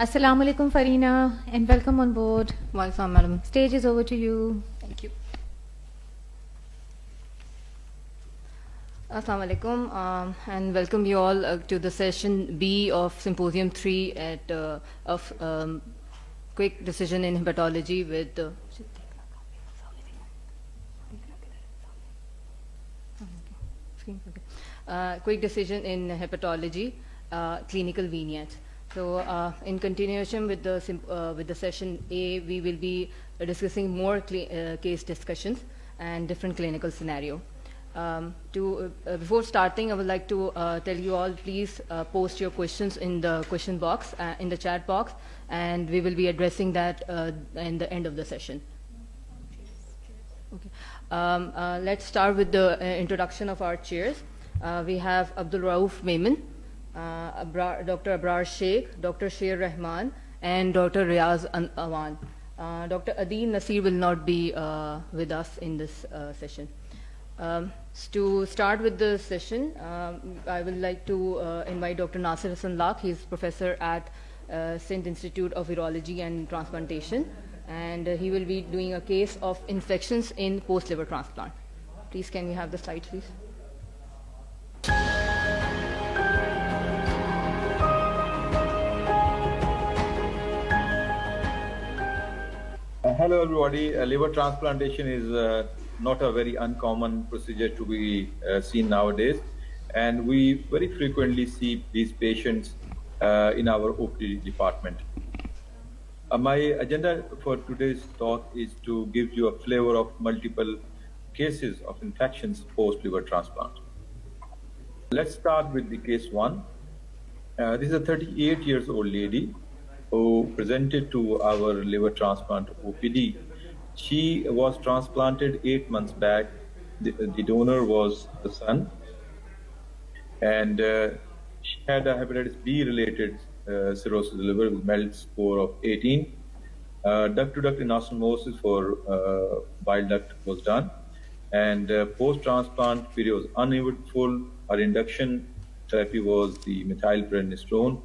Assalamu alaikum, Farina, and welcome on board. Welcome, madam. Stage is over to you. Thank you. Assalamu alaikum, and welcome you all to the session B of Symposium 3 of quick decision in hepatology with quick decision in hepatology, clinical vignette. So, in continuation with the session A, we will be discussing more case discussions and different clinical scenario. Before starting, I would like to tell you all, please post your questions in the question box, in the chat box, and we will be addressing that in the end of the session. Okay. Let's start with the introduction of our chairs. We have Abdul Rauf Maimun, Dr. Abrar Sheikh, Dr. Sher Rahman, and Dr. Riaz Awan. Dr. Adeen Nasir will not be with us in this session. To start with the session, I would like to invite Dr. Nasir Luck. He is professor at St. Institute of Urology and Transplantation, and he will be doing a case of infections in post-liver transplant. Please, can we have the slides, please? Hello everybody. Liver transplantation is not a very uncommon procedure to be seen nowadays, and we very frequently see these patients in our OPD department. My agenda for today's talk is to give you a flavor of multiple cases of infections post-liver transplant. Let's start with the case 1. This is a 38 years old lady who presented to our liver transplant OPD. She was transplanted 8 months back. The donor was the son, and she had a hepatitis B related cirrhosis of the liver with MELD score of 18. Duct-to-duct anastomosis for bile duct was done, and post-transplant period was uneventful. Our induction therapy was the methylprednisolone.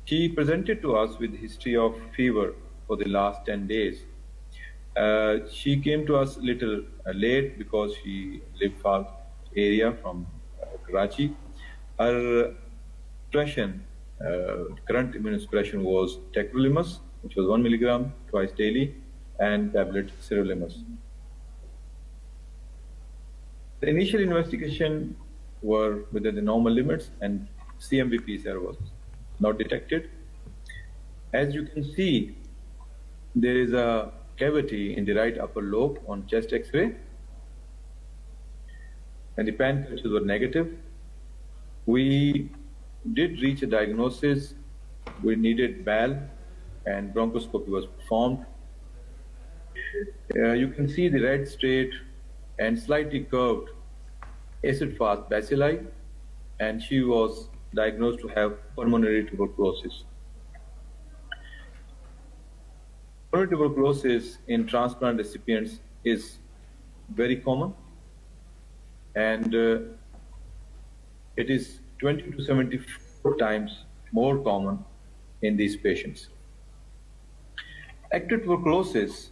She presented to us with history of fever for the last 10 days. She came to us a little late because she lived far area from Karachi. Her suppression, current immunosuppression was tacrolimus, which was 1 milligram twice daily, and tablet sirolimus. The initial investigation were within the normal limits, and CMV PCR was not detected. As you can see, there is a cavity in the right upper lobe on chest X-ray, and the pan cultures were negative. We did reach a diagnosis. We needed BAL, and bronchoscopy was performed. You can see the red straight and slightly curved acid-fast bacilli, and she was diagnosed to have pulmonary tuberculosis. Pulmonary tuberculosis in transplant recipients is very common, and it is 20 to 74 times more common in these patients. Active tuberculosis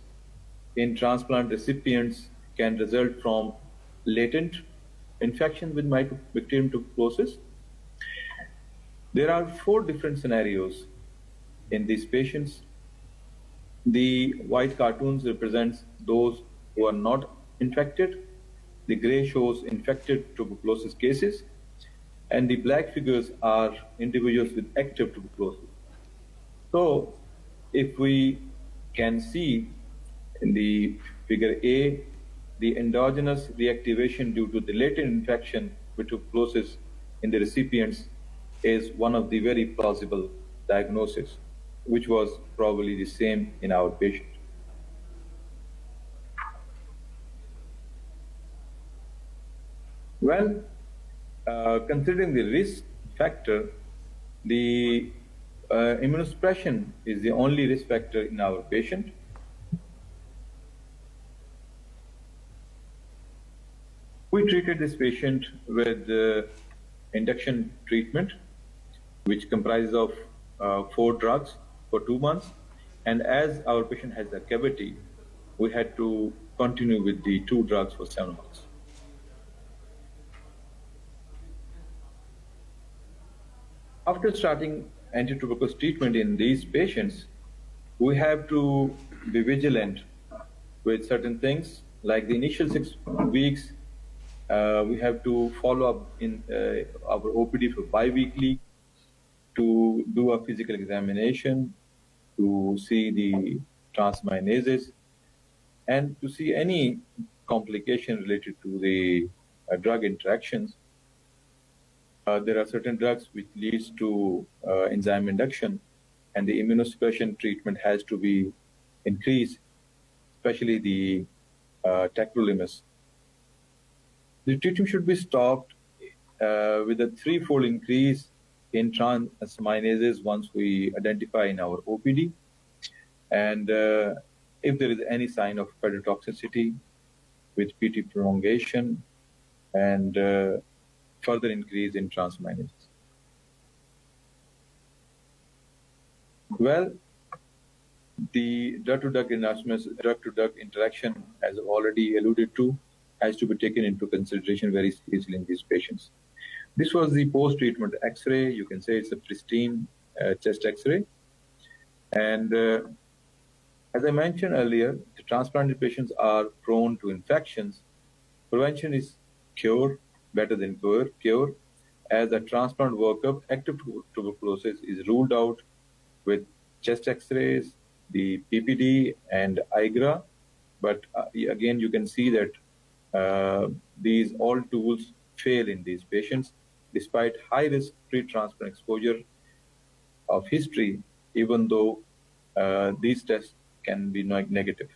in transplant recipients can result from latent infection with mycobacterium tuberculosis. There are 4 different scenarios in these patients. The white cartoons represents those who are not infected. The gray shows infected tuberculosis cases, and the black figures are individuals with active tuberculosis. So, if we can see in the figure A, the endogenous reactivation due to the latent infection with tuberculosis in the recipients is one of the very plausible diagnoses, which was probably the same in our patient. Well, considering the risk factor, the immunosuppression is the only risk factor in our patient. We treated this patient with induction treatment, which comprises of 4 drugs for 2 months. And as our patient has a cavity, we had to continue with the 2 drugs for 7 months. After starting antituberculous treatment in these patients, we have to be vigilant with certain things. Like the initial 6 weeks, we have to follow up in our OPD for bi-weekly to do a physical examination, to see the transaminases, and to see any complication related to the drug interactions. There are certain drugs which leads to enzyme induction, and the immunosuppression treatment has to be increased, especially the tacrolimus. The treatment should be stopped with a 3-fold increase in transaminases once we identify in our OPD, and if there is any sign of hepatotoxicity with PT prolongation and further increase in transaminases. Well, the drug-to-drug interaction, as already alluded to, has to be taken into consideration very seriously in these patients. This was the post-treatment X-ray. You can say it's a pristine chest X-ray. And as I mentioned earlier, the transplanted patients are prone to infections. Prevention is cure, better than cure. As a transplant workup, active tuberculosis is ruled out with chest X-rays, the PPD, and IGRA. But again, you can see that these all tools fail in these patients, despite high-risk pre-transplant exposure of history, even though these tests can be negative.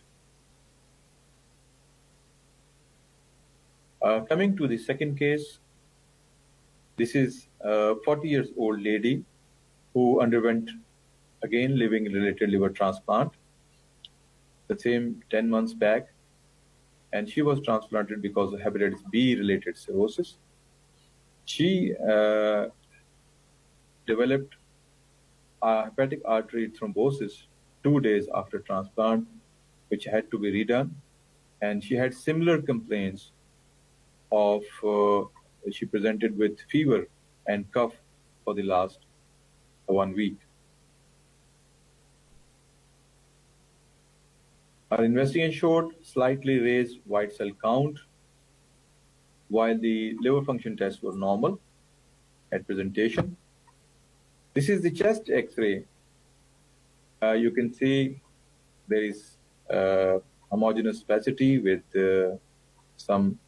Coming to the second case, this is a 40-year-old lady who underwent, again, living-related liver transplant, the same 10 months back, and she was transplanted because of hepatitis B-related cirrhosis. She developed a hepatic artery thrombosis 2 days after transplant, which had to be redone, and she had similar complaints of, she presented with fever and cough for the last 1 week. Our investigation showed slightly raised white cell count, while the liver function tests were normal at presentation. This is the chest X-ray. You can see there is homogeneous spacity with some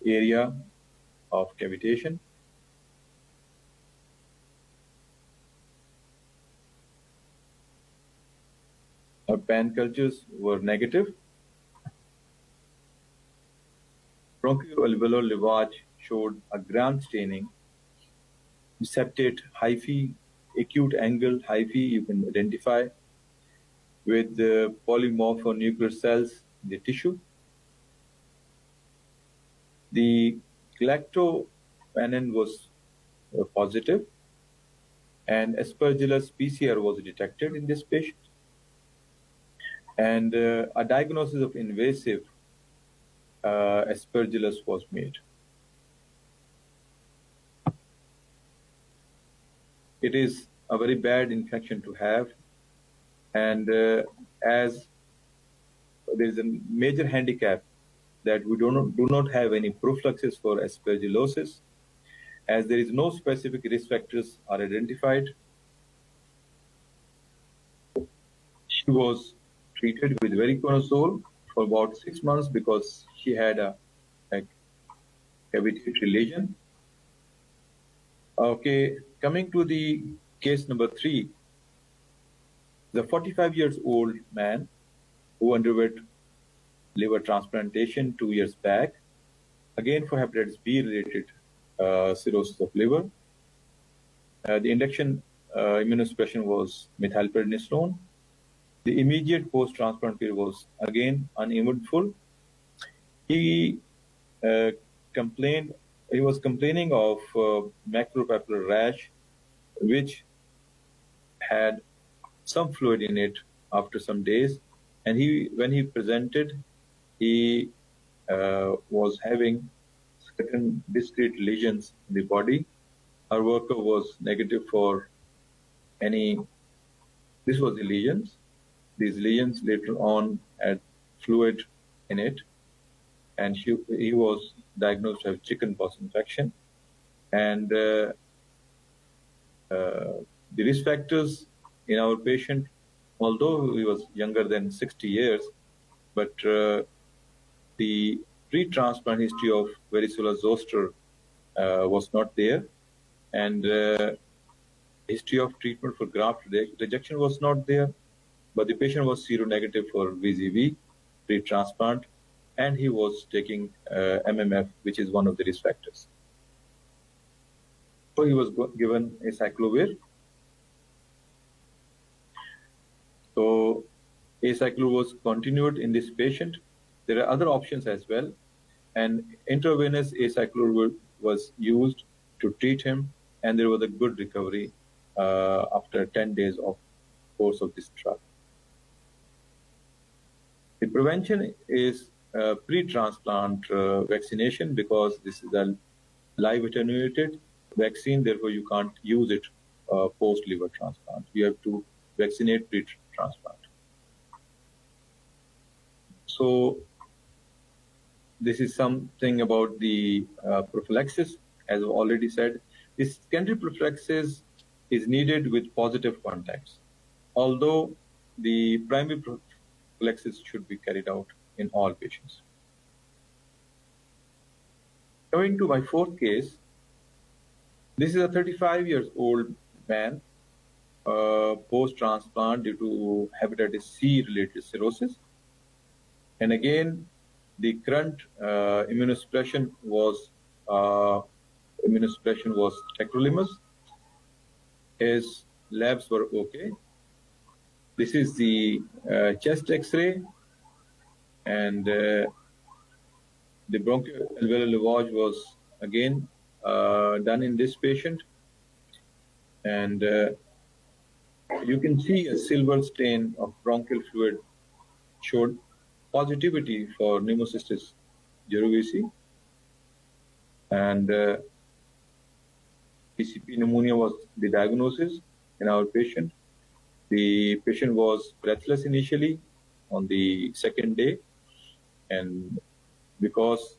area of cavitation. Our pan cultures were negative. Bronchoalveolar lavage showed a gram staining. Septate hyphae, acute angle hyphae you can identify with the polymorphonuclear cells in the tissue. The galactomannan was positive, and aspergillus PCR was detected in this patient. And a diagnosis of invasive aspergillus was made. It is a very bad infection to have, and as there is a major handicap that we do not have any prophylaxis for aspergillosis, as there is no specific risk factors are identified. She was treated with voriconazole for about 6 months because she had a cavitary lesion. Okay, coming to the case number 3, the 45-year-old man who underwent liver transplantation 2 years back, again for hepatitis B-related cirrhosis of liver. The induction immunosuppression was methylprednisolone. The immediate post-transplant period was again uneventful. He was complaining of macropapillary rash, which had some fluid in it after some days, and when he presented, he was having certain discrete lesions in the body. Our worker was negative for any. This was the lesions. These lesions later on had fluid in it, and he was diagnosed to have chickenpox infection. And the risk factors in our patient, although he was younger than 60 years, but the pre-transplant history of varicella zoster was not there, and history of treatment for graft rejection was not there, but the patient was seronegative for VZV pre-transplant, and he was taking MMF, which is one of the risk factors. So he was given acyclovir. So acyclovir was continued in this patient. There are other options as well, and intravenous acyclovir was used to treat him, and there was a good recovery after 10 days of course of this drug. The prevention is pre-transplant vaccination, because this is a live attenuated vaccine, therefore you can't use it post-liver transplant. You have to vaccinate pre-transplant. So this is something about the prophylaxis. As I've already said, this secondary prophylaxis is needed with positive contacts, although the primary prophylaxis should be carried out in all patients. Coming to my fourth case, this is a 35-year-old man, post-transplant due to hepatitis C-related cirrhosis. And again, the current immunosuppression was tacrolimus. His labs were okay. This is the chest X-ray, and the bronchoalveolar lavage was again done in this patient, and you can see a silver stain of bronchial fluid showed positivity for pneumocystis jirovecii, and PCP pneumonia was the diagnosis in our patient. The patient was breathless initially on the second day, and because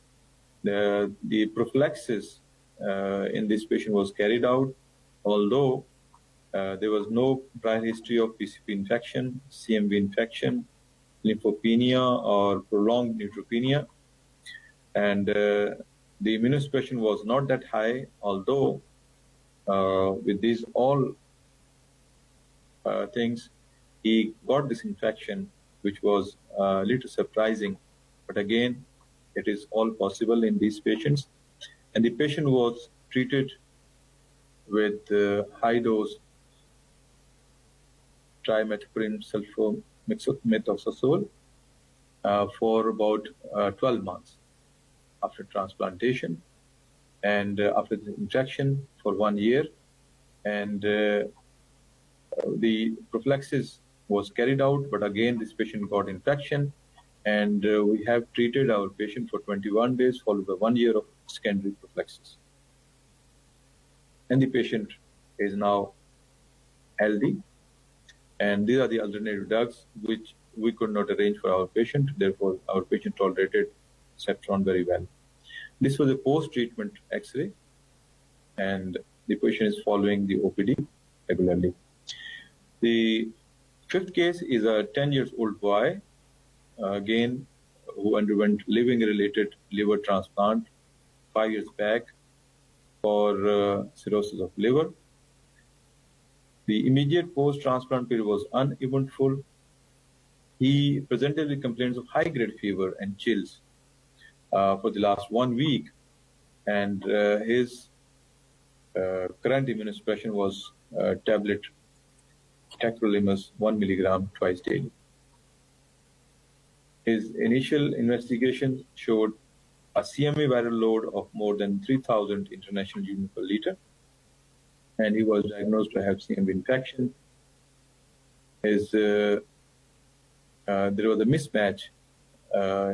the prophylaxis in this patient was carried out, although there was no prior history of PCP infection, CMV infection, lymphopenia, or prolonged neutropenia, and the immunosuppression was not that high, although with these all things, he got this infection, which was a little surprising. But again, it is all possible in these patients. And the patient was treated with high-dose trimethoprim sulfamethoxazole for about 12 months after transplantation, and after the injection for 1 year. And the prophylaxis was carried out, but again, this patient got infection, and we have treated our patient for 21 days, followed by 1 year of secondary prophylaxis. And the patient is now healthy, and these are the alternative drugs which we could not arrange for our patient. Therefore, our patient tolerated Ceftriaxone very well. This was a post-treatment X-ray, and the patient is following the OPD regularly. The fifth case is a 10-year-old boy, again, who underwent living-related liver transplant 5 years back for cirrhosis of liver. The immediate post-transplant period was uneventful. He presented with complaints of high-grade fever and chills for the last 1 week, and his current immunosuppression was tablet tacrolimus 1 milligram twice daily. His initial investigation showed a CMA viral load of more than 3,000 international units per liter, and he was diagnosed to have CMV infection is there was a mismatch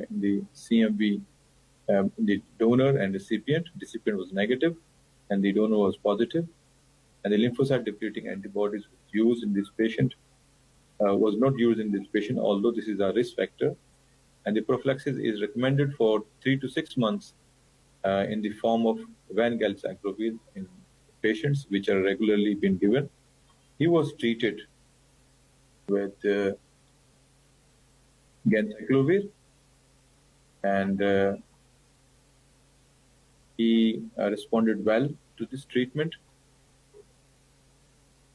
in the CMV, the donor and recipient. Recipient was negative, and the donor was positive. And the lymphocyte depleting antibodies used in this patient was not used in this patient, although this is a risk factor. And the prophylaxis is recommended for 3 to 6 months in the form of vangalcyclovir in patients, which are regularly been given. He was treated with ganciclovir, and he responded well to this treatment.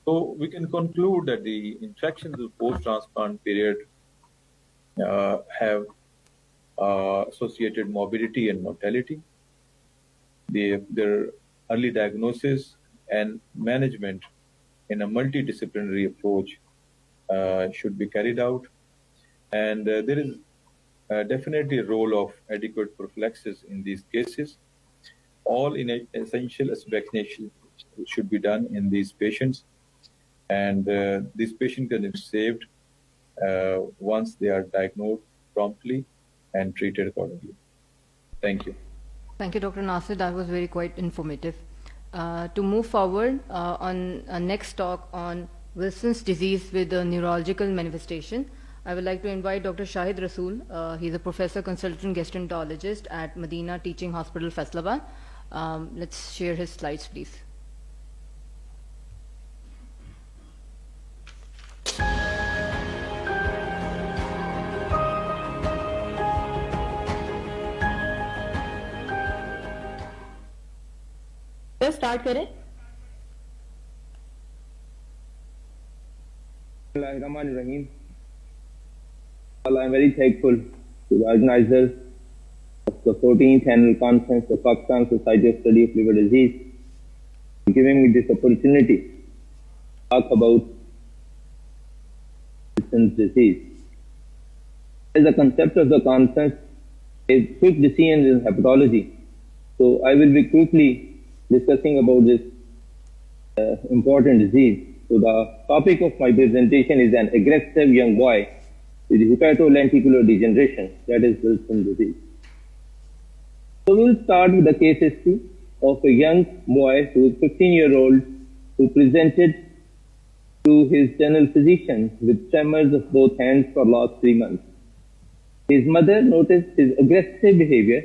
So we can conclude that the infections of post-transplant period have associated morbidity and mortality. Their early diagnosis and management in a multidisciplinary approach should be carried out. And there is definitely a role of adequate prophylaxis in these cases. All essential vaccination should be done in these patients. And this patient can be saved once they are diagnosed promptly and treated accordingly. Thank you. Thank you, Dr. Nasir. That was very quite informative. To move forward on our next talk on Wilson's disease with a neurological manifestation, I would like to invite Dr. Shahid Rasool. He's a professor consultant gastroenterologist at Medina Teaching Hospital, Faisalabad. Let's share his slides, please. Start करें। Bismillahirrahmanirrahim. I'm very thankful to the organizers of the 14th Annual Conference of Pakistan Society of Study of Liver Disease for giving me this opportunity to talk about Wilson's disease. As a concept of the conference is quick decisions in hepatology, so I will be quickly discussing about this important disease. So the topic of my presentation is an aggressive young boy with hepatolenticular degeneration, that is Wilson's disease. So we'll start with the case history of a young boy who is 15-year-old who presented to his general physician with tremors of both hands for last 3 months. His mother noticed his aggressive behavior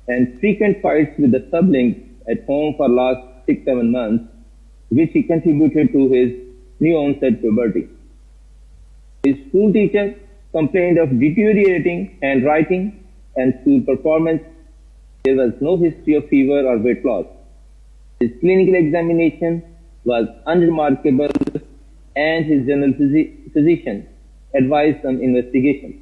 and frequent fights with the siblings at home for last 6-7 months, which he contributed to his new onset puberty. His school teacher complained of deteriorating handwriting and school performance. There was no history of fever or weight loss. His clinical examination was unremarkable, and his general physician advised some investigation.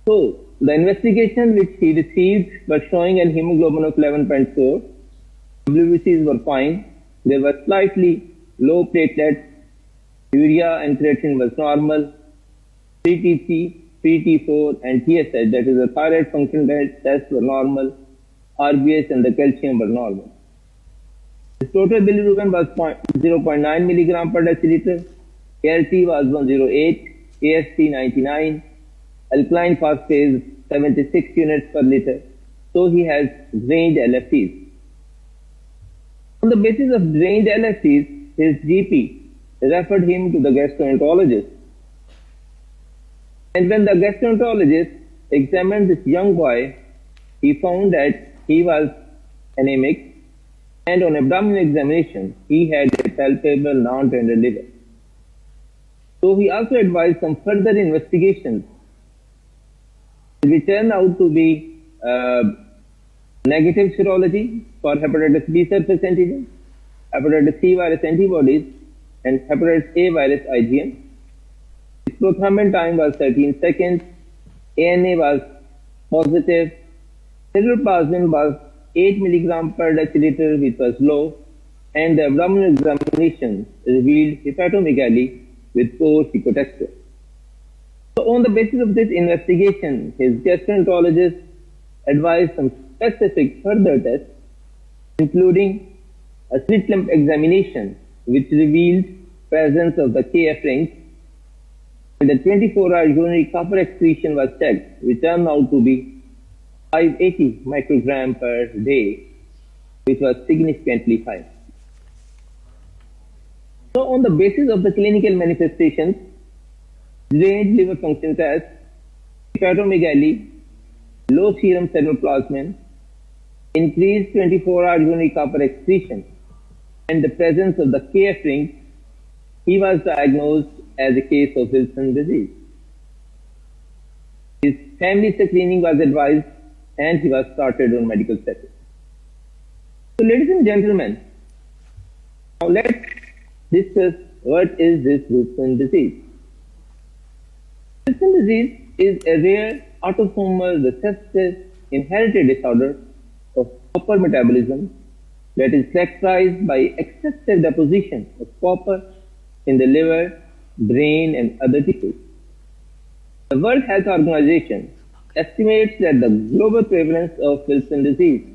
So, the investigation which he received was showing a hemoglobin of 11.4. WBCs were fine. There were slightly low platelets. Urea and creatinine was normal. PTC, PT4 and TSH, that is the thyroid function tests, were normal. RBS and the calcium were normal. His total bilirubin was 0.9 milligram per deciliter. KLT was 108, AST 99. Alkaline phosphate 76 units per liter. So he has drained LFTs. On the basis of drained LFTs, his GP referred him to the gastroenterologist. And when the gastroenterologist examined this young boy, he found that he was anemic, and on abdominal examination, he had a palpable non-tender liver. So he also advised some further investigations, which turned out to be negative serology for hepatitis B surface antigen, hepatitis C virus antibodies, and hepatitis A virus IgM. His prothrombin time was 13 seconds, ANA was positive, ceruloplasmin was 8 milligram per deciliter, which was low, and the abdominal examination revealed hepatomegaly with poor ecotexture. So on the basis of this investigation, his gastroenterologist advised some specific further tests, including a slit lamp examination, which revealed presence of the KF rings, and the 24-hour urinary copper excretion was checked, which turned out to be 580 microgram per day, which was significantly high. So on the basis of the clinical manifestations, deranged liver function test, hepatomegaly, low serum ceruloplasmin, increased 24-hour urinary copper excretion, and the presence of the KF rings, he was diagnosed as a case of Wilson disease. His family screening was advised and he was started on medical status. So ladies and gentlemen, now let's discuss what is this Wilson disease. Wilson disease is a rare autosomal recessive inherited disorder of copper metabolism that is characterized by excessive deposition of copper in the liver, brain, and other tissues. The World Health Organization estimates that the global prevalence of Wilson disease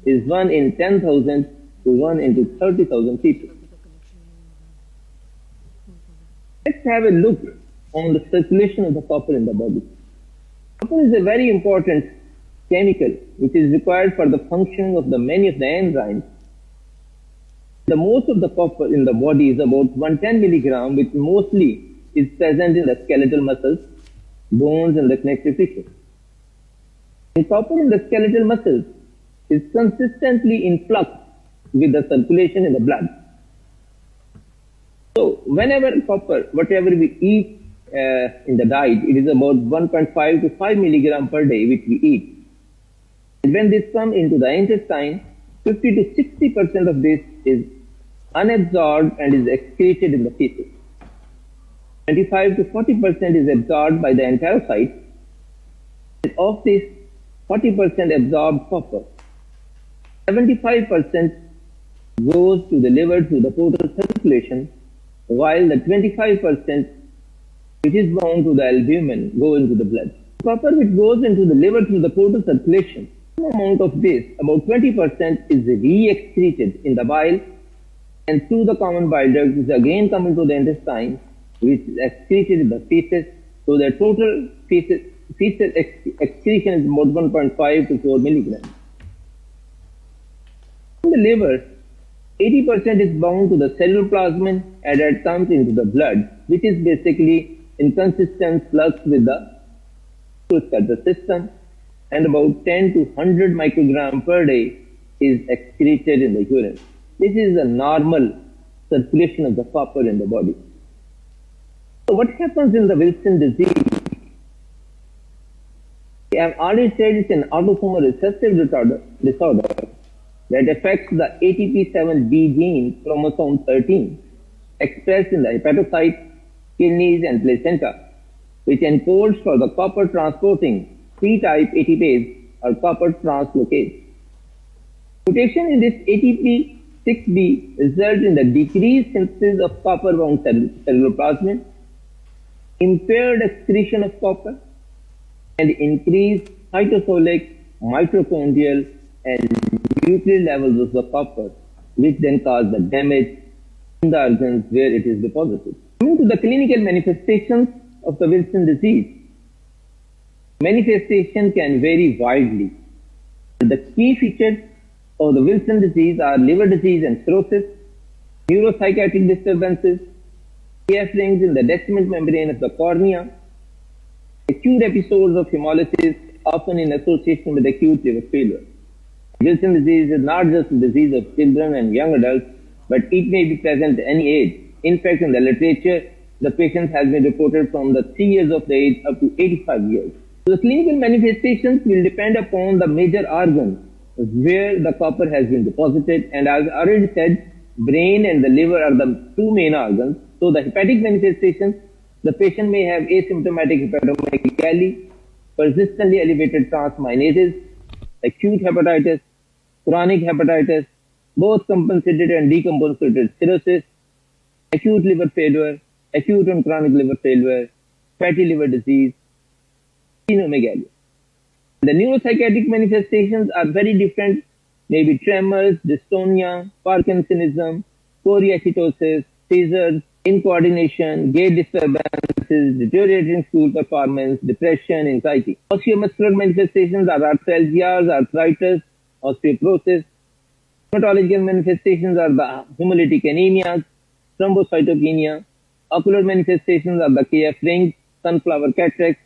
is 1 in 10,000 to 1 into 30,000 people. Let's have a look on the circulation of the copper in the body. Copper is a very important chemical which is required for the functioning of many of the enzymes. The most of the copper in the body is about 110 milligram, which mostly is present in the skeletal muscles, bones, and the connective tissue. And copper in the skeletal muscles is consistently in flux with the circulation in the blood. So whenever copper, whatever we eat in the diet, it is about 1.5 to 5 milligram per day which we eat. And when this comes into the intestine, 50 to 60% of this is unabsorbed and is excreted in the feces. 25 to 40% is absorbed by the enterocytes. And of this 40% absorbed copper, 75% goes to the liver through the portal circulation, while the 25% which is bound to the albumin go into the blood. Copper which goes into the liver through the portal circulation, some amount of this, about 20%, is re-excreted in the bile and through the common bile duct is again coming to the intestine, which is excreted in the feces. So the total feces excretion is about 1.5 to 4 milligrams. In the liver, 80% is bound to the ceruloplasmin and that comes into the blood, which is basically in consistent flux with the system, and about 10 to 100 microgram per day is excreted in the urine. This is a normal circulation of the copper in the body. So what happens in the Wilson disease? I have already said it's an autosomal recessive disorder that affects the ATP7B gene, chromosome 13, expressed in the hepatocytes, kidneys, and placenta, which encodes for the copper transporting P-type ATPase or copper translocase. Mutation in this ATP6B results in the decreased synthesis of copper-bound ceruloplasmin, impaired excretion of copper, and increased cytosolic, mitochondrial, and nuclear levels of the copper, which then cause the damage in the organs where it is deposited. Coming to the clinical manifestations of the Wilson disease, manifestation can vary widely. The key features of the Wilson disease are liver disease and cirrhosis, neuropsychiatric disturbances, KF rings in the descendant membrane of the cornea, acute episodes of hemolysis, often in association with acute liver failure. Wilson disease is not just a disease of children and young adults, but it may be present at any age. In fact, in the literature, the patient has been reported from the 3 years of the age up to 85 years. So the clinical manifestations will depend upon the major organ where the copper has been deposited, and as I already said, brain and the liver are the two main organs. So the hepatic manifestations, the patient may have asymptomatic hepatomegaly, persistently elevated transaminases, acute hepatitis, chronic hepatitis, both compensated and decompensated cirrhosis, acute liver failure, acute and chronic liver failure, fatty liver disease, sphenomegaly. The neuropsychiatric manifestations are very different, maybe tremors, dystonia, Parkinsonism, choreoacetosis, seizures, incoordination, gait disturbances, deteriorating school performance, depression, anxiety. Osteomuscular manifestations are arthralgias, arthritis, osteoporosis. Rheumatological manifestations are the hemolytic anemias, thrombocytopenia. Ocular manifestations are the KF rings, sunflower cataracts,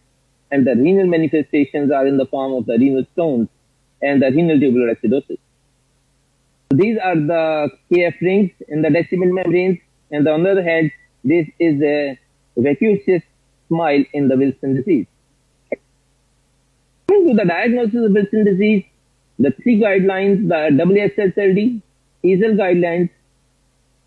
and the renal manifestations are in the form of the renal stones and the renal tubular acidosis. These are the KF rings in the decimal membranes, and on the other hand, this is a vacuous smile in the Wilson disease. Coming to the diagnosis of Wilson disease, the three guidelines, the PSSLD, EASL guidelines,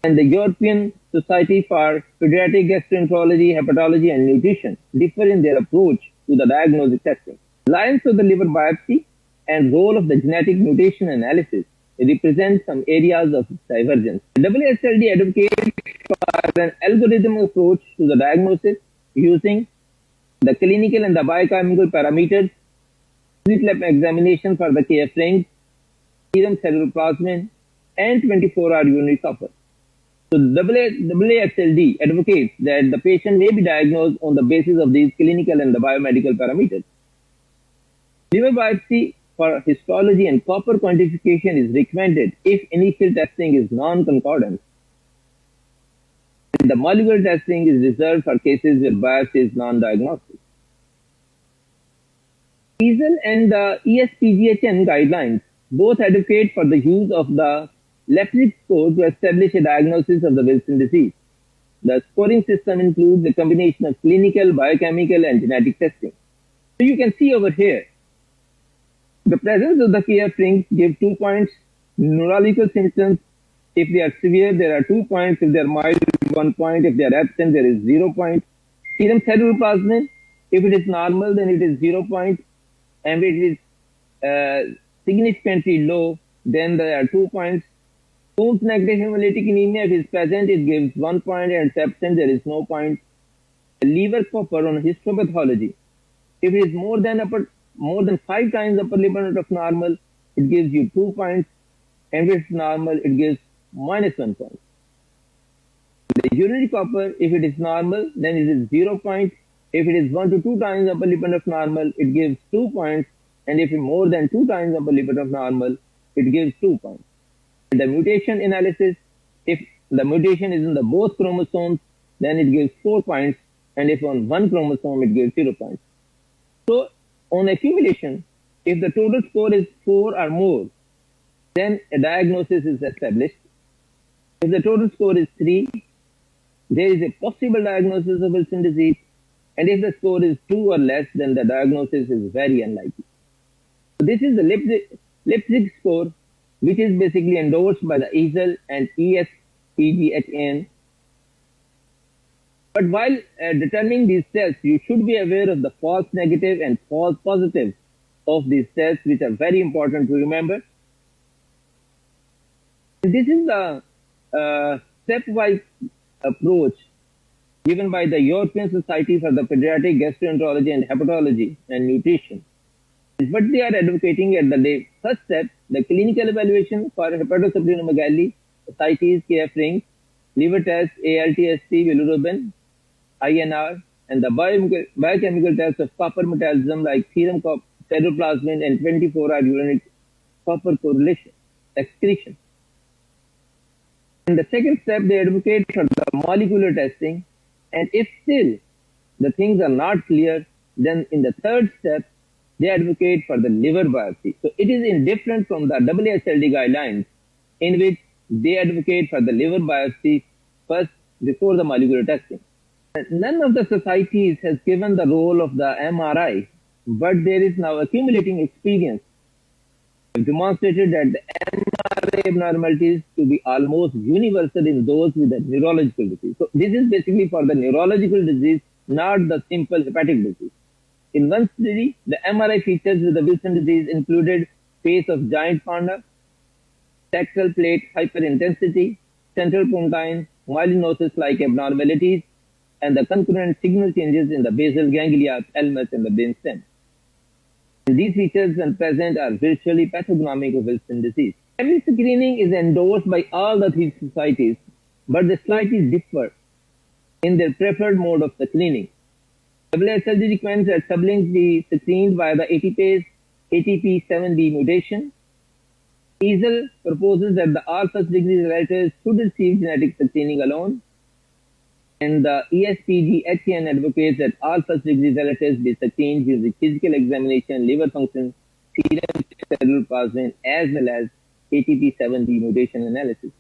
and the European Society for Pediatric Gastroenterology, Hepatology, and Nutrition differ in their approach to the diagnostic testing. Reliance of the liver biopsy and role of the genetic mutation analysis represent some areas of divergence. The WSLD advocates for an algorithmic approach to the diagnosis using the clinical and the biochemical parameters, slit lamp examination for the KF rings, serum ceruloplasmin, and 24-hour urinary copper. So WSLD advocates that the patient may be diagnosed on the basis of these clinical and the biomedical parameters. Liver biopsy for histology and copper quantification is recommended if initial testing is non-concordant. The molecular testing is reserved for cases where biopsy is non-diagnostic. EASL and the ESPGHN guidelines both advocate for the use of the Leipzig score to establish a diagnosis of the Wilson disease. The scoring system includes a combination of clinical, biochemical, and genetic testing. So you can see over here, the presence of the KF rings gives 2 points. Neurological symptoms, if they are severe, there are 2 points. If they are mild, 1 point. If they are absent, there is 0 point. Serum ceruloplasmin, if it is normal, then it is 0 point. And if it is significantly low, then there are 2 points. Coombs negative hemolytic anemia, if it is present, it gives 1 point, and if absent, there is no point. Liver copper on histopathology, if it is more than 5 times upper limit of normal, it gives you 2 points, and if it's normal, it gives -1 point. The urinary copper, if it is normal, then it is 0 point. If it is 1 to 2 times upper limit of normal, it gives 2 points, and if it is more than 2 times upper limit of normal, it gives 2 points. The mutation analysis, if the mutation is in the both chromosomes, then it gives 4 points, and if on one chromosome, it gives 0 points. So on accumulation, if the total score is 4 or more, then a diagnosis is established. If the total score is 3, there is a possible diagnosis of Wilson disease, and if the score is 2 or less, then the diagnosis is very unlikely. So this is the Leipzig score, which is basically endorsed by the EASL and ESPGHN. But while determining these tests, you should be aware of the false negative and false positive of these tests, which are very important to remember. This is the stepwise approach given by the European Society for the Pediatric Gastroenterology and Hepatology and Nutrition. What they are advocating at the first step, the clinical evaluation for hepatosplenomegaly, ascites, KF rings, liver test, ALT, ST, bilirubin, INR, and the biochemical tests of copper metabolism like serum ceruloplasmin and 24-hour urinary copper correlation, excretion. In the second step, they advocate for the molecular testing, and if still the things are not clear, then in the third step, they advocate for the liver biopsy. So it is indifferent from the WSLD guidelines, in which they advocate for the liver biopsy first before the molecular testing. None of the societies has given the role of the MRI, but there is now accumulating experience demonstrated that the MRI abnormalities to be almost universal in those with a neurological disease. So this is basically for the neurological disease, not the simple hepatic disease. In one study, the MRI features with the Wilson disease included face of giant panda, taxal plate hyperintensity, central pontine, myelinosis-like abnormalities, and the concurrent signal changes in the basal ganglia, thalamus, and the brainstem. These features, when present, are virtually pathognomic of Wilson disease. Family screening is endorsed by all the three societies, but they slightly differ in their preferred mode of screening. SLD recommends that siblings be screened via the ATPase ATP7B mutation. EASL proposes that all first degree relatives should receive genetic screening alone. And the ESPGHN advocates that all first degree relatives be screened using physical examination, liver function, serum cellular plasmin, as well as ATP7B mutation analysis.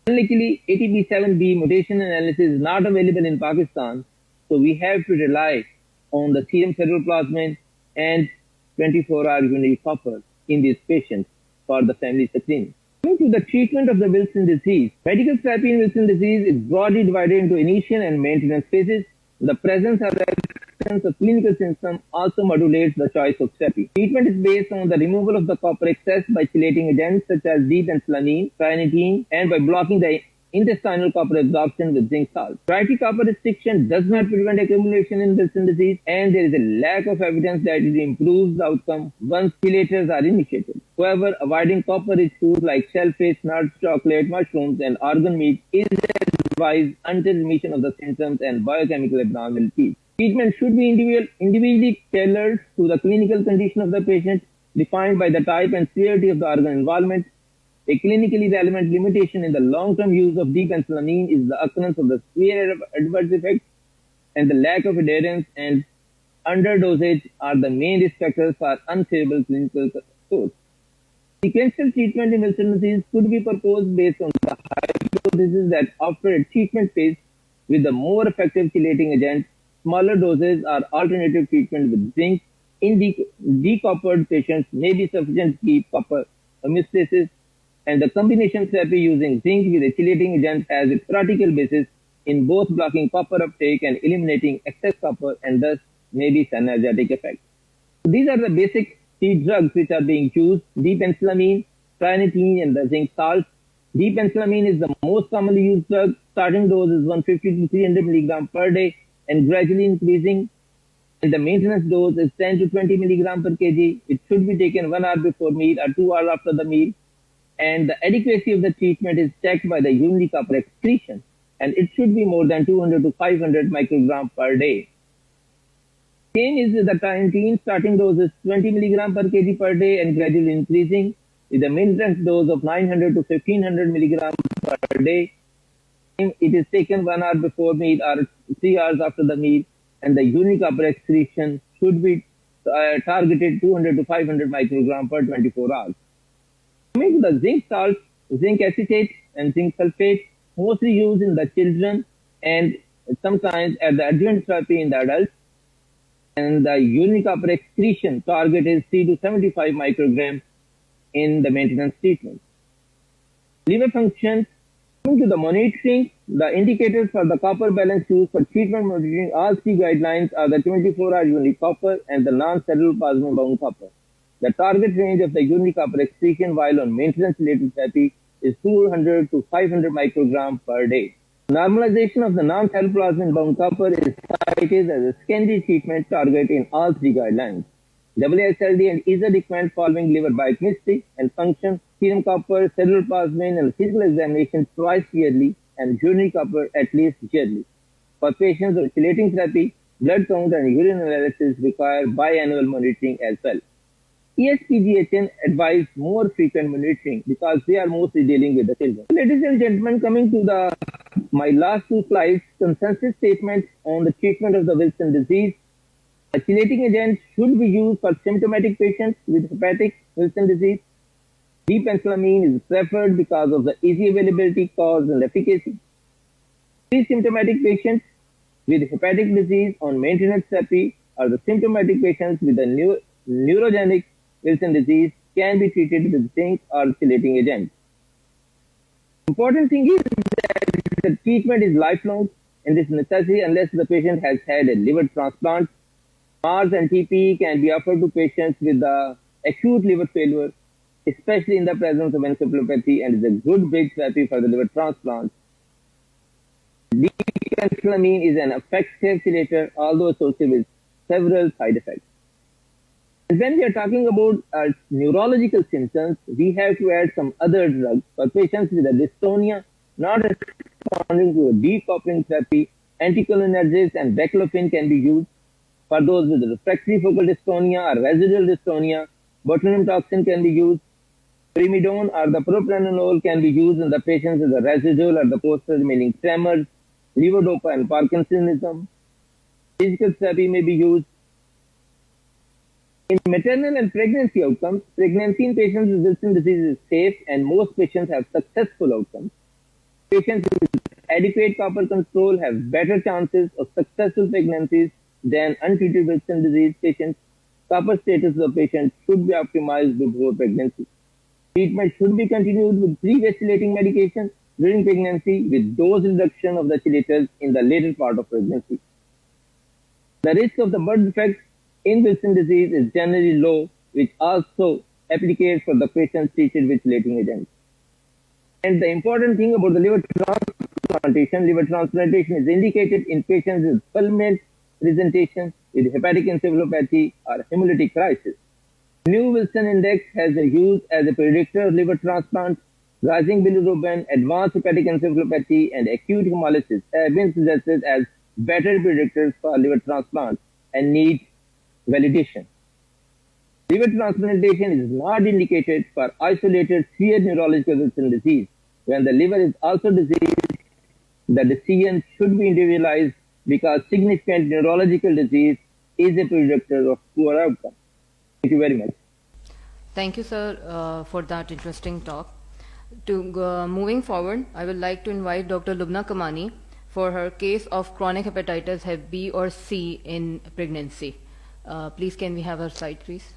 Unluckily, ATP7B mutation analysis is not available in Pakistan, so we have to rely on the serum cellular plasmin and 24-hour unique copper in these patients for the family screening. Coming to the treatment of the Wilson disease, medical therapy in Wilson disease is broadly divided into initial and maintenance phases. The presence or absence of clinical symptoms also modulates the choice of therapy. Treatment is based on the removal of the copper excess by chelating agents such as D-benzolamine, trinitine, and by blocking the intestinal copper absorption with zinc salt. Dietary copper restriction does not prevent accumulation in Wilson disease, and there is a lack of evidence that it improves the outcome once chelators are initiated. However, avoiding copper-rich foods like shellfish, nuts, chocolate, mushrooms, and organ meat is advised until remission of the symptoms and biochemical abnormalities. Treatment should be individually tailored to the clinical condition of the patient, defined by the type and severity of the organ involvement. A clinically relevant limitation in the long-term use of D-benzolamine is the occurrence of the severe adverse effects, and the lack of adherence and underdosage are the main risk factors for unfavorable clinical course. Sequential treatment in Wilson disease could be proposed based on the hypothesis that after a treatment phase with the more effective chelating agent, smaller doses or alternative treatment with zinc in decoppered patients may be sufficient to keep copper homeostasis, and the combination therapy using zinc with a chelating agent has a practical basis in both blocking copper uptake and eliminating excess copper, and thus may be synergetic effect. So these are the basic three drugs which are being used: D-benzolamine, trinitine, and the zinc salt. D-benzolamine is the most commonly used drug. Starting dose is 150 to 300 milligram per day and gradually increasing. And the maintenance dose is 10 to 20 milligram per kg. It should be taken 1 hour before meal or 2 hours after the meal. And the adequacy of the treatment is checked by the urinary copper excretion, and it should be more than 200 to 500 microgram per day. Same is with the trinitine. Starting dose is 20 milligram per kg per day and gradually increasing, with a maintenance dose of 900 to 1500 milligram per day. It is taken 1 hour before meal or 3 hours after the meal, and the urinary copper excretion should be targeted 200 to 500 microgram per 24 hours. Coming to the zinc salt, zinc acetate and zinc sulfate, mostly used in the children and sometimes as the adjuvant therapy in the adults. And the urinary copper excretion target is 3 to 75 micrograms in the maintenance treatment. Liver function. Coming to the monitoring, the indicators for the copper balance used for treatment monitoring, all three guidelines are the 24-hour urinary copper and the non-cellular plasma bound copper. The target range of the urinary copper excretion while on maintenance-related therapy is 200 to 500 microgram per day. Normalization of the non-cellular plasmin bound copper is cited as a secondary treatment target in all three guidelines. SLD and EASL recommend following liver biochemistry and function, serum copper, cellular plasmin, and physical examination twice yearly, and urinary copper at least yearly. For patients with chelating therapy, blood count and urine analysis require biannual monitoring as well. ESPGHN advise more frequent monitoring because they are mostly dealing with the children. Ladies and gentlemen, coming to my last two slides, consensus statement on the treatment of the Wilson disease. A chelating agent should be used for symptomatic patients with hepatic Wilson disease. D-benzolamine is preferred because of the easy availability, cause, and efficacy. Pre-symptomatic patients with hepatic disease on maintenance therapy or the symptomatic patients with a neurogenic Wilson disease can be treated with zinc or chelating agents. Important thing is that the treatment is lifelong and is necessary unless the patient has had a liver transplant. MARS and TPE can be offered to patients with the acute liver failure, especially in the presence of encephalopathy, and is a good bridge therapy for the liver transplant. D-benzolamine is an effective chelator, although associated with several side effects. And when we are talking about neurological symptoms, we have to add some other drugs for patients with a dystonia not responding to a decoupling therapy Anticholinergics and baclofen can be used. For those with refractory focal dystonia or residual dystonia, botulinum toxin can be used. Primidone or the propranolol can be used in the patients with the residual or the post-remaining tremors, levodopa and Parkinsonism. Physical therapy may be used. In maternal and pregnancy outcomes, pregnancy in patients with Wilson disease is safe and most patients have successful outcomes. Patients with adequate copper control have better chances of successful pregnancies than untreated Wilson disease patients. Copper status of patients should be optimized before pregnancy. Treatment should be continued with pre-vacillating medication during pregnancy with dose reduction of the chelators in the later part of pregnancy. The risk of the birth defects in Wilson disease is generally low, which also applicates for the patients treated with chelating agents. And the important thing about the liver transplantation is indicated in patients with fulminant presentation with hepatic encephalopathy or hemolytic crisis. New Wilson index has a use as a predictor of liver transplant. Rising bilirubin, advanced hepatic encephalopathy, and acute hemolysis have been suggested as better predictors for liver transplant and need validation. Liver transplantation is not indicated for isolated severe neurological Wilson disease. When the liver is also diseased, the decision should be individualized because significant neurological disease is a predictor of poor outcome. Thank you very much. Thank you, sir, for that interesting talk. Moving forward, I would like to invite Dr. Lubna Kamani for her case of chronic hepatitis hep B or C in pregnancy. Please, can we have her slide, please?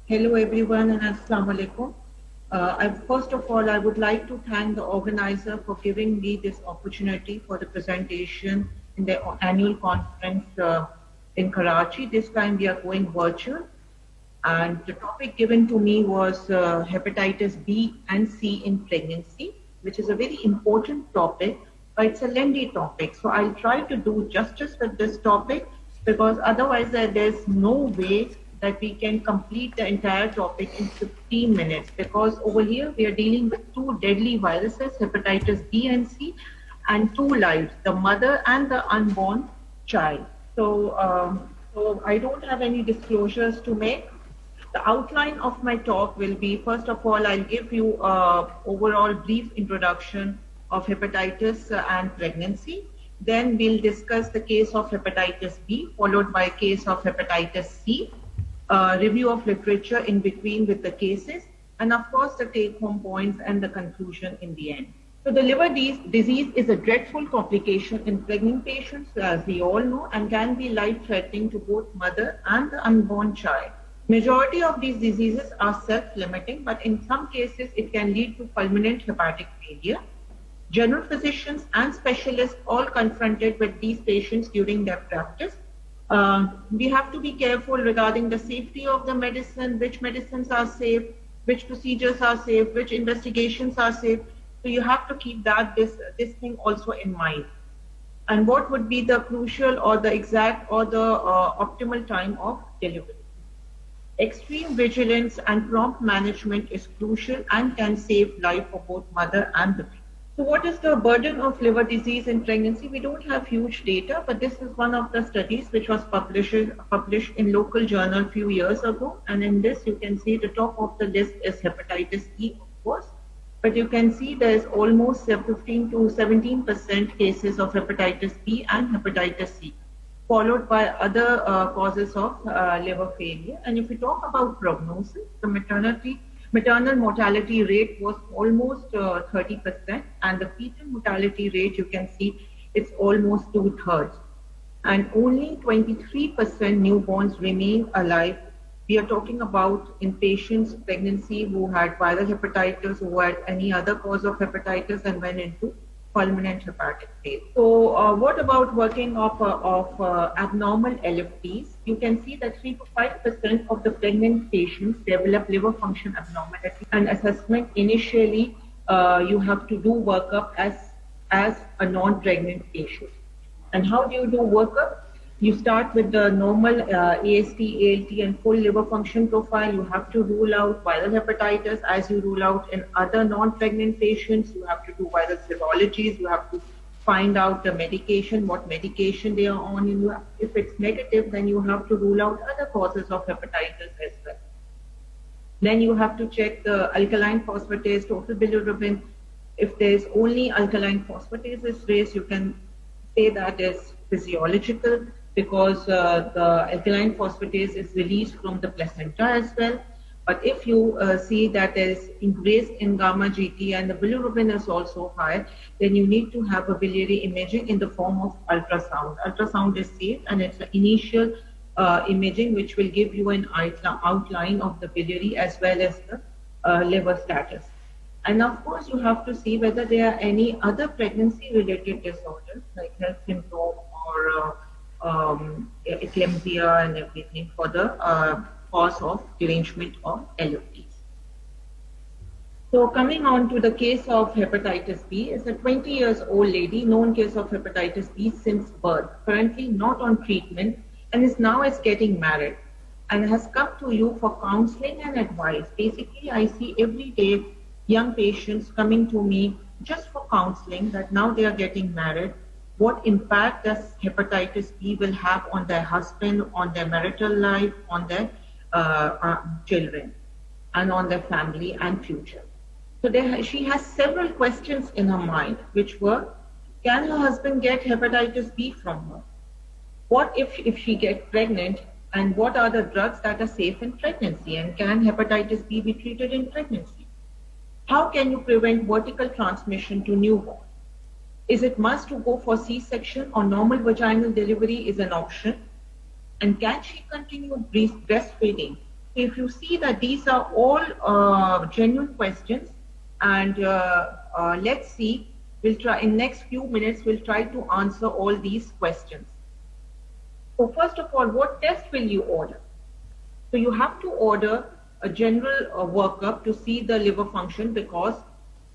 Hello everyone and Assalamu alaikum. First of all, I would like to thank the organizer for giving me this opportunity for the presentation in the annual conference in Karachi. This time we are going virtual, and the topic given to me was hepatitis B and C in pregnancy, which is a very important topic, but it's a lengthy topic. So I'll try to do justice with this topic because otherwise there's no way that we can complete the entire topic in 15 minutes, because over here we are dealing with two deadly viruses, hepatitis B and C, and two lives, the mother and the unborn child. So I don't have any disclosures to make. The outline of my talk will be, first of all, I'll give you an overall brief introduction of hepatitis and pregnancy. Then we'll discuss the case of hepatitis B, followed by a case of hepatitis C, review of literature in between with the cases, and of course the take-home points and the conclusion in the end. So the liver disease is a dreadful complication in pregnant patients, as we all know, and can be life-threatening to both mother and the unborn child. Majority of these diseases are self-limiting, but in some cases it can lead to fulminant hepatic failure. General physicians and specialists all confronted with these patients during their practice. We have to be careful regarding the safety of the medicine, which medicines are safe, which procedures are safe, which investigations are safe. So you have to keep this thing also in mind. And what would be the crucial or the exact or the optimal time of delivery. Extreme vigilance and prompt management is crucial and can save life for both mother and the baby. So what is the burden of liver disease in pregnancy? We don't have huge data, but this is one of the studies which was published in local journal a few years ago. And in this, you can see the top of the list is hepatitis E, of course. But you can see there is almost 15 to 17% cases of hepatitis B and hepatitis C, followed by other causes of liver failure. And if we talk about prognosis, the maternal mortality rate was almost 30%, and the fetal mortality rate, you can see, it's almost 2/3. And only 23% newborns remain alive. We are talking about in patients pregnancy who had viral hepatitis, who had any other cause of hepatitis and went into fulminant hepatic failure. So what about working of abnormal LFTs? You can see that 3 to 5% of the pregnant patients develop liver function abnormality, and assessment initially you have to do workup as a non-pregnant patient. And how do you do workup? You start with the normal AST, ALT, and full liver function profile. You have to rule out viral hepatitis as you rule out in other non-pregnant patients. You have to do viral serologies. You have to find out the medication, what medication they are on. And if it's negative, then you have to rule out other causes of hepatitis as well. Then you have to check the alkaline phosphatase, total bilirubin. If there's only alkaline phosphatase is raised, you can say that is physiological, because the alkaline phosphatase is released from the placenta as well. But if you see that there is increase in gamma GT and the bilirubin is also high, then you need to have a biliary imaging in the form of ultrasound. Ultrasound is safe, and it's an initial imaging which will give you an outline of the biliary as well as the liver status. And of course, you have to see whether there are any other pregnancy-related disorders like health syndrome or eclampsia and everything for the cause of derangement of LFTs. So coming on to the case of hepatitis B, is a 20 years old lady, known case of hepatitis B since birth, currently not on treatment, and is getting married and has come to you for counseling and advice. Basically, I see every day young patients coming to me just for counseling that now they are getting married. What impact does hepatitis B will have on their husband, on their marital life, on their children, and on their family and future? So she has several questions in her mind, which were, can her husband get hepatitis B from her? What if she gets pregnant, and what are the drugs that are safe in pregnancy, and can hepatitis B be treated in pregnancy? How can you prevent vertical transmission to newborn? Is it must to go for C-section, or normal vaginal delivery is an option? And can she continue breastfeeding? If you see that these are all genuine questions, and let's see, we'll try in next few minutes, we'll try to answer all these questions. So first of all, what test will you order? So you have to order a general workup to see the liver function, because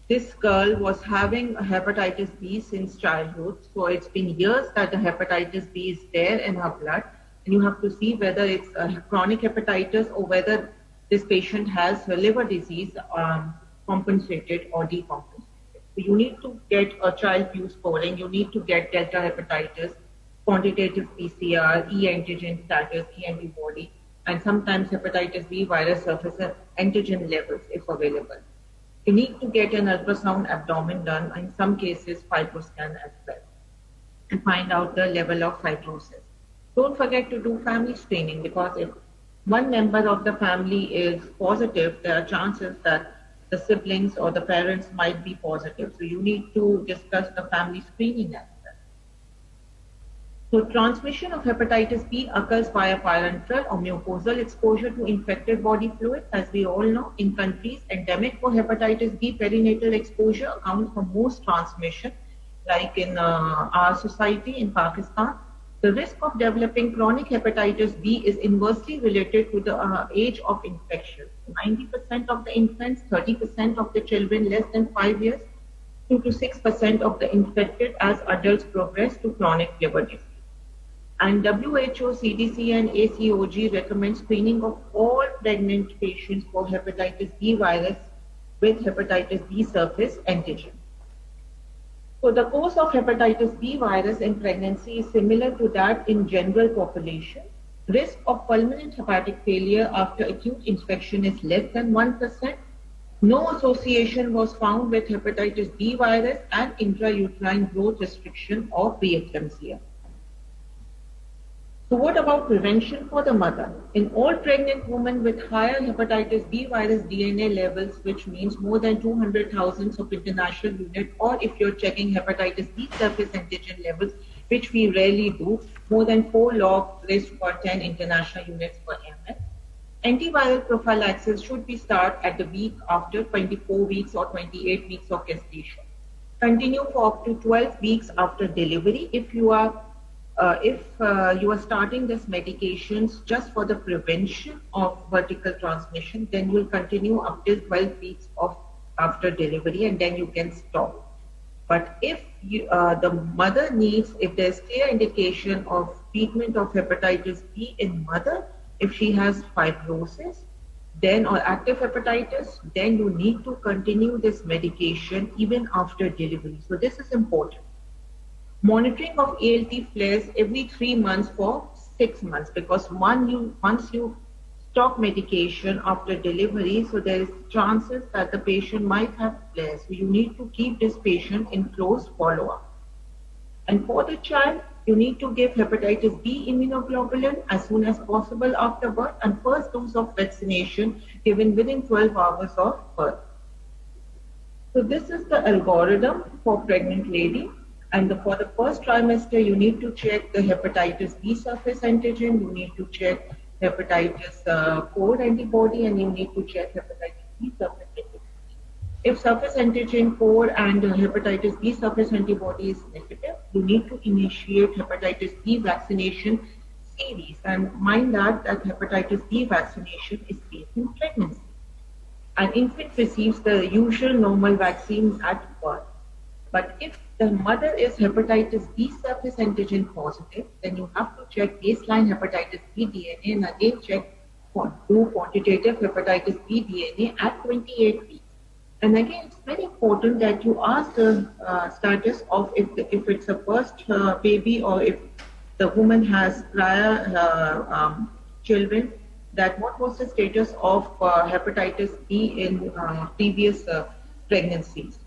this girl was having hepatitis B since childhood. So it's been years that the hepatitis B is there in her blood. And you have to see whether it's a chronic hepatitis or whether this patient has a liver disease compensated or decompensated. So you need to get a child fuse scoring. You need to get delta hepatitis, quantitative PCR, E antigen status, E antibody, and sometimes hepatitis B virus surface antigen levels if available. You need to get an ultrasound abdomen done, in some cases fibroscan as well, and find out the level of fibrosis. Don't forget to do family screening, because if one member of the family is positive, there are chances that the siblings or the parents might be positive. So you need to discuss the family screening as well. So transmission of hepatitis B occurs via parenteral or mucosal exposure to infected body fluid. As we all know, in countries endemic for hepatitis B, perinatal exposure accounts for most transmission, like in our society in Pakistan. The risk of developing chronic hepatitis B is inversely related to the age of infection. 90% of the infants, 30% of the children less than 5 years, 2 to 6% of the infected as adults progress to chronic liver disease. And WHO, CDC, and ACOG recommend screening of all pregnant patients for hepatitis B virus with hepatitis B surface antigen. So the course of hepatitis B virus in pregnancy is similar to that in general population. Risk of permanent hepatic failure after acute infection is less than 1%. No association was found with hepatitis B virus and intrauterine growth restriction or preeclampsia. So what about prevention for the mother? In all pregnant women with higher hepatitis B virus DNA levels, which means more than 200,000 of international unit, or if you're checking hepatitis B surface antigen levels, which we rarely do, more than 4 log raised to 10 international units per ml. Antiviral prophylaxis should be started at the week after 24 weeks or 28 weeks of gestation. Continue for up to 12 weeks after delivery if you are starting this medications just for the prevention of vertical transmission, then you'll continue up till 12 weeks of after delivery, and then you can stop. But if the mother needs, if there's clear indication of treatment of hepatitis B in mother if she has fibrosis, then or active hepatitis, then you need to continue this medication even after delivery. So this is important. Monitoring of ALT flares every 3 months for 6 months, because once you stop medication after delivery, so there is chances that the patient might have flares. So you need to keep this patient in close follow-up. And for the child, you need to give hepatitis B immunoglobulin as soon as possible after birth, and first dose of vaccination given within 12 hours of birth. So this is the algorithm for pregnant lady. And for the first trimester, you need to check the hepatitis B surface antigen, you need to check hepatitis core antibody, and you need to check hepatitis B surface antibody. If surface antigen core and hepatitis B surface antibody is negative, you need to initiate hepatitis B vaccination series. And mind that hepatitis B vaccination is safe in pregnancy. An infant receives the usual normal vaccines at birth. But if the mother is hepatitis B surface antigen positive, then you have to check baseline hepatitis B DNA and again check do quantitative hepatitis B DNA at 28 weeks. And again, it's very important that you ask the status of if it's a first baby, or if the woman has prior children, that what was the status of hepatitis B in previous pregnancies.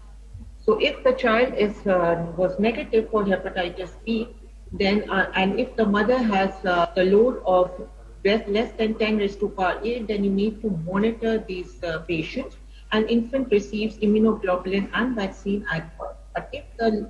So if the child was negative for hepatitis B, then and if the mother has the load of less than 10 raised to power 8, then you need to monitor these patients. An infant receives immunoglobulin and vaccine at birth. But if the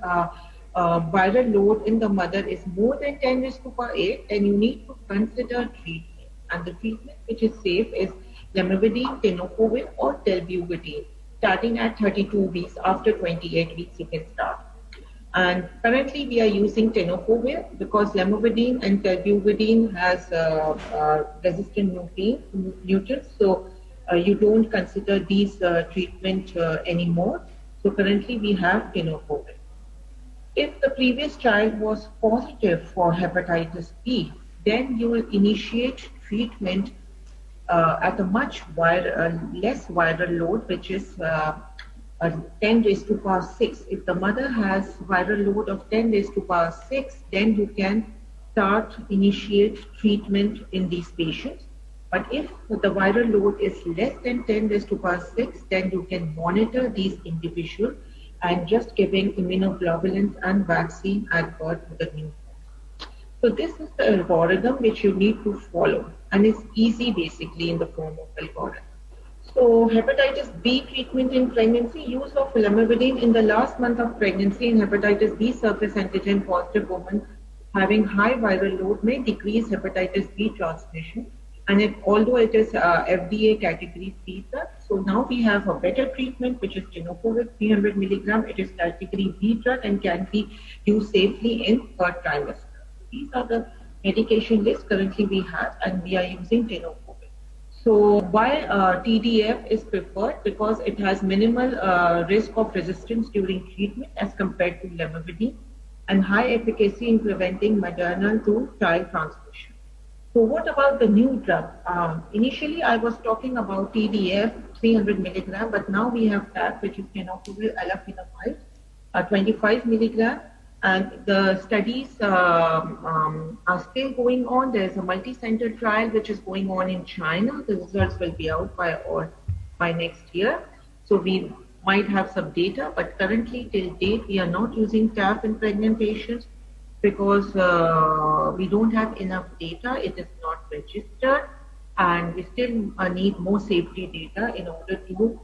viral load in the mother is more than 10 raised to power 8, then you need to consider treatment. And the treatment which is safe is lamivudine, tenofovir, or telbutadine. Starting at 32 weeks, after 28 weeks you can start. And currently we are using tenofovir because lamivudine and telbutadine has resistant mutants, so you don't consider these treatment anymore. So currently we have tenofovir. If the previous child was positive for hepatitis B, then you will initiate treatment at a much less viral load, which is 10 raised to power 6. If the mother has viral load of 10 raised to power 6, then you can initiate treatment in these patients. But if the viral load is less than 10 raised to power 6, then you can monitor these individuals and just giving immunoglobulins and vaccine at birth to the newborn. So this is the algorithm which you need to follow, and it's easy basically in the form of algorithm. So hepatitis B treatment in pregnancy, use of lamivudine in the last month of pregnancy in hepatitis B surface antigen positive women having high viral load may decrease hepatitis B transmission. And although it is FDA category 3 drug, so now we have a better treatment which is tenofovir 300 milligram. It is category B drug and can be used safely in third trimester. These are the medication lists currently we have, and we are using tenofovir. So why TDF is preferred? Because it has minimal risk of resistance during treatment as compared to lamivudine, and high efficacy in preventing maternal to child transmission. So what about the new drug? Initially I was talking about TDF 300 milligram, but now we have TAF, which is tenofovir alafenamide 25 milligram. And the studies are still going on. There's a multi-center trial which is going on in China. The results will be out by next year. So we might have some data, but currently till date we are not using TAF in pregnant patients because we don't have enough data. It is not registered, and we still need more safety data in order to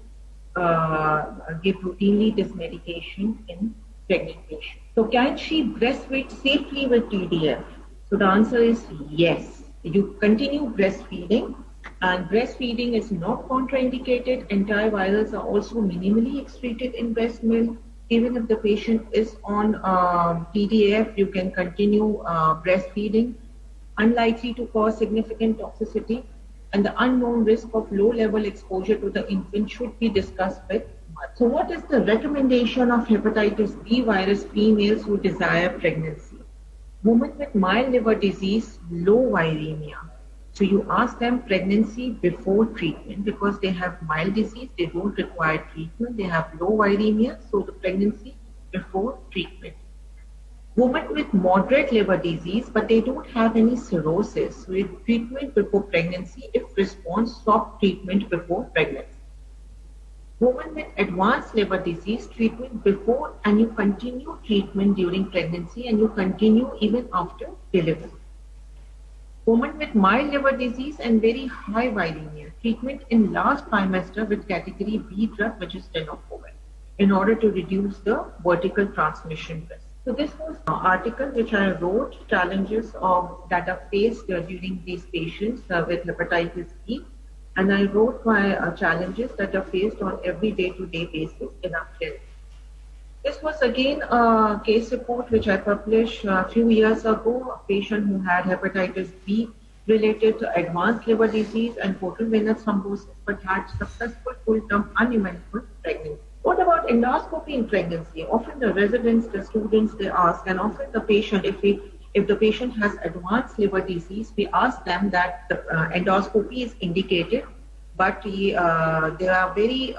give routinely this medication in pregnant patients. So can she breastfeed safely with TDF? So the answer is yes. You continue breastfeeding, and breastfeeding is not contraindicated. Antivirals are also minimally excreted in breast milk. Even if the patient is on TDF, you can continue breastfeeding, unlikely to cause significant toxicity, and the unknown risk of low-level exposure to the infant should be discussed with. So what is the recommendation of hepatitis B virus females who desire pregnancy? Women with mild liver disease, low viremia. So you ask them pregnancy before treatment because they have mild disease, they don't require treatment, they have low viremia, so the pregnancy before treatment. Women with moderate liver disease, but they don't have any cirrhosis, with treatment before pregnancy if response, stop treatment before pregnancy. Women with advanced liver disease, treatment before and you continue treatment during pregnancy and you continue even after delivery. Women with mild liver disease and very high viremia, treatment in last trimester with category B drug, which is tenofovir, in order to reduce the vertical transmission risk. So this was an article which I wrote, challenges that are faced during these patients with hepatitis B. And I wrote my challenges that are faced on every day-to-day basis in our clinic. This was again a case report which I published a few years ago, a patient who had hepatitis B related to advanced liver disease and portal venous thrombosis, but had successful full-term uneventful pregnancy. What about endoscopy in pregnancy? Often the residents, the students, they ask, and often the patient, if the patient has advanced liver disease, we ask them that the endoscopy is indicated, but they are very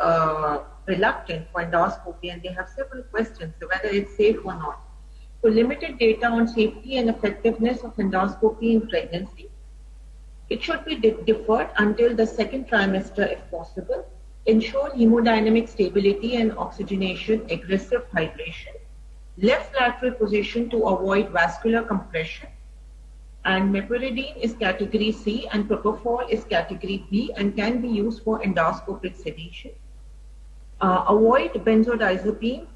reluctant for endoscopy and they have several questions whether it's safe or not. So limited data on safety and effectiveness of endoscopy in pregnancy. It should be deferred until the second trimester if possible. Ensure hemodynamic stability and oxygenation, aggressive hydration. Left lateral position to avoid vascular compression. And meperidine is category C and propofol is category B and can be used for endoscopic sedation. Avoid benzodiazepine.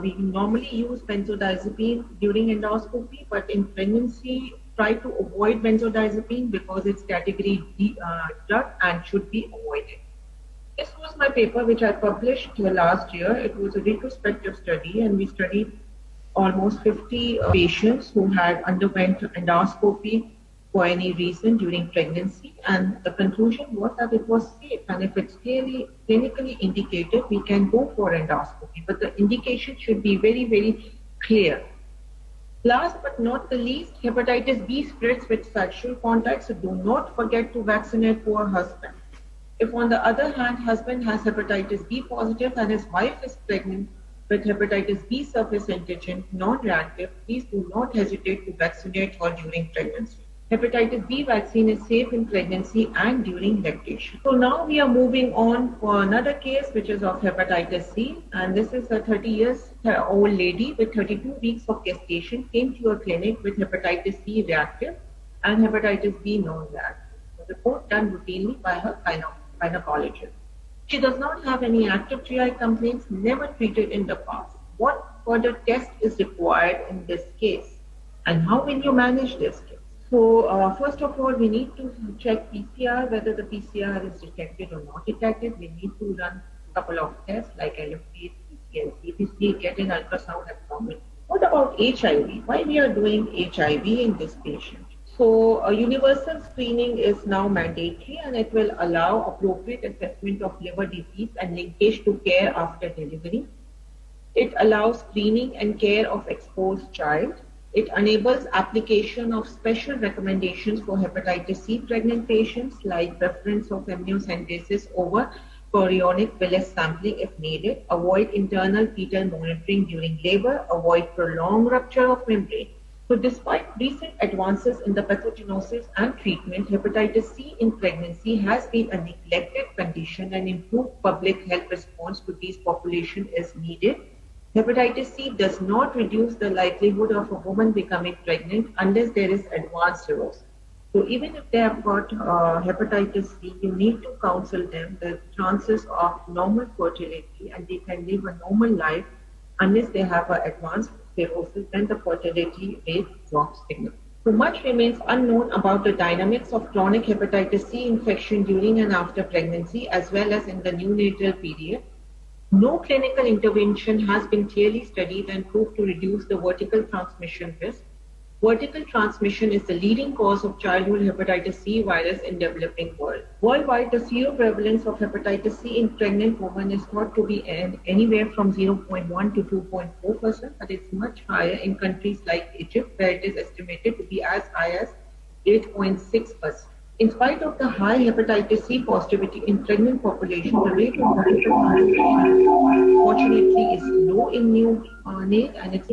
We normally use benzodiazepine during endoscopy, but in pregnancy, try to avoid benzodiazepine because it's category D drug and should be avoided. This was my paper which I published last year. It was a retrospective study and we studied almost 50 patients who had underwent endoscopy for any reason during pregnancy, and the conclusion was that it was safe, and if it's clearly clinically indicated, we can go for endoscopy, but the indication should be very, very clear. Last but not the least, hepatitis B spreads with sexual contact, so do not forget to vaccinate poor husband. If on the other hand, husband has hepatitis B positive and his wife is pregnant with hepatitis B surface antigen non-reactive, please do not hesitate to vaccinate her during pregnancy. Hepatitis B vaccine is safe in pregnancy and during lactation. So now we are moving on for another case which is of hepatitis C, and this is a 30-year-old lady with 32 weeks of gestation came to your clinic with hepatitis C reactive and hepatitis B non-reactive. The report done routinely by her gynecologist. She does not have any active GI complaints, never treated in the past. What further test is required in this case? And how will you manage this case? So first of all, we need to check PCR, whether the PCR is detected or not detected. We need to run a couple of tests like LFT, PCR, CBC, get an ultrasound abdomen. What about HIV? Why we are doing HIV in this patient? So a universal screening is now mandatory and it will allow appropriate assessment of liver disease and linkage to care after delivery. It allows screening and care of exposed child. It enables application of special recommendations for hepatitis C pregnant patients like preference of amniocentesis over chorionic villus sampling if needed, avoid internal fetal monitoring during labor, avoid prolonged rupture of membrane. So despite recent advances in the pathogenesis and treatment, hepatitis C in pregnancy has been a neglected condition and improved public health response to this population is needed. Hepatitis C does not reduce the likelihood of a woman becoming pregnant unless there is advanced cirrhosis. So even if they have got hepatitis C, you need to counsel them the chances of normal fertility and they can live a normal life unless they have an advanced cirrhosis, then the fertility rate drops significantly. So much remains unknown about the dynamics of chronic hepatitis C infection during and after pregnancy as well as in the neonatal period. No clinical intervention has been clearly studied and proved to reduce the vertical transmission risk. Vertical transmission is the leading cause of childhood hepatitis C virus in developing world. Worldwide, the seroprevalence of hepatitis C in pregnant women is thought to be anywhere from 0.1 to 2.4%, but it's much higher in countries like Egypt, where it is estimated to be as high as 8.6%. In spite of the high hepatitis C positivity in pregnant population, the rate of vertical transmission fortunately is low in neonate and it's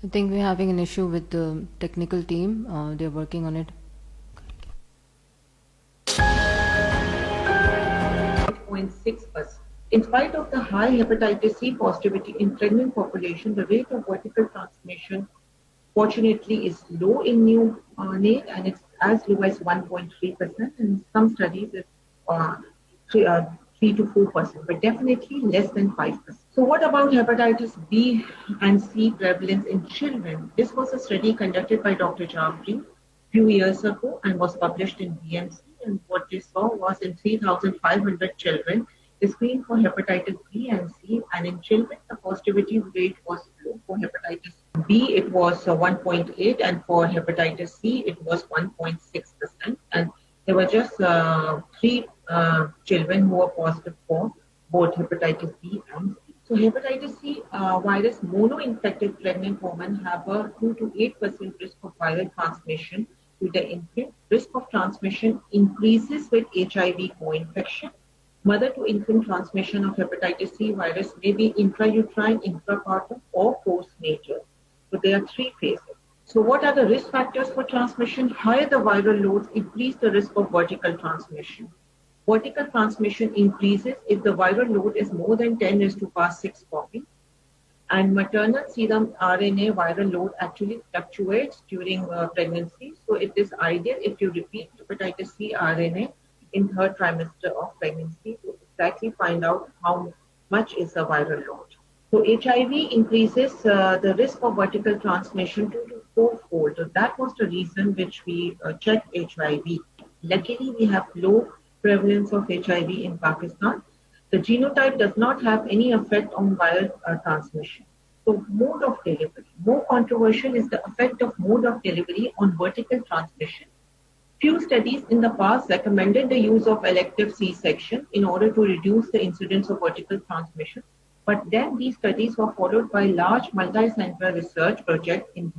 I think we're having an issue with the technical team. They're working on it. 8.6%. In spite of the high hepatitis C positivity in pregnant population, the rate of vertical transmission fortunately is low in neonate and it's as low as 1.3%. In some studies, it's 3 to 4%, but definitely less than 5%. So what about hepatitis B and C prevalence in children? This was a study conducted by Dr. Jafri a few years ago and was published in BMC. And what they saw was in 3,500 children, they screened for hepatitis B and C, and in children, the positivity rate was low. For hepatitis B, it was 1.8, and for hepatitis C, it was 1.6%. And there were just 3 children who were positive for both hepatitis B and C. So hepatitis C virus mono-infected pregnant women have a 2 to 8% risk of viral transmission to the infant. Risk of transmission increases with HIV co-infection. Mother-to-infant transmission of hepatitis C virus may be intrauterine, intrapartum, or postnatal. So there are 3 phases. So what are the risk factors for transmission? Higher the viral loads increase the risk of vertical transmission. Vertical transmission increases if the viral load is more than 10⁶ copy. And maternal serum RNA viral load actually fluctuates during pregnancy. So it is ideal if you repeat hepatitis C RNA in 3rd trimester of pregnancy to exactly find out how much is the viral load. So HIV increases the risk of vertical transmission 2 to 4-fold. So that was the reason which we checked HIV. Luckily, we have low prevalence of HIV in Pakistan. The genotype does not have any effect on viral transmission. So mode of delivery. More controversial is the effect of mode of delivery on vertical transmission. Few studies in the past recommended the use of elective C-section in order to reduce the incidence of vertical transmission. But then these studies were followed by large multi-center research projects in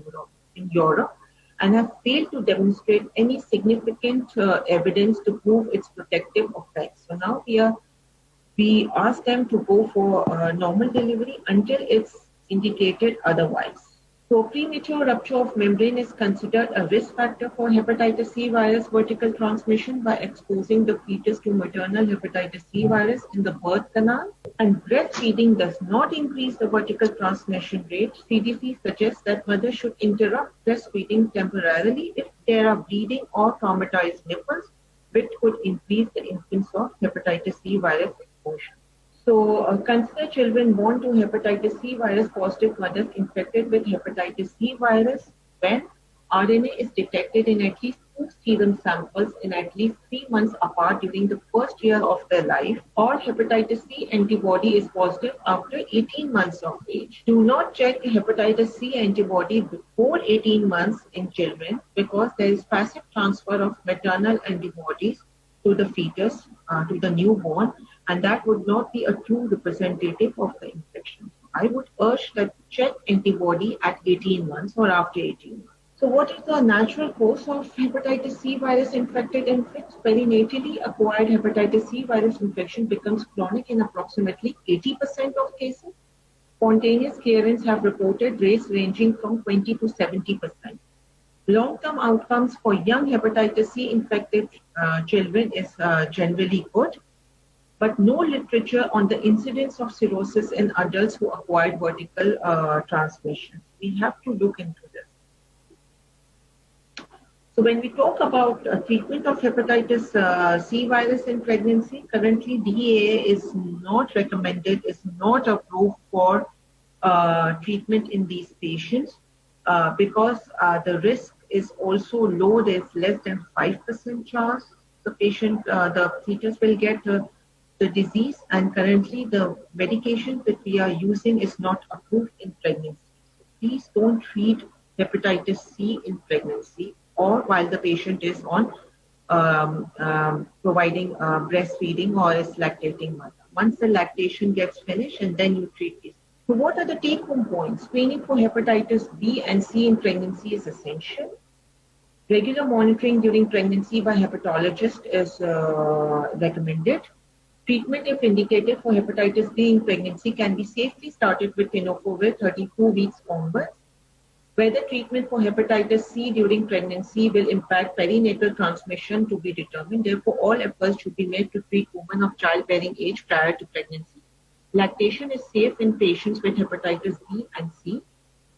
Europe and have failed to demonstrate any significant evidence to prove its protective effects. So now we ask them to go for normal delivery until it's indicated otherwise. So premature rupture of membrane is considered a risk factor for hepatitis C virus vertical transmission by exposing the fetus to maternal hepatitis C virus in the birth canal. And breastfeeding does not increase the vertical transmission rate. CDC suggests that mothers should interrupt breastfeeding temporarily if there are bleeding or traumatized nipples, which could increase the incidence of hepatitis C virus exposure. So consider children born to hepatitis C virus positive mothers infected with hepatitis C virus when RNA is detected in at least 2 serum samples in at least 3 months apart during the first year of their life, or hepatitis C antibody is positive after 18 months of age. Do not check hepatitis C antibody before 18 months in children because there is passive transfer of maternal antibodies to the fetus, to the newborn, and that would not be a true representative of the infection. I would urge that check antibody at 18 months or after 18 months. So what is the natural cause of hepatitis C virus infected infants? Perinatally acquired hepatitis C virus infection becomes chronic in approximately 80% of cases. Spontaneous clearance have reported rates ranging from 20 to 70%. Long-term outcomes for young hepatitis C infected children is generally good, but no literature on the incidence of cirrhosis in adults who acquired vertical transmission. We have to look into this. So when we talk about treatment of hepatitis C virus in pregnancy, currently DAA is not recommended, is not approved for treatment in these patients because the risk is also low. There's less than 5% chance the patient, the fetus will get the disease, and currently the medication that we are using is not approved in pregnancy. Please don't treat hepatitis C in pregnancy or while the patient is on providing breastfeeding or is lactating mother. Once the lactation gets finished, and then you treat this. So what are the take-home points? Screening for hepatitis B and C in pregnancy is essential. Regular monitoring during pregnancy by hepatologist is recommended. Treatment, if indicated for hepatitis B in pregnancy, can be safely started with tenofovir 34 weeks onwards. Whether treatment for hepatitis C during pregnancy will impact perinatal transmission to be determined. Therefore, all efforts should be made to treat women of childbearing age prior to pregnancy. Lactation is safe in patients with hepatitis B and C.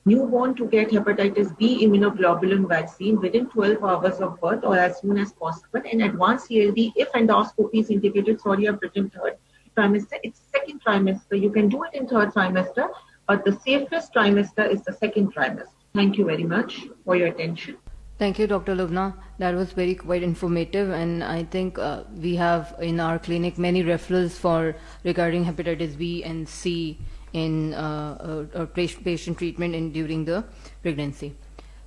Newborn to get hepatitis B immunoglobulin vaccine within 12 hours of birth or as soon as possible. And advanced CLD, if endoscopy is indicated, sorry, I've written third trimester, it's second trimester. You can do it in third trimester, but the safest trimester is the second trimester. Thank you very much for your attention. Thank you, Dr. Lubna. That was quite informative, and I think we have in our clinic many referrals for regarding hepatitis B and C in patient treatment during the pregnancy.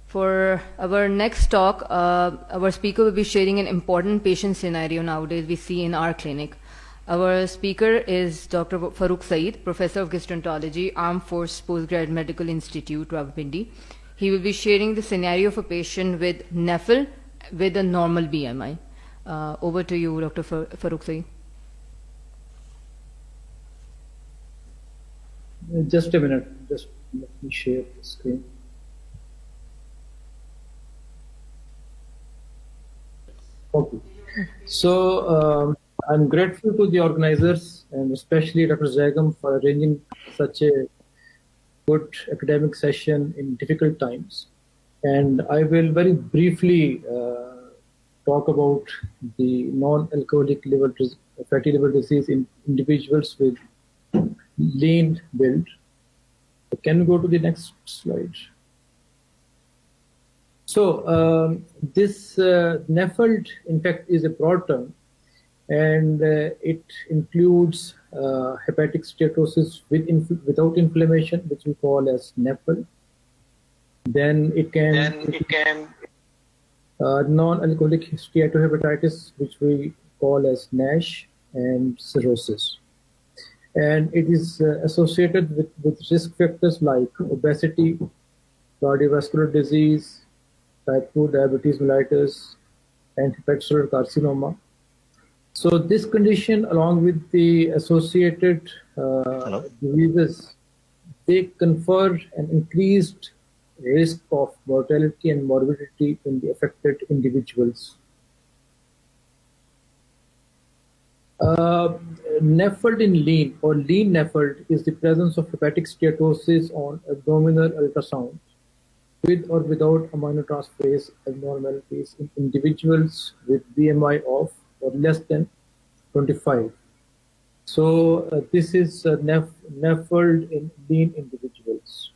For our next talk, our speaker will be sharing an important patient scenario nowadays we see in our clinic. Our speaker is Dr. Farrukh Saeed, Professor of Gastroenterology, Armed Force Postgrad Medical Institute, Rawalpindi. He will be sharing the scenario of a patient with NAFLD with a normal BMI. Over to you, Dr. Farrukh Saeed. Just a minute, just let me share the screen. Okay. So I'm grateful to the organizers and especially Dr. Zagam for arranging such a good academic session in difficult times. And I will very briefly talk about the non-alcoholic fatty liver disease in individuals with lean build. Can we go to the next slide? So this NAFLD, in fact, is a broad term, and it includes hepatic steatosis without inflammation, which we call as NAFLD. Then it can non-alcoholic steatohepatitis, which we call as NASH, and cirrhosis. And it is associated with risk factors like obesity, cardiovascular disease, type 2 diabetes mellitus, and hepatocellular carcinoma. So this condition, along with the associated diseases, they confer an increased risk of mortality and morbidity in the affected individuals. NAFLD in lean or lean NAFLD is the presence of hepatic steatosis on abdominal ultrasound with or without aminotransferase abnormalities in individuals with BMI of or less than 25. So this is NAFLD in lean individuals.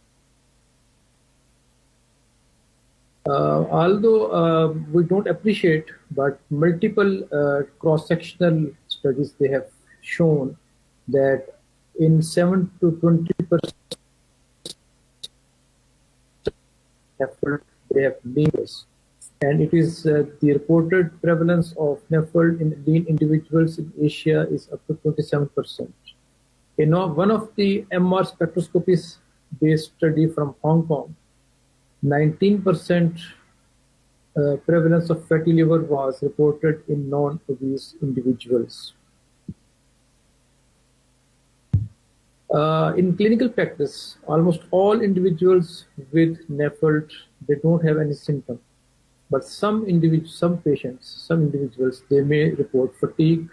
Although we don't appreciate, but multiple cross-sectional studies, they have shown that in 7 to 20% they have leanness. And it is the reported prevalence of NAFLD in lean individuals in Asia is up to 27%. One of the MR spectroscopy-based study from Hong Kong, 19% prevalence of fatty liver was reported in non-obese individuals. In clinical practice, almost all individuals with NAFLD, they don't have any symptom. But some patients, they may report fatigue,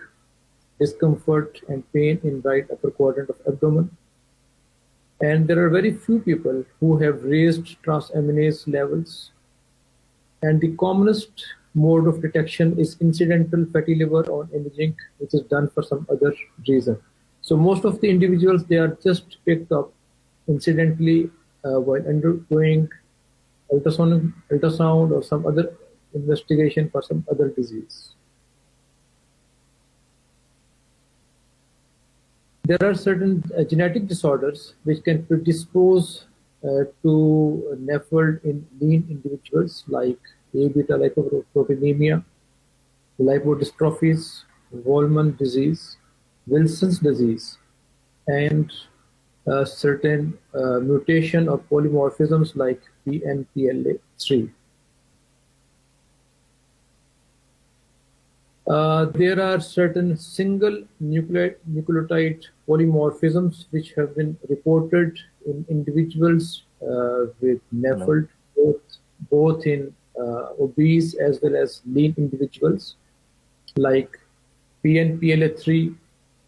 discomfort, and pain in right upper quadrant of abdomen. And there are very few people who have raised transaminase levels. And the commonest mode of detection is incidental fatty liver on imaging, which is done for some other reason. So most of the individuals, they are just picked up incidentally while undergoing ultrasound or some other investigation for some other disease. There are certain genetic disorders which can predispose to NAFLD in lean individuals, like A-beta lipoproteinemia, lipodystrophies, Wolman disease, Wilson's disease, and certain mutation or polymorphisms like PNPLA3. There are certain single nucleotide polymorphisms which have been reported in individuals with NAFLD, both in obese as well as lean individuals, like PNPLA3,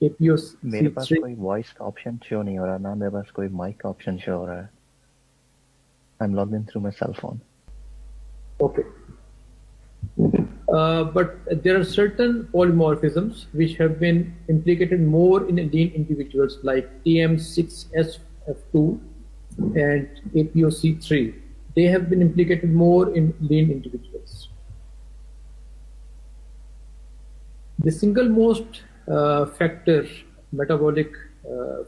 मेरे पास APOC3. कोई voice option show नहीं हो रहा ना, मेरे पास कोई mic option show हो रहा है. I'm logged in through my cell phone. Okay. But there are certain polymorphisms which have been implicated more in lean individuals, like TM6SF2 and APOC3. They have been implicated more in lean individuals. The single most metabolic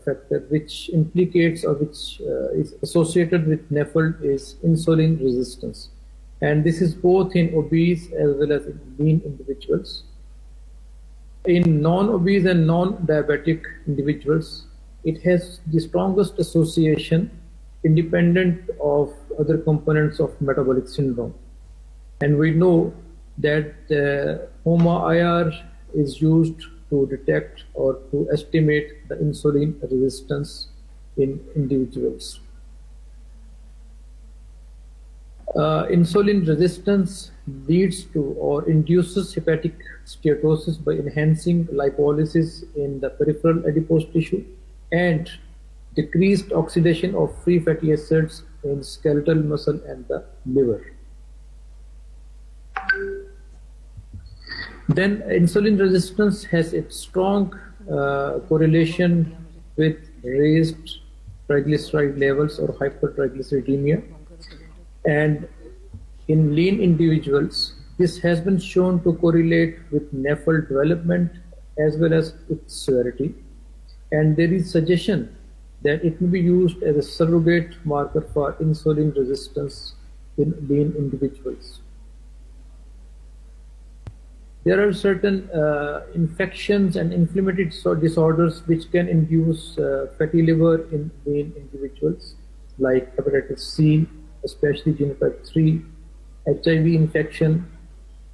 factor which implicates or which is associated with NAFLD is insulin resistance. And this is both in obese as well as in lean individuals. In non-obese and non-diabetic individuals, it has the strongest association independent of other components of metabolic syndrome. And we know that HOMA-IR is used to detect or to estimate the insulin resistance in individuals. Insulin resistance leads to or induces hepatic steatosis by enhancing lipolysis in the peripheral adipose tissue and decreased oxidation of free fatty acids in skeletal muscle and the liver. Then insulin resistance has a strong correlation with raised triglyceride levels or hypertriglyceridemia. And in lean individuals, this has been shown to correlate with NAFLD development as well as its severity. And there is suggestion that it may be used as a surrogate marker for insulin resistance in lean individuals. There are certain infections and inflammatory disorders which can induce fatty liver in lean individuals, like hepatitis C, especially genotype 3, HIV infection,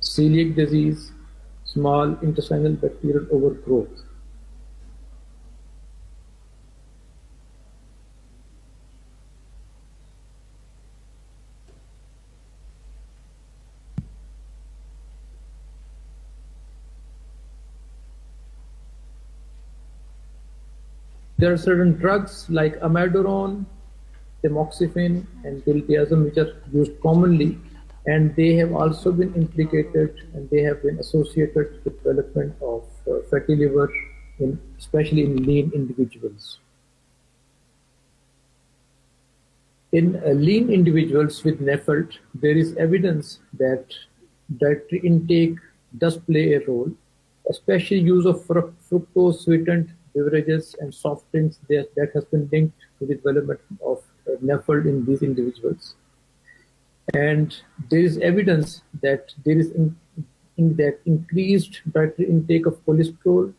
celiac disease, small intestinal bacterial overgrowth. There are certain drugs like amiodarone, tamoxifen, and diltiazem which are used commonly, and they have also been implicated and they have been associated with development of fatty liver, especially in lean individuals. In lean individuals with NAFLD, there is evidence that dietary intake does play a role, especially use of fructose sweetened beverages and soft drinks that has been linked to the development of NAFLD in these individuals. And there is evidence that there is that increased dietary intake of cholesterol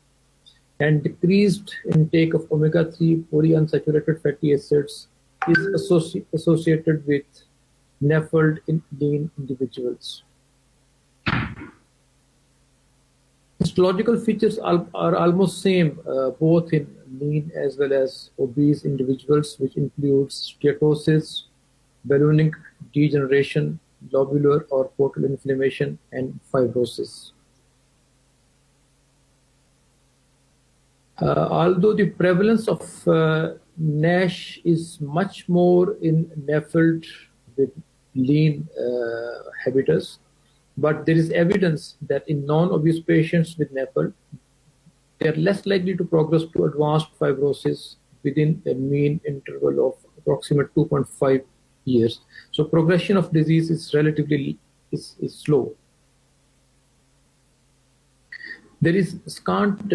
and decreased intake of omega-3 polyunsaturated fatty acids is associated with NAFLD in lean individuals. Histological features are almost same both in lean as well as obese individuals, which includes steatosis, ballooning degeneration, lobular or portal inflammation, and fibrosis. Although the prevalence of NASH is much more in NAFLD with lean habitus, but there is evidence that in non-obese patients with NAFLD, they are less likely to progress to advanced fibrosis within a mean interval of approximately 2.5 years. So progression of disease is relatively is slow. There is scant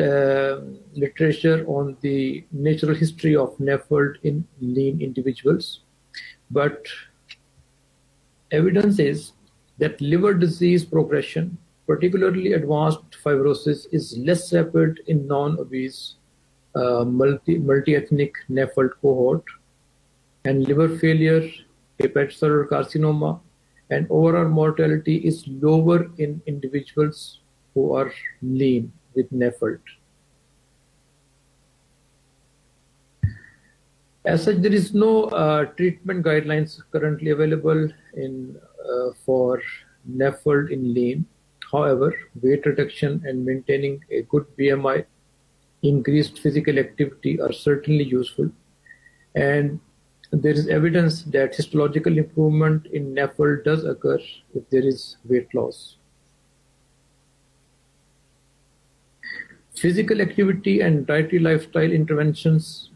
literature on the natural history of NAFLD in lean individuals, but evidence is that liver disease progression, particularly advanced fibrosis, is less rapid in non-obese multi-ethnic NAFLD cohort, and liver failure, hepatocellular carcinoma, and overall mortality is lower in individuals who are lean with NAFLD. As such, there is no treatment guidelines currently available for NAFLD in lean. However, weight reduction and maintaining a good BMI, increased physical activity are certainly useful. And there is evidence that histological improvement in NAFLD does occur if there is weight loss. Physical activity and dietary lifestyle interventions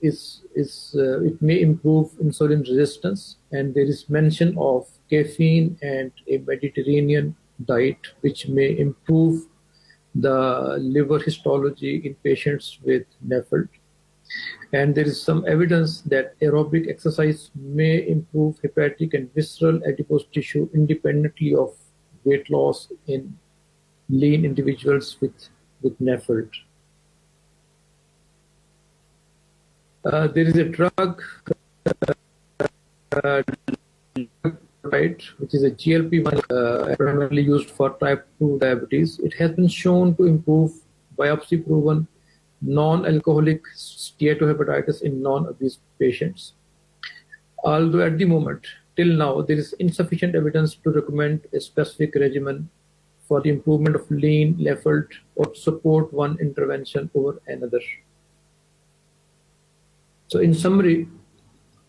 it may improve insulin resistance, and there is mention of caffeine and a Mediterranean diet which may improve the liver histology in patients with NAFLD. And there is some evidence that aerobic exercise may improve hepatic and visceral adipose tissue independently of weight loss in lean individuals with NAFLD. There is a drug, which is a GLP-1 primarily used for type 2 diabetes. It has been shown to improve biopsy-proven non-alcoholic steatohepatitis in non-obese patients. Although at the moment, till now, there is insufficient evidence to recommend a specific regimen for the improvement of lean NAFLD or support one intervention over another. So in summary,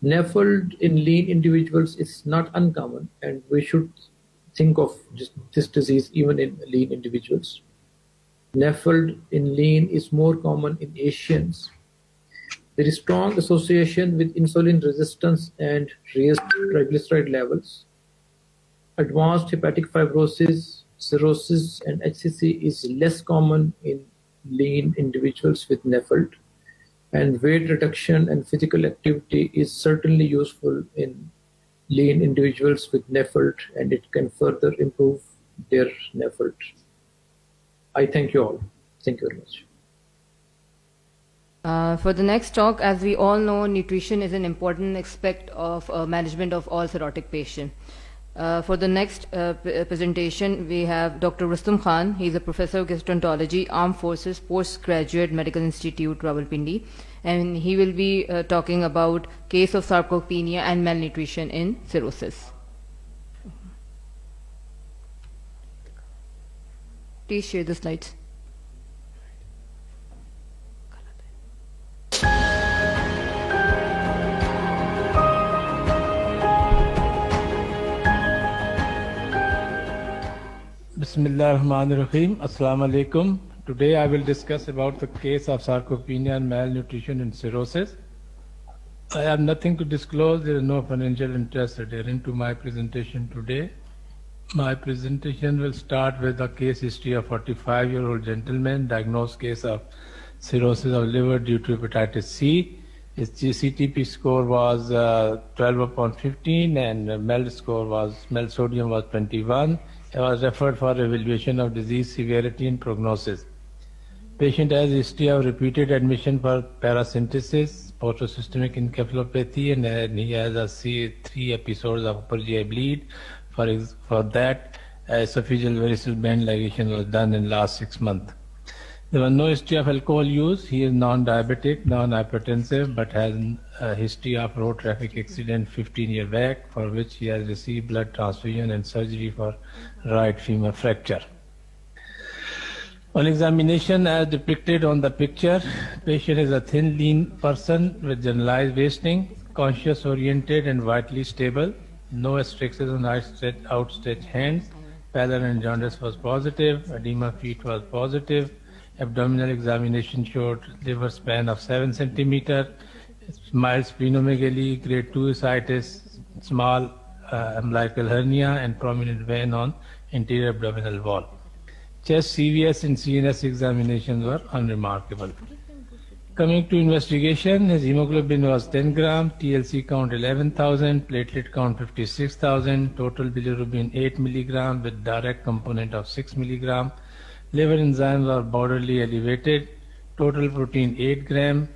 NAFLD in lean individuals is not uncommon, and we should think of this disease even in lean individuals. NAFLD in lean is more common in Asians. There is strong association with insulin resistance and raised triglyceride levels. Advanced hepatic fibrosis, cirrhosis, and HCC is less common in lean individuals with NAFLD. And weight reduction and physical activity is certainly useful in lean individuals with NAFLD, and it can further improve their NAFLD. I thank you all. Thank you very much. For the next talk, as we all know, nutrition is an important aspect of management of all cirrhotic patients. For the next presentation, we have Dr. Rustam Khan. He's a professor of gastroenterology, Armed Forces Postgraduate Medical Institute, Rawalpindi, and he will be talking about case of sarcopenia and malnutrition in cirrhosis. Please share the slides. Bismillah ar-Rahman ar-Rahim. Assalamu alaikum. Today I will discuss about the case of sarcopenia and malnutrition in cirrhosis. I have nothing to disclose. There is no financial interest adhering to my presentation today. My presentation will start with a case history of 45-year-old gentleman, diagnosed case of cirrhosis of liver due to hepatitis C. His CTP score was 12 upon 15 and MELD sodium was 21. He was referred for evaluation of disease severity and prognosis. Patient has a history of repeated admission for paracentesis, portosystemic encephalopathy, and he has 3 episodes of upper GI bleed. For that, esophageal variceal band ligation was done in last 6 months. There was no history of alcohol use. He is non-diabetic, non-hypertensive, but has a history of road traffic accident 15 years back, for which he has received blood transfusion and surgery for right femur fracture. On examination, as depicted on the picture, patient is a thin, lean person with generalized wasting, conscious oriented and vitally stable. No restrictions on outstretched hands. Pallor and jaundice was positive. Edema feet was positive. Abdominal examination showed liver span of 7 centimeter. Mild splenomegaly, grade 2 ascites, small umbilical hernia, and prominent vein on anterior abdominal wall. Chest, CVS, and CNS examinations were unremarkable. Coming to investigation, his hemoglobin was 10 gram, TLC count 11,000, platelet count 56,000, total bilirubin 8 milligram with direct component of 6 milligram. Liver enzymes are borderly elevated, total protein 8 gram,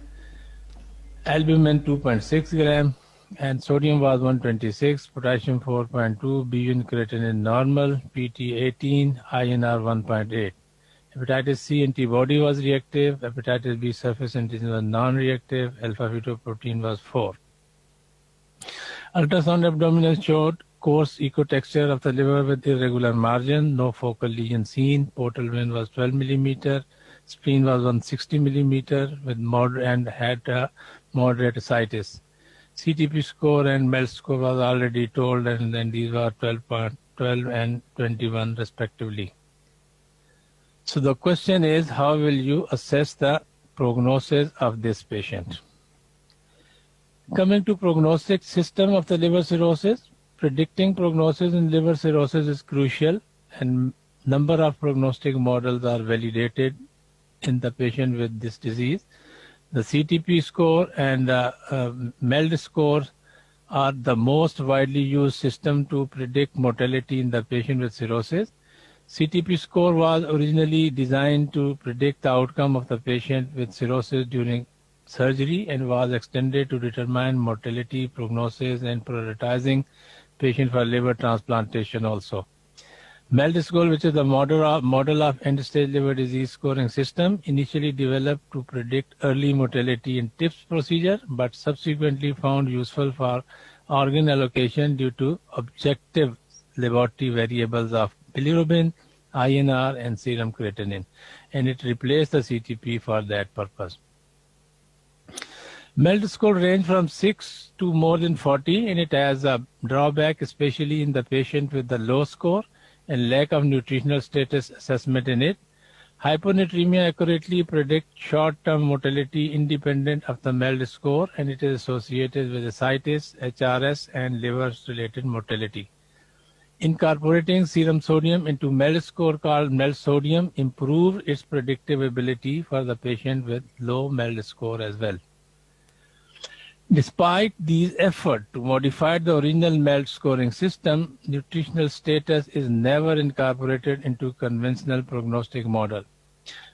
albumin 2.6 gram, and sodium was 126, potassium 4.2, BU creatinine normal, PT 18, INR 1.8. Hepatitis C antibody was reactive, hepatitis B surface antigen was non-reactive, alpha-fetoprotein was 4. Ultrasound abdominal showed coarse ecotexture of the liver with irregular margin, no focal lesion seen, portal vein was 12 millimeter, spleen was 160 millimeter with moderate and had moderate ascites. CTP score and MELD score was already told, and then these were 12 and 21 respectively. So the question is, how will you assess the prognosis of this patient? Coming to prognostic system of the liver cirrhosis, predicting prognosis in liver cirrhosis is crucial, and number of prognostic models are validated in the patient with this disease. The CTP score and MELD score are the most widely used system to predict mortality in the patient with cirrhosis. CTP score was originally designed to predict the outcome of the patient with cirrhosis during surgery and was extended to determine mortality, prognosis, and prioritizing patient for liver transplantation also. MELD score, which is the model of end-stage liver disease scoring system, initially developed to predict early mortality in TIPS procedure, but subsequently found useful for organ allocation due to objective laboratory variables of bilirubin, INR, and serum creatinine, and it replaced the CTP for that purpose. MELD score range from 6 to more than 40, and it has a drawback, especially in the patient with the low score and lack of nutritional status assessment in it. Hyponatremia accurately predicts short-term mortality independent of the MELD score, and it is associated with ascites, HRS, and liver-related mortality. Incorporating serum sodium into MELD score called MELD sodium improved its predictive ability for the patient with low MELD score as well. Despite these efforts to modify the original MELD scoring system, nutritional status is never incorporated into conventional prognostic model.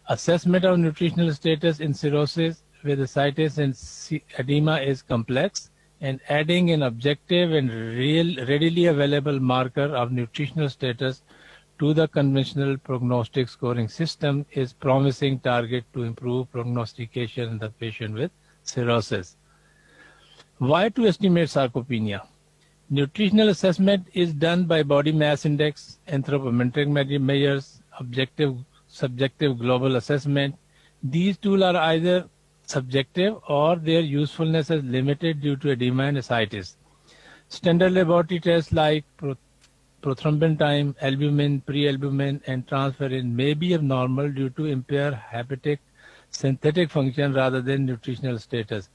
Assessment of nutritional status in cirrhosis with ascites and edema is complex, and adding an objective and readily available marker of nutritional status to the conventional prognostic scoring system is promising target to improve prognostication in the patient with cirrhosis. Why to estimate sarcopenia? Nutritional assessment is done by body mass index, anthropometric measures, objective, subjective global assessment. These tools are either subjective or their usefulness is limited due to edema and ascites. Standard laboratory tests like prothrombin time, albumin, prealbumin, and transferrin may be abnormal due to impaired hepatic synthetic function rather than nutritional status.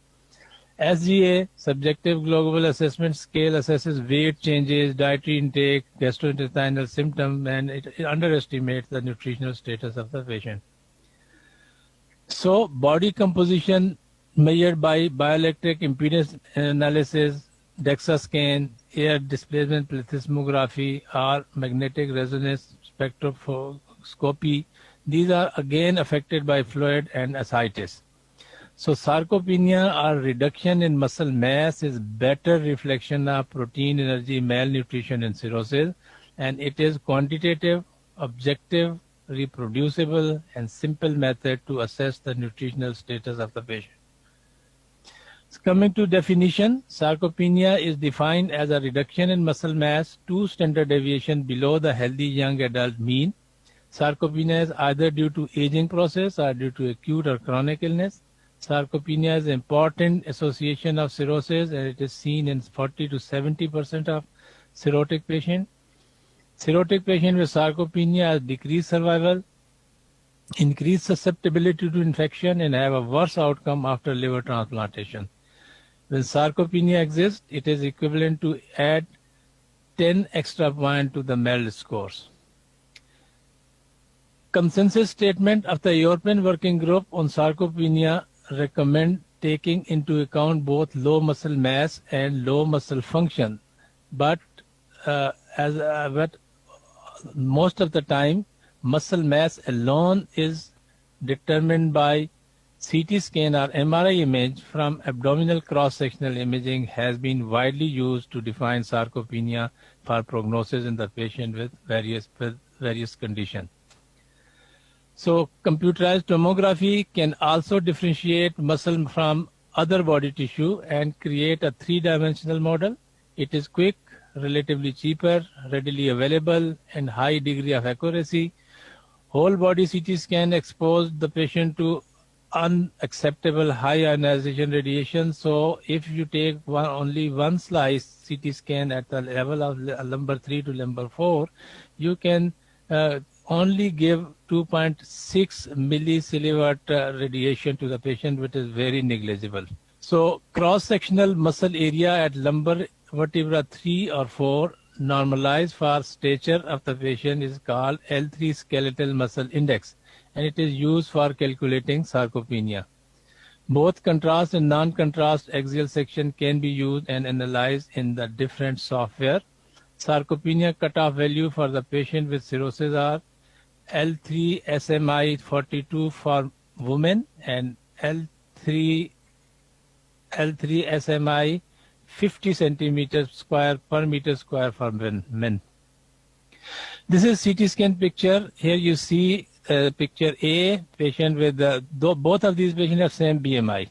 SGA, subjective global assessment scale, assesses weight changes, dietary intake, gastrointestinal symptoms, and it underestimates the nutritional status of the patient. So, body composition measured by bioelectric impedance analysis, DEXA scan, air displacement plethysmography, or magnetic resonance spectroscopy, these are again affected by fluid and ascites. So sarcopenia or reduction in muscle mass is better reflection of protein energy malnutrition in cirrhosis, and it is quantitative, objective, reproducible, and simple method to assess the nutritional status of the patient. So coming to definition, sarcopenia is defined as a reduction in muscle mass 2 standard deviation below the healthy young adult mean. Sarcopenia is either due to aging process or due to acute or chronic illness. Sarcopenia is an important association of cirrhosis, and it is seen in 40 to 70% of cirrhotic patients. Cirrhotic patients with sarcopenia have decreased survival, increased susceptibility to infection, and have a worse outcome after liver transplantation. When sarcopenia exists, it is equivalent to add 10 extra points to the MELD scores. Consensus statement of the European Working Group on Sarcopenia recommend taking into account both low muscle mass and low muscle function, but most of the time muscle mass alone is determined by CT scan or MRI image from abdominal cross-sectional imaging has been widely used to define sarcopenia for prognosis in the patient with various conditions. So computerized tomography can also differentiate muscle from other body tissue and create a three-dimensional model. It is quick, relatively cheaper, readily available, and high degree of accuracy. Whole body CT scan exposed the patient to unacceptable high ionization radiation. So if you take only one slice CT scan at the level of lumbar 3 to lumbar 4, you can only give 2.6 millisievert radiation to the patient, which is very negligible. So cross-sectional muscle area at lumbar vertebra 3 or 4 normalized for stature of the patient is called L3 skeletal muscle index, and it is used for calculating sarcopenia. Both contrast and non-contrast axial section can be used and analyzed in the different software. Sarcopenia cutoff value for the patient with cirrhosis are L3 SMI 42 for women and L3 SMI 50 centimeters square per meter square for men. This is CT scan picture. Here you see picture A, patient with both of these patients have same BMI.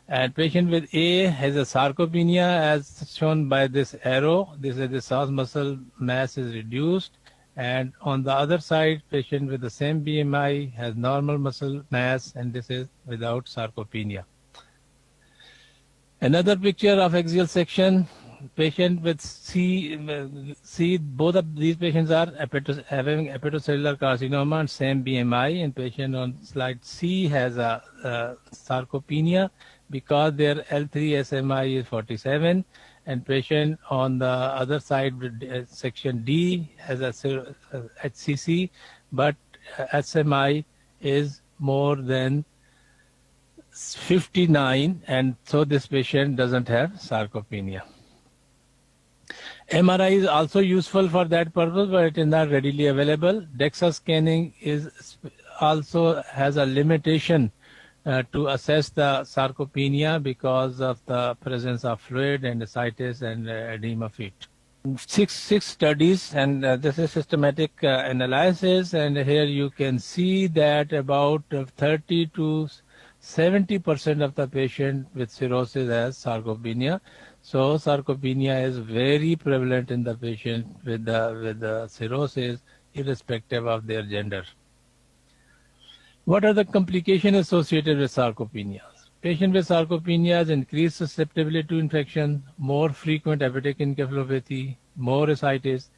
And patient with A has a sarcopenia as shown by this arrow. This is the soft muscle mass is reduced. And on the other side, patient with the same BMI has normal muscle mass, and this is without sarcopenia. Another picture of axial section, patient with C, both of these patients are having hepatocellular carcinoma and same BMI, and patient on slide C has a sarcopenia because their L3 SMI is 47, and patient on the other side with section D has a HCC, but SMI is more than 59, and so this patient doesn't have sarcopenia. MRI is also useful for that purpose, but it is not readily available. DEXA scanning also has a limitation to assess the sarcopenia because of the presence of fluid and ascites and edema feet. Six studies, and this is systematic analysis, and here you can see that about 30 to 70% of the patient with cirrhosis has sarcopenia. So sarcopenia is very prevalent in the patient with the cirrhosis, irrespective of their gender. What are the complications associated with sarcopenia? Patient with sarcopenia has increased susceptibility to infection, more frequent hepatic encephalopathy, more ascites.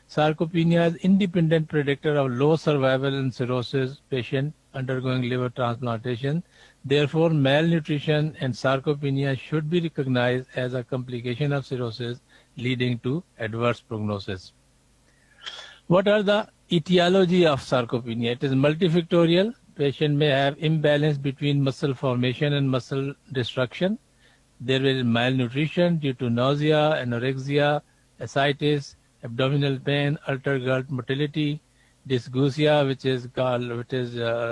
Sarcopenia is independent predictor of low survival in cirrhosis patient undergoing liver transplantation. Therefore, malnutrition and sarcopenia should be recognized as a complication of cirrhosis leading to adverse prognosis. What are the etiology of sarcopenia? It is multifactorial. Patient may have imbalance between muscle formation and muscle destruction. There is malnutrition due to nausea, anorexia, ascites, abdominal pain, altered gut motility, dysgeusia, which is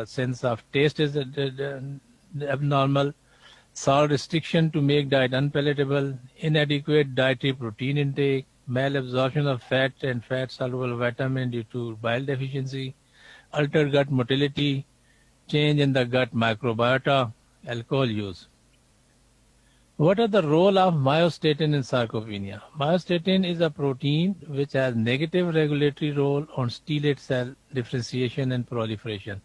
sense of taste is abnormal, sour restriction to make diet unpalatable, inadequate dietary protein intake, malabsorption of fat and fat-soluble vitamin due to bile deficiency, altered gut motility, change in the gut microbiota, alcohol use. What are the role of myostatin in sarcopenia? Myostatin is a protein which has negative regulatory role on stellate cell differentiation and proliferation,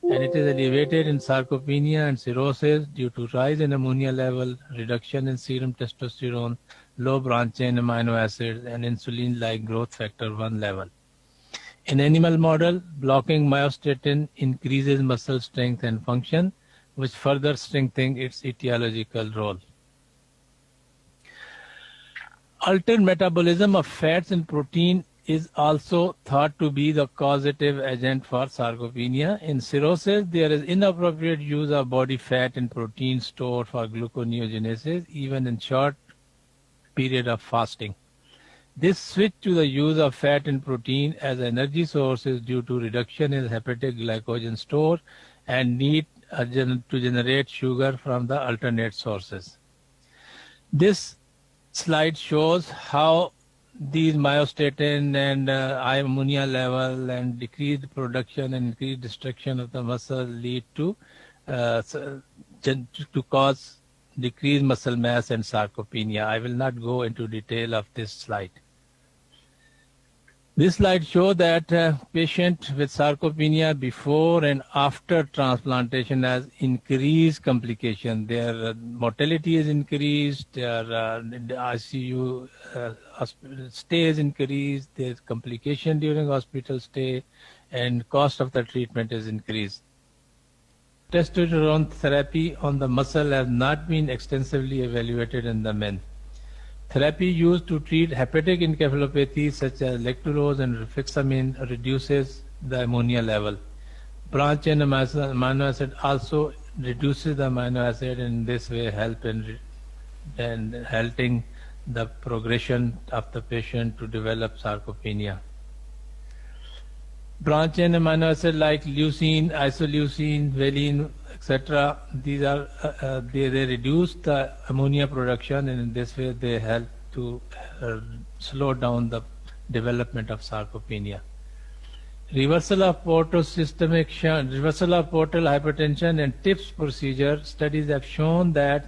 and it is elevated in sarcopenia and cirrhosis due to rise in ammonia level, reduction in serum testosterone, low branch chain amino acids, and insulin-like growth factor 1 level. In animal model, blocking myostatin increases muscle strength and function, which further strengthens its etiological role. altered metabolism of fats and protein is also thought to be the causative agent for sarcopenia. In cirrhosis, there is inappropriate use of body fat and protein stored for gluconeogenesis, even in short period of fasting. This switch to the use of fat and protein as energy sources due to reduction in hepatic glycogen store and need to generate sugar from the alternate sources. This slide shows how these myostatin and ammonia level and decreased production and increased destruction of the muscle lead to cause decreased muscle mass and sarcopenia. I will not go into detail of this slide. This slide shows that patient with sarcopenia before and after transplantation has increased complication. Their mortality is increased, their ICU stay is increased, their complication during hospital stay, and cost of the treatment is increased. Testosterone therapy on the muscle has not been extensively evaluated in the men. Therapy used to treat hepatic encephalopathy such as lactulose and rifaximin reduces the ammonia level. Branch chain amino acid also reduces the amino acid, and in this way help in halting the progression of the patient to develop sarcopenia. Branch chain amino acid like leucine, isoleucine, valine, etc. These are they reduce the ammonia production, and in this way they help to slow down the development of sarcopenia. Reversal of portal hypertension and TIPS procedure studies have shown that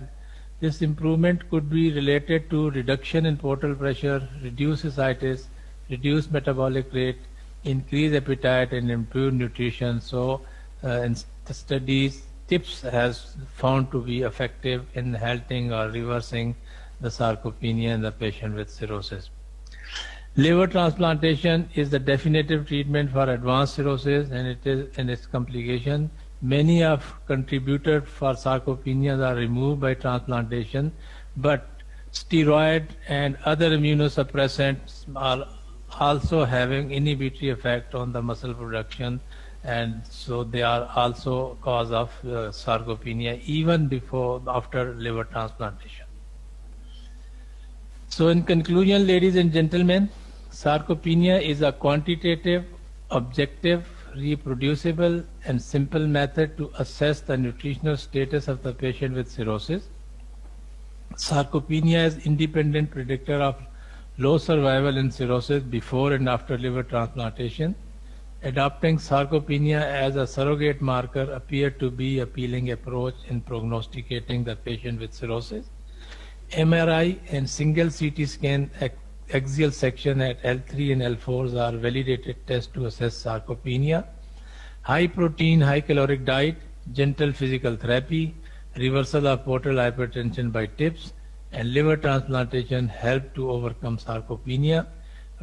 this improvement could be related to reduction in portal pressure, reduced ascites, reduced metabolic rate, increased appetite, and improved nutrition. So in the studies, TIPS has found to be effective in halting or reversing the sarcopenia in the patient with cirrhosis. Liver transplantation is the definitive treatment for advanced cirrhosis, and it is in its complication. Many of contributors for sarcopenia are removed by transplantation, but steroid and other immunosuppressants are also having inhibitory effect on the muscle production, and so they are also cause of sarcopenia even after liver transplantation. So in conclusion, ladies and gentlemen, sarcopenia is a quantitative, objective, reproducible and simple method to assess the nutritional status of the patient with cirrhosis. Sarcopenia is independent predictor of low survival in cirrhosis before and after liver transplantation. Adopting sarcopenia as a surrogate marker appeared to be an appealing approach in prognosticating the patient with cirrhosis. MRI and single CT scan axial section at L3 and L4s are validated tests to assess sarcopenia. High protein, high caloric diet, gentle physical therapy, reversal of portal hypertension by TIPS, and liver transplantation help to overcome sarcopenia.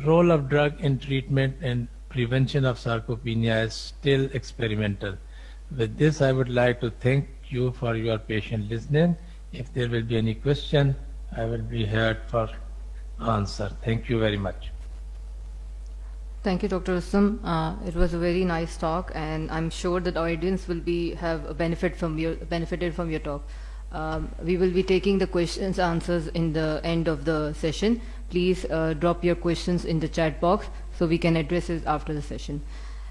Role of drug in treatment and prevention of sarcopenia is still experimental. With this, I would like to thank you for your patient listening. If there will be any question, I will be here for answer. Thank you very much. Thank you, Dr. Rustam. It was a very nice talk, and I'm sure that our audience will have benefited from your talk. We will be taking the questions answers in the end of the session. Please drop your questions in the chat box so we can address it after the session.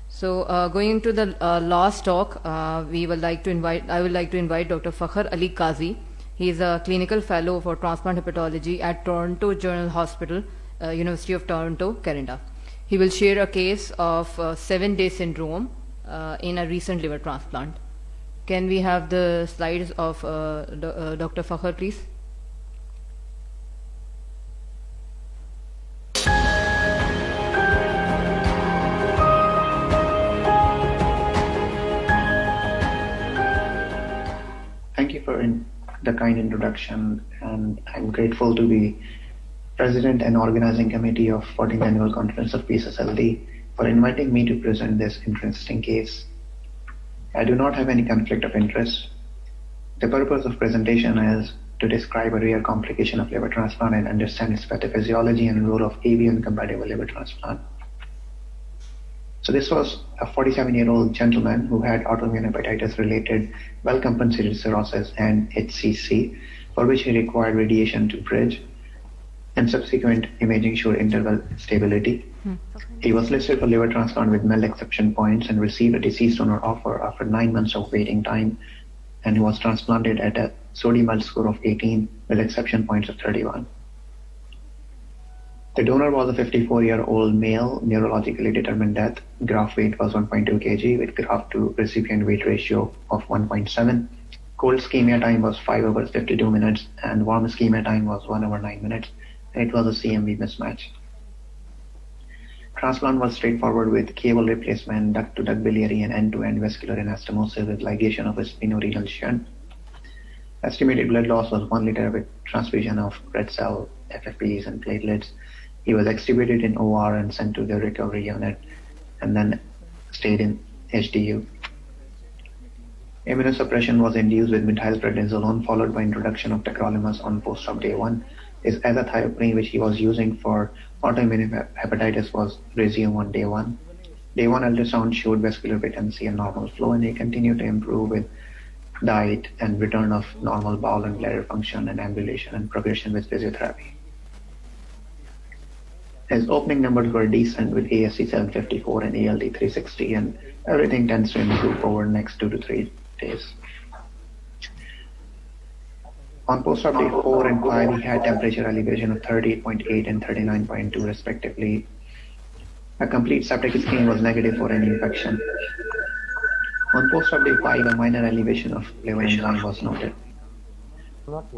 So going into the last talk, I would like to invite Dr. Fakhar Ali Qazi. He is a clinical fellow for transplant hepatology at Toronto General Hospital, University of Toronto, Canada. He will share a case of 7-day syndrome in a recent liver transplant. Can we have the slides of Dr. Fakhar, please? Thank you for the kind introduction, and I'm grateful to be President and Organizing Committee of 14th Annual Conference of PSSLD for inviting me to present this interesting case. I do not have any conflict of interest. The purpose of presentation is to describe a rare complication of liver transplant and understand its pathophysiology and role of avian compatible liver transplant. So this was a 47-year-old gentleman who had autoimmune hepatitis related well-compensated cirrhosis and HCC, for which he required radiation to bridge, and subsequent imaging showed interval stability. He was listed for liver transplant with MELD exception points and received a deceased donor offer after 9 months of waiting time, and he was transplanted at a sodium MELD score of 18 with exception points of 31. The donor was a 54-year-old male, neurologically determined death. Graft weight was 1.2 kg with graft to recipient weight ratio of 1.7. Cold ischemia time was 5 hours 52 minutes and warm ischemia time was 1 hour 9 minutes. And it was a CMV mismatch. Transplant was straightforward with cable replacement, duct-to-duct biliary and end-to-end vascular anastomosis with ligation of a sphenorenal shunt. Estimated blood loss was 1 liter with transfusion of red cell, FFPs and platelets. He was extubated in OR and sent to the recovery unit and then stayed in HDU. Immunosuppression was induced with methylprednisolone followed by introduction of tacrolimus on post-op day 1. His azathioprine, which he was using for autoimmune hepatitis, was resumed on day 1. Day 1 ultrasound showed vascular patency and normal flow, and he continued to improve with diet and return of normal bowel and bladder function and ambulation and progression with physiotherapy. His opening numbers were decent with AST 754 and ALT 360, and everything tends to improve over the next 2 to 3 days. On post-op day 4 and 5, he had temperature elevation of 38.8 and 39.2 respectively. A complete septic scan was negative for any infection. On post-op day 5, a minor elevation of liver enzyme was noted.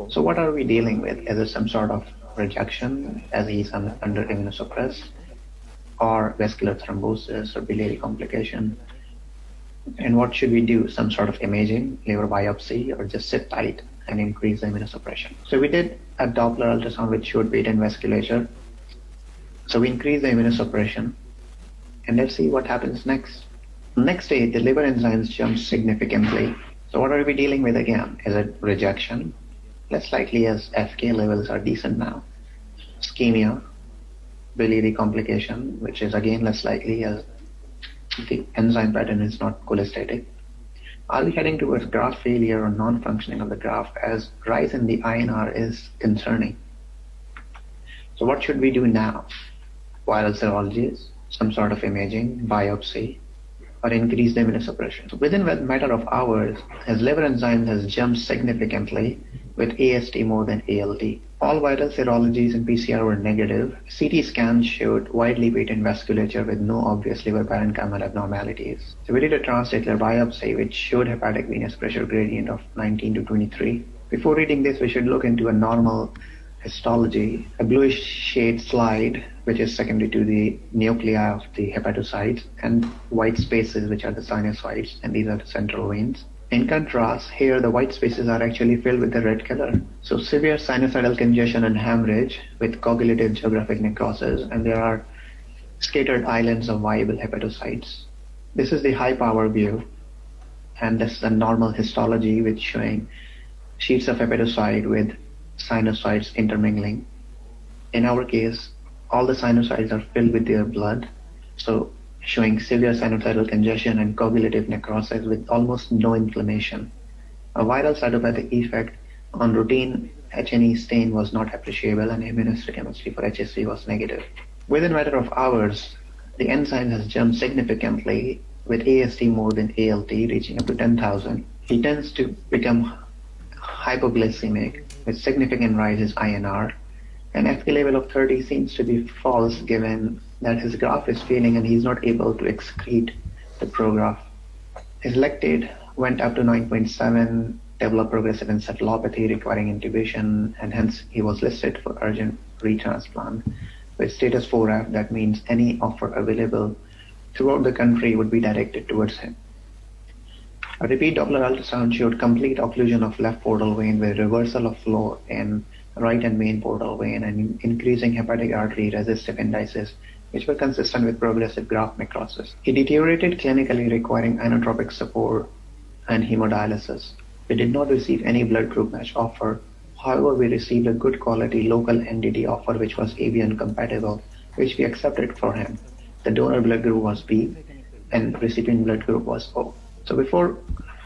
So what are we dealing with? Is it some sort of rejection as he's under immunosuppressed, or vascular thrombosis or biliary complication? And what should we do? Some sort of imaging, liver biopsy, or just sit tight and increase the immunosuppression? So we did a Doppler ultrasound which showed patent vasculature. So we increased the immunosuppression, and let's see what happens next. Next day, the liver enzymes jumped significantly. So what are we dealing with again? Is it rejection? Less likely, as FK levels are decent now. Ischemia, biliary complication, which is again less likely as the enzyme pattern is not cholestatic. Are we heading towards graft failure or non-functioning of the graft, as rise in the INR is concerning? So what should we do now? Viral serologies, some sort of imaging, biopsy, or increase the immunosuppression. So within a matter of hours, his liver enzyme has jumped significantly with AST more than ALT. All viral serologies and PCR were negative. CT scans showed widely patent vasculature with no obvious liver parenchymal abnormalities. So we did a transtatelar biopsy which showed hepatic venous pressure gradient of 19 to 23. Before reading this, we should look into a normal histology, a bluish shade slide, which is secondary to the nuclei of the hepatocytes, and white spaces, which are the sinusoids, and these are the central veins. In contrast, here the white spaces are actually filled with the red color. So severe sinusoidal congestion and hemorrhage with coagulative geographic necrosis, and there are scattered islands of viable hepatocytes. This is the high power view, and this is a normal histology with showing sheets of hepatocyte with sinusoids intermingling. In our case, all the sinusoids are filled with their blood, so showing severe sinusoidal congestion and coagulative necrosis with almost no inflammation. A viral cytopathic effect on routine H&E stain was not appreciable, and immunohistochemistry for HSV was negative. Within a matter of hours, the enzyme has jumped significantly with AST more than ALT, reaching up to 10,000. He tends to become hypoglycemic with significant rise in INR. An FK level of 30 seems to be false given that his graft is failing and he's not able to excrete the prograft. His lactate went up to 9.7, developed progressive encephalopathy requiring intubation, and hence he was listed for urgent retransplant with status 4F. That means any offer available throughout the country would be directed towards him. A repeat Doppler ultrasound showed complete occlusion of left portal vein with reversal of flow in right and main portal vein and increasing hepatic artery resistive indices, which were consistent with progressive graft necrosis. He deteriorated clinically, requiring inotropic support and hemodialysis. He did not receive any blood group match offer However, we received a good quality local NDD offer which was avian compatible, which we accepted for him. The donor blood group was B and recipient blood group was O. So before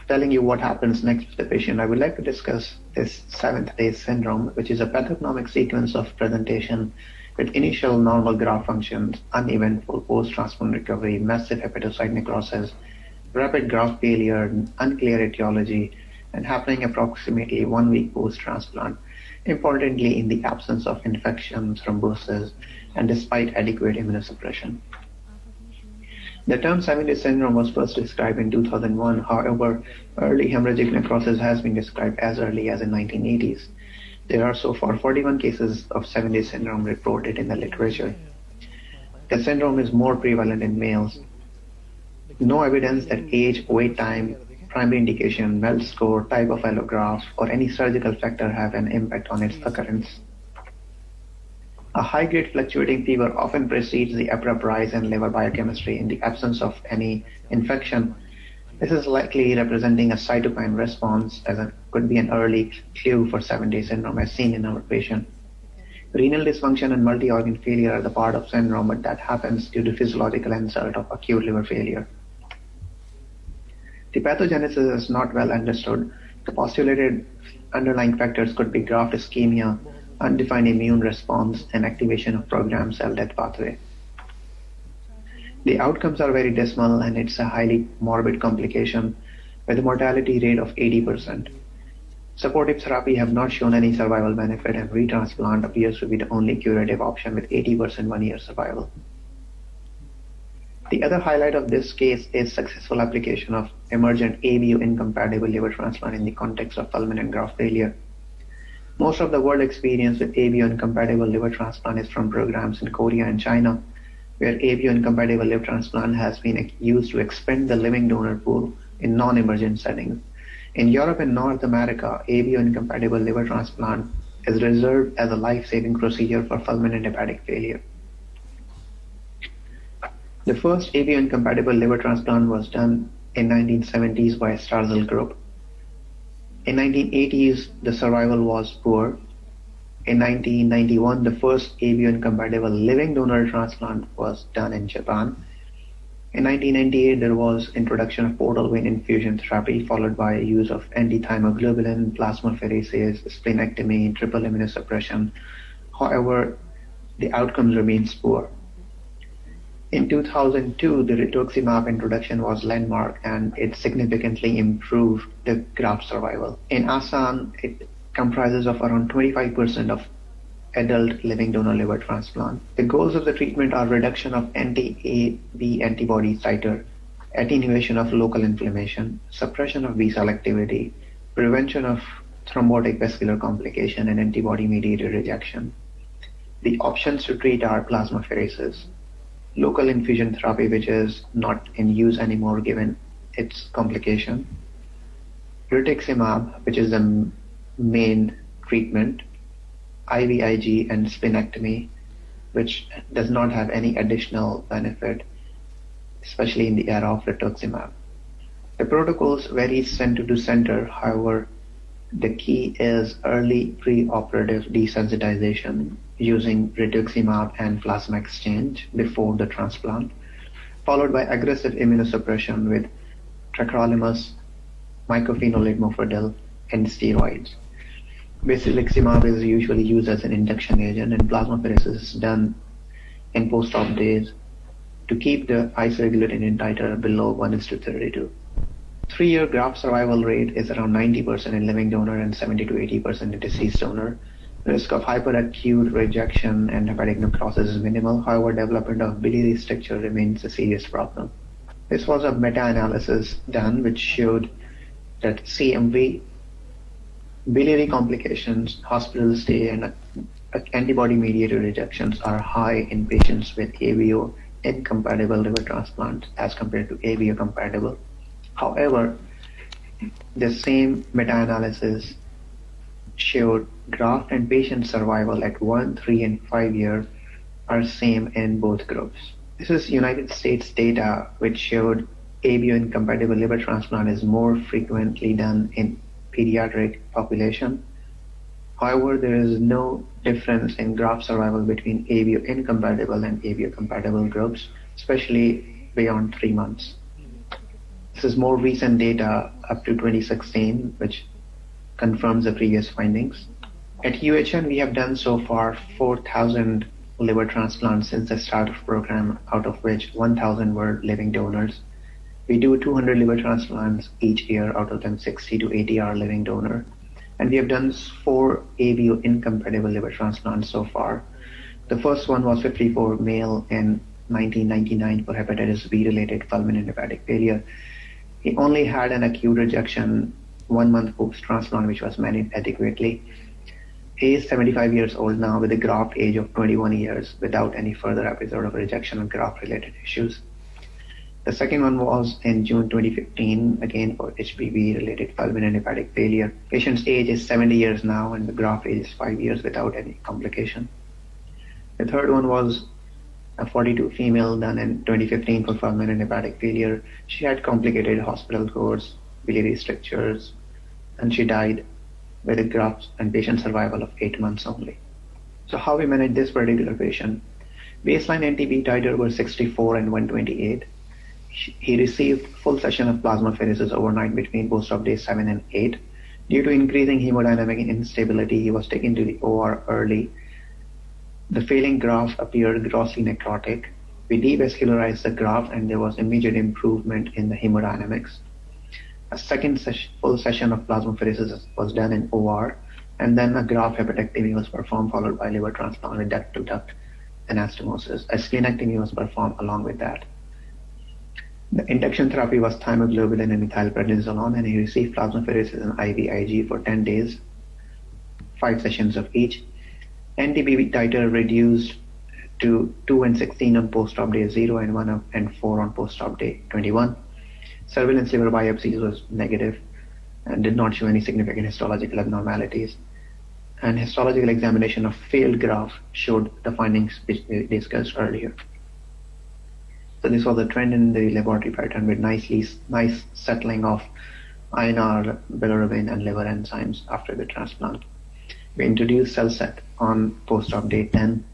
telling you what happens next with the patient, I would like to discuss this 7th-day syndrome, which is a pathognomic sequence of presentation with initial normal graft functions, uneventful post-transplant recovery, massive hepatocyte necrosis, rapid graft failure, unclear etiology, and happening approximately 1 week post-transplant, importantly in the absence of infection, thrombosis, and despite adequate immunosuppression. The term 7-day syndrome was first described in 2001. However, early hemorrhagic necrosis has been described as early as in 1980s. There are so far 41 cases of 7-day syndrome reported in the literature. The syndrome is more prevalent in males. No evidence that age, wait time, primary indication, MELD score, type of allograft, or any surgical factor have an impact on its occurrence. A high-grade fluctuating fever often precedes the abrupt rise in liver biochemistry in the absence of any infection. This is likely representing a cytokine response, as could be an early clue for 7-day syndrome as seen in our patient. Renal dysfunction and multi-organ failure are the part of syndrome, but that happens due to physiological insult of acute liver failure. The pathogenesis is not well understood. The postulated underlying factors could be graft ischemia, undefined immune response, and activation of programmed cell death pathway. The outcomes are very dismal, and it's a highly morbid complication with a mortality rate of 80%. Supportive therapy have not shown any survival benefit, and retransplant appears to be the only curative option with 80% 1-year survival. The other highlight of this case is successful application of emergent ABU incompatible liver transplant in the context of fulminant graft failure. Most of the world experience with ABU incompatible liver transplant is from programs in Korea and China, where ABU incompatible liver transplant has been used to expand the living donor pool in non-emergent settings. In Europe and North America, ABU incompatible liver transplant is reserved as a life-saving procedure for fulminant hepatic failure. The first ABU incompatible liver transplant was done in 1970s by a Starzl group. In 1980s, the survival was poor. In 1991, the first ABU incompatible living donor transplant was done in Japan. In 1998, there was introduction of portal vein infusion therapy, followed by use of anti-thymoglobulin, plasmapheresis, splenectomy, triple immunosuppression. However, the outcomes remains poor. In 2002, the rituximab introduction was landmark, and it significantly improved the graft survival. In ASEAN, it comprises of around 25% of adult living donor liver transplant. The goals of the treatment are reduction of anti-AB antibody titer, attenuation of local inflammation, suppression of B-cell activity, prevention of thrombotic vascular complication, and antibody-mediated rejection. The options to treat are plasmapheresis, local infusion therapy, which is not in use anymore given its complication, rituximab, which is the main treatment, IVIG, and splenectomy, which does not have any additional benefit, especially in the era of rituximab. The protocols vary center to center. However, the key is early preoperative desensitization using rituximab and plasma exchange before the transplant, followed by aggressive immunosuppression with tacrolimus, mycophenolate mofetil, and steroids. Basiliximab is usually used as an induction agent, and plasmapheresis is done in post-op days to keep the isoregulated titer below 1:32. 3-year graft survival rate is around 90% in living donor and 70 to 80% in deceased donor. Risk of hyperacute rejection and hepatic necrosis is minimal. However, development of biliary stricture remains a serious problem. This was a meta-analysis done which showed that CMV, biliary complications, hospital stay, and antibody-mediated rejections are high in patients with ABO incompatible liver transplant as compared to ABO compatible. However, the same meta-analysis showed graft and patient survival at 1, 3, and 5 years are same in both groups. This is United States data which showed ABO incompatible liver transplant is more frequently done in pediatric population. However, there is no difference in graft survival between ABO incompatible and ABO compatible groups, especially beyond 3 months. This is more recent data up to 2016, which confirms the previous findings. At UHN, we have done so far 4,000 liver transplants since the start of the program, out of which 1,000 were living donors. We do 200 liver transplants each year, out of them 60 to 80 are living donor. And we have done 4 ABO incompatible liver transplants so far. The first one was 54 male in 1999 for hepatitis B related fulminant hepatic failure. He only had an acute rejection 1 month post-transplant, which was managed adequately. He is 75 years old now with a graft age of 21 years without any further episode of rejection or graft-related issues. The second one was in June 2015, again for HBV-related fulminant hepatic failure. Patient's age is 70 years now and the graft age is 5 years without any complication. The third one was a 42 female done in 2015 for fulminant hepatic failure. She had complicated hospital course, biliary strictures, and she died with a graft and patient survival of 8 months only. So how we manage this particular patient? Baseline NTB titer were 64 and 128. He received full session of plasmapheresis overnight between post-op days 7 and 8. Due to increasing hemodynamic instability, he was taken to the OR early. The failing graft appeared grossly necrotic. We devascularized the graft and there was immediate improvement in the hemodynamics. A second full session of plasmapheresis was done in OR, and then a graft hepatectomy was performed, followed by liver transplant with duct-to-duct anastomosis. A splenectomy was performed along with that. The induction therapy was thymoglobulin and methylprednisolone, and he received plasmapheresis and IVIG for 10 days, 5 sessions of each. NTB titer reduced to 2 and 16 on post-op day 0 and 1 and 4 on post-op day 21. Surveillance liver biopsies was negative and did not show any significant histological abnormalities. And histological examination of failed graft showed the findings which we discussed earlier. So this was a trend in the laboratory pattern with nice settling of INR, bilirubin, and liver enzymes after the transplant. We introduced CellSet on post-op day 10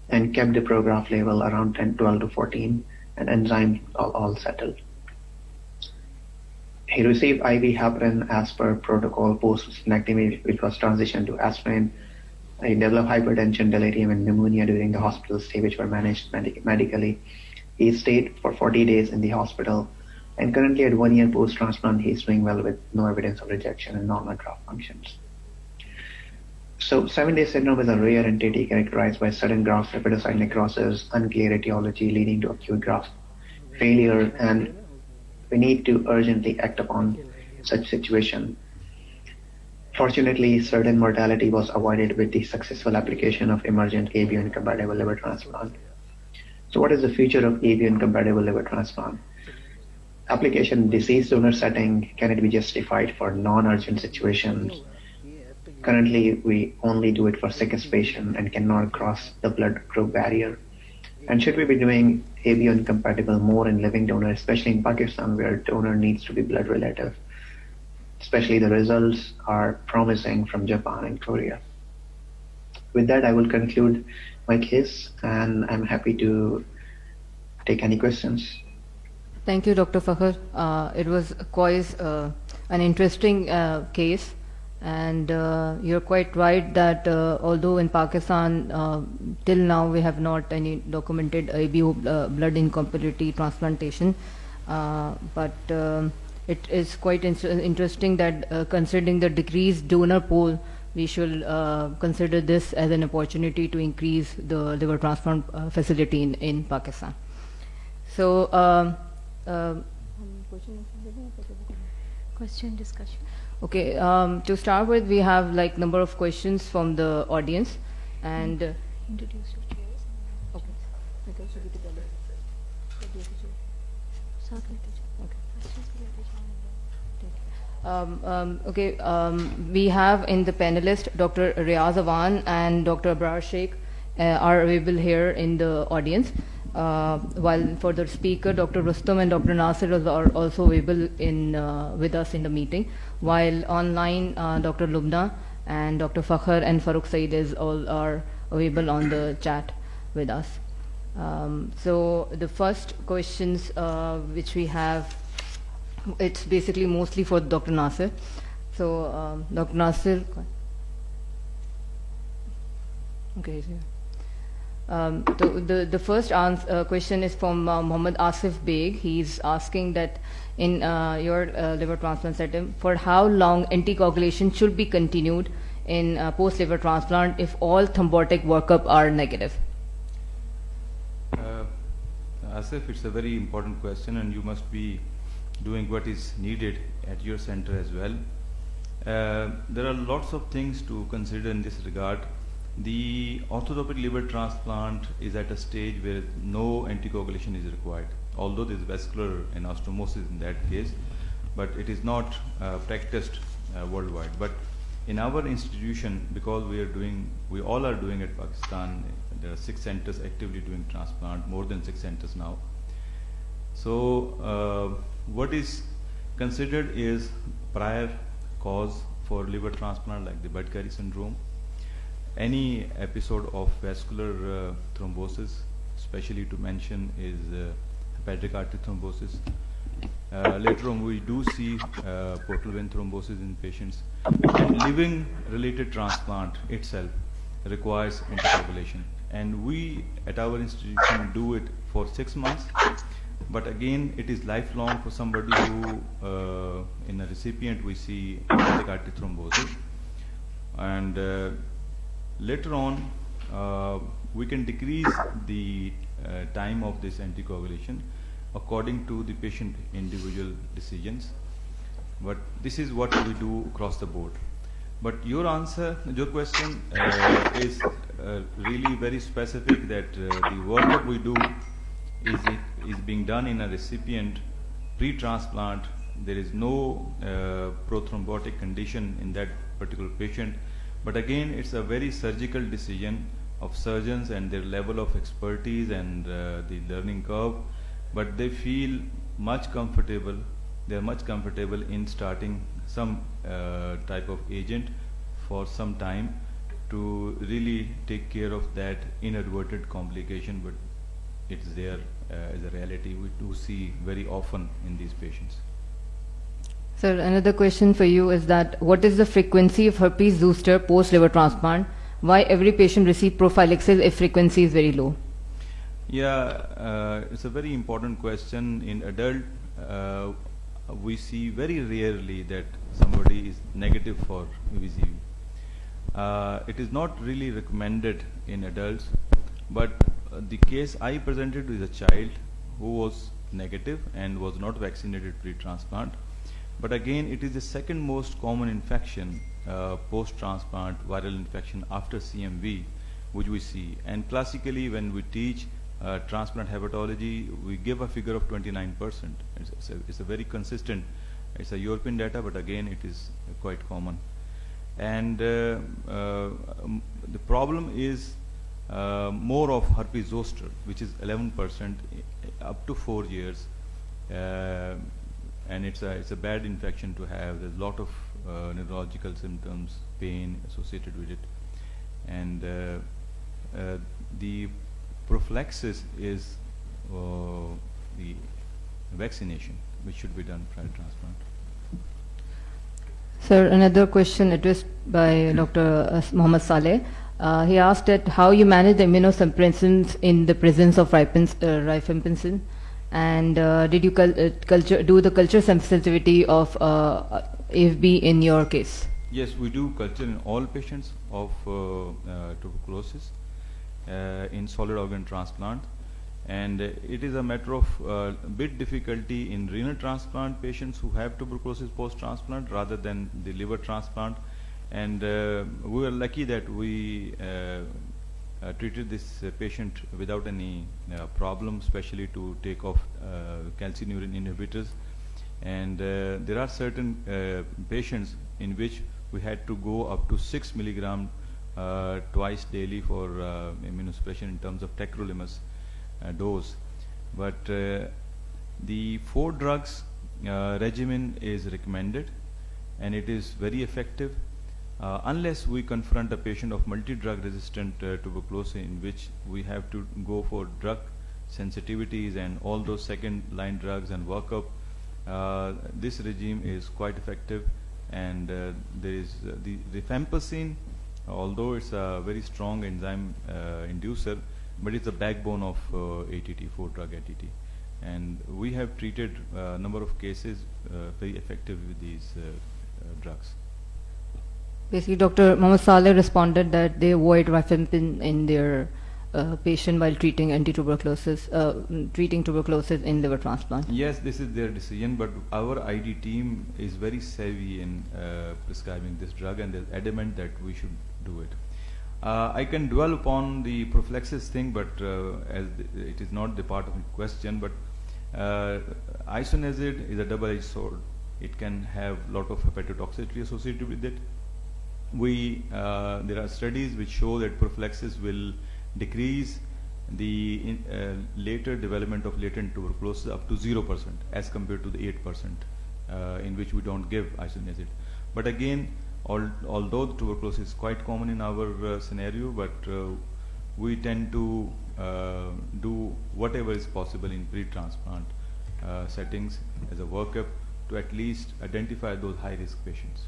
and kept the prograft level around 12 to 14, and enzymes all settled. He received IV heparin as per protocol post-splenectomy, which was transitioned to aspirin. He developed hypertension, delirium, and pneumonia during the hospital stay, which were managed medically. He stayed for 40 days in the hospital, and currently at 1 year post-transplant, he is doing well with no evidence of rejection and normal graft functions. So 7-day syndrome is a rare entity characterized by sudden graft hepatocyte necrosis, unclear etiology leading to acute graft failure, and we need to urgently act upon such situation. Fortunately, certain mortality was avoided with the successful application of emergent ABO incompatible liver transplant. So what is the future of ABO incompatible liver transplant? Application in deceased donor setting, can it be justified for non-urgent situations? Currently, we only do it for sickest patient and cannot cross the blood group barrier. And should we be doing ABO incompatible more in living donor, especially in Pakistan where donor needs to be blood relative? Especially the results are promising from Japan and Korea. With that, I will conclude my case and I'm happy to take any questions. Thank you, Dr. Fakhar. It was quite an interesting case. And you're quite right that although in Pakistan till now we have not any documented ABO blood incompatibility transplantation, but it is quite interesting that considering the decreased donor pool, we should consider this as an opportunity to increase the liver transplant facility in Pakistan. So Question discussion. okay, to start with, we have like number of questions from the audience, and Introduce your chairs. okay. We have in the panelist Dr. Riaz Awan and Dr. Abrar Sheikh are available here in the audience. While for the speaker, Dr. Rustam and Dr. Nasir are also available with us in the meeting. While online, Dr. Lubna and Dr. Fakhar and Farrukh Saeed are available on the chat with us. So the first questions which we have, it's basically mostly for Dr. Nasir. So Dr. Nasir, okay, he's here. The first question is from Muhammad Asif Beg. He's asking that in your liver transplant setting, for how long anticoagulation should be continued in post-liver transplant if all thrombotic workup are negative? Asif, it's a very important question, and you must be doing what is needed at your center as well. There are lots of things to consider in this regard. The orthotopic liver transplant is at a stage where no anticoagulation is required, although there is vascular anastomosis in that case, but it is not practiced worldwide. But in our institution, because we all are doing at Pakistan, there are 6 centers actively doing transplant, more than 6 centers now. So what is considered is prior cause for liver transplant, like the Budd-Chiari syndrome, any episode of vascular thrombosis, especially to mention is hepatic artery thrombosis. Later on we do see portal vein thrombosis in patients, and living related transplant itself requires anticoagulation, and we at our institution do it for 6 months, but again it is lifelong for somebody who in a recipient we see hepatic artery thrombosis, and later on we can decrease the time of this anticoagulation according to the patient individual decisions, but this is what we do across the board. But your question is really very specific, that the workup we do is being done in a recipient pre-transplant. There is no prothrombotic condition in that particular patient, but again it's a very surgical decision of surgeons and their level of expertise and the learning curve, but they feel much comfortable. They are much comfortable in starting some type of agent for some time to really take care of that inadvertent complication, but it's there as a reality we do see very often in these patients. Sir, another question for you is that what is the frequency of herpes zoster post liver transplant? Why every patient receive prophylaxis if frequency is very low? Yeah, it's a very important question. In adult, we see very rarely that somebody is negative for VZV. It is not really recommended in adults, but the case I presented is a child who was negative and was not vaccinated pre-transplant. But again, it is the second most common infection post-transplant viral infection after CMV, which we see. And classically, when we teach transplant hepatology, we give a figure of 29%. It's a very consistent. It's a European data, but again, it is quite common. And the problem is more of herpes zoster, which is 11% up to 4 years. And it's a bad infection to have. There's a lot of neurological symptoms, pain associated with it, and the prophylaxis is the vaccination, which should be done prior to transplant. Sir, another question addressed by Dr. Muhammad Saleh. He asked that how you manage the immunosuppressants in the presence of rifampicin, and did you do the culture sensitivity of AFB in your case? Yes, we do culture in all patients of tuberculosis in solid organ transplant, and it is a matter of bit difficulty in renal transplant patients who have tuberculosis post-transplant rather than the liver transplant, and we were lucky that we treated this patient without any problem, especially to take off calcineurin inhibitors. And there are certain patients in which we had to go up to 6 milligram twice daily for immunosuppression in terms of tacrolimus dose. But the 4 drugs regimen is recommended, and it is very effective. unless we confront a patient of multi-drug resistant tuberculosis, in which we have to go for drug sensitivities and all those second line drugs and workup, this regime is quite effective. And there is the rifampicin, although it's a very strong enzyme inducer, but it's the backbone of ATT, 4-drug ATT. And we have treated a number of cases very effective with these drugs. Basically, Dr. Mohammed Saleh responded that they avoid rifampicin in their patient while treating treating tuberculosis in liver transplant. Yes, this is their decision, but our ID team is very savvy in prescribing this drug, and they're adamant that we should do it. I can dwell upon the prophylaxis thing, but as it is not the part of the question, but isoniazid is a double-edged sword. It can have a lot of hepatotoxicity associated with it. There are studies which show that prophylaxis will decrease the later development of latent tuberculosis up to 0% as compared to the 8% in which we don't give isoniazid. But again, although the tuberculosis is quite common in our scenario, but we tend to do whatever is possible in pre-transplant settings as a workup to at least identify those high-risk patients.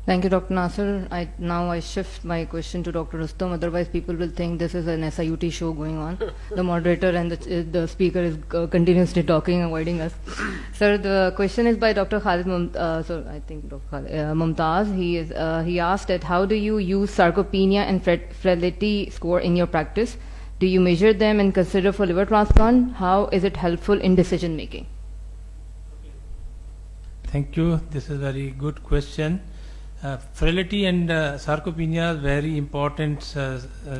Thank you, Dr. Nasir. Now I shift my question to Dr. Rustam. Otherwise, people will think this is an SIUT show going on. The moderator and the speaker is continuously talking, avoiding us. Sir, the question is by Dr. Khalid Mumtaz. He asked that how do you use sarcopenia and frailty score in your practice? Do you measure them and consider for liver transplant? How is it helpful in decision making? Thank you. This is a very good question. Frailty and sarcopenia are very important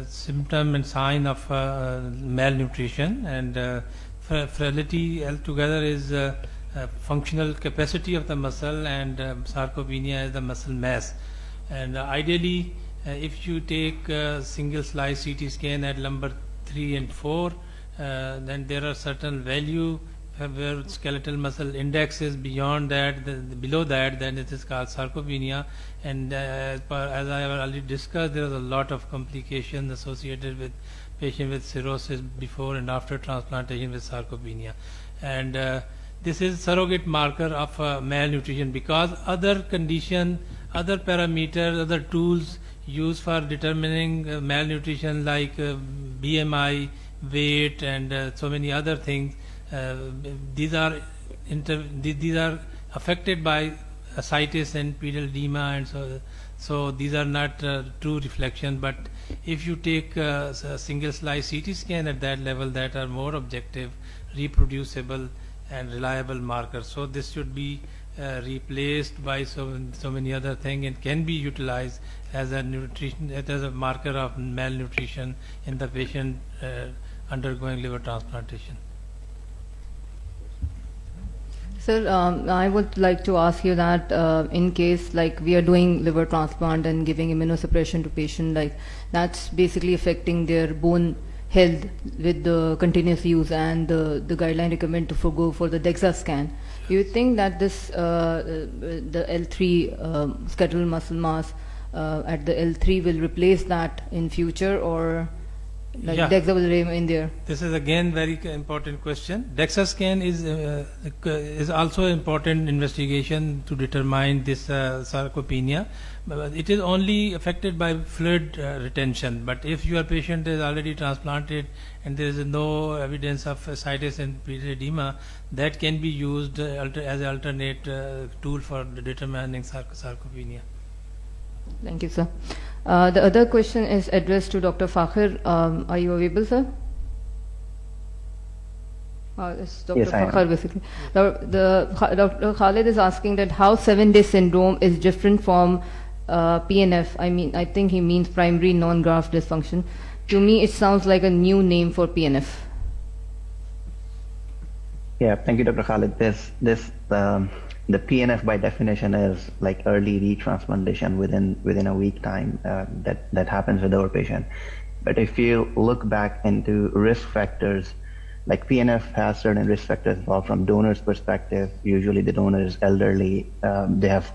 symptom and sign of malnutrition, and frailty altogether is functional capacity of the muscle, and sarcopenia is the muscle mass. And ideally, if you take single slice CT scan at number 3 and 4, then there are certain value where skeletal muscle index is beyond that, below that, then it is called sarcopenia. And as I have already discussed, there is a lot of complications associated with patient with cirrhosis before and after transplantation with sarcopenia. And this is surrogate marker of malnutrition, because other condition, other parameters, other tools used for determining malnutrition like BMI, weight, and so many other things, these are affected by ascites and pedal edema, and so these are not true reflection. But if you take a single slice CT scan at that level, that are more objective, reproducible, and reliable markers, so this should be replaced by so many other things, and can be utilized as a marker of malnutrition in the patient undergoing liver transplantation. Sir, I would like to ask you that in case like we are doing liver transplant and giving immunosuppression to patient, like that's basically affecting their bone health with the continuous use, and the guideline recommend to forgo for the DEXA scan. Do you think that this the L3 skeletal muscle mass at the L3 will replace that in future, or like DEXA will remain there? This is again very important question. DEXA scan is also important investigation to determine this sarcopenia. But it is only affected by fluid retention. But if your patient is already transplanted and there is no evidence of ascites and pedal edema, that can be used as an alternate tool for determining sarcopenia. Thank you, sir. The other question is addressed to Dr. Fakhar. Are you available, sir? It's Dr. Yes, Fakhar, basically. Dr. Khalid is asking that how 7-day syndrome is different from PNF. I think he means primary non-graft dysfunction. To me, it sounds like a new name for PNF. Yeah, thank you, Dr. Khalid. The PNF by definition is like early retransplantation within a week time that happens with our patient. But if you look back into risk factors, like PNF has certain risk factors from donor's perspective. Usually the donor is elderly. They have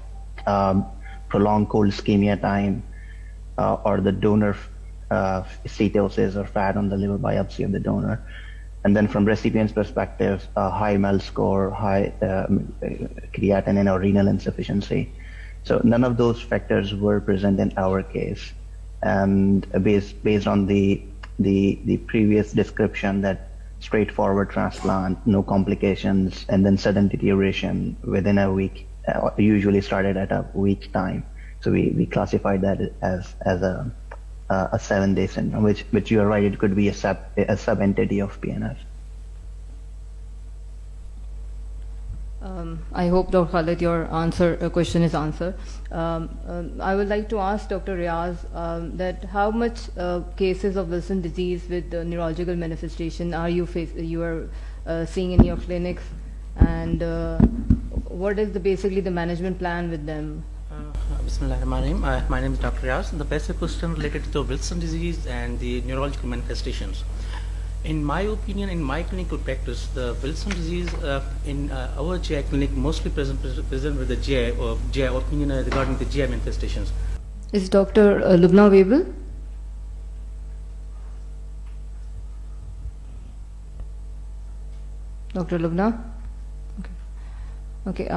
prolonged cold ischemia time, or the donor steatosis or fat on the liver biopsy of the donor. And then from recipient's perspective, high MEL score, high creatinine or renal insufficiency. So none of those factors were present in our case. And based on the previous description that straightforward transplant, no complications, and then sudden deterioration within a week, usually started at a week time. So we classified that as a 7-day syndrome, which you are right, it could be a sub-entity of PNF. I hope, Dr. Khalid, your question is answered. I would like to ask Dr. Riaz that how much cases of Wilson disease with neurological manifestation are you seeing in your clinics, and what is basically the management plan with them? Bismillahirrahmanirrahim. My name is Dr. Riaz. The basic question related to the Wilson disease and the neurological manifestations. In my opinion, in my clinical practice, the Wilson disease in our GI clinic mostly present with the GI opinion regarding the GI manifestations. Is Dr. Lubna available? Dr. Lubna? Okay.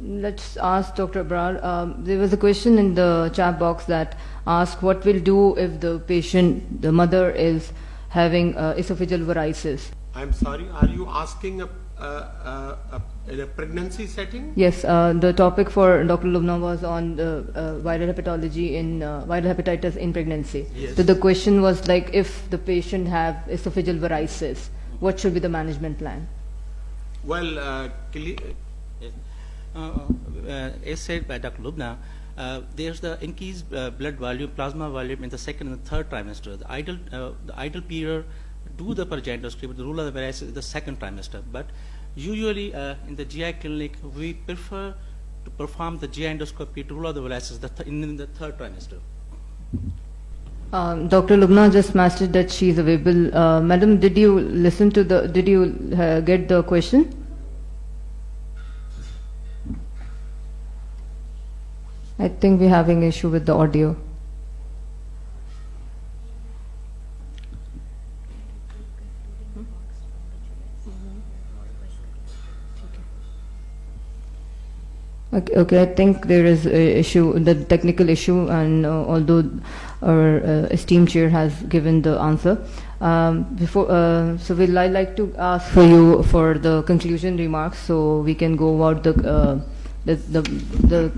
Let's ask Dr. Abrar. There was a question in the chat box that asked what we'll do if the mother is having esophageal varices. I'm sorry, are you asking in a pregnancy setting? Yes, the topic for Dr. Lubna was on the viral hepatology in viral hepatitis in pregnancy. Yes. So the question was like, if the patient have esophageal varices, what should be the management plan? Well, as said by Dr. Lubna, there's the increased blood volume, plasma volume in the second and the third trimester. The ideal period do the pergentoscopy, but the rule of the varices is the second trimester. But usually in the GI clinic, we prefer to perform the GI endoscopy to rule out the varices in the third trimester. Dr. Lubna just messaged that she is available. Madam, did you get the question? I think we're having issue with the audio. Okay, I think there is a issue, the technical issue, and although our esteemed chair has given the answer, so we'd like to ask for you for the conclusion remarks, so we can go about the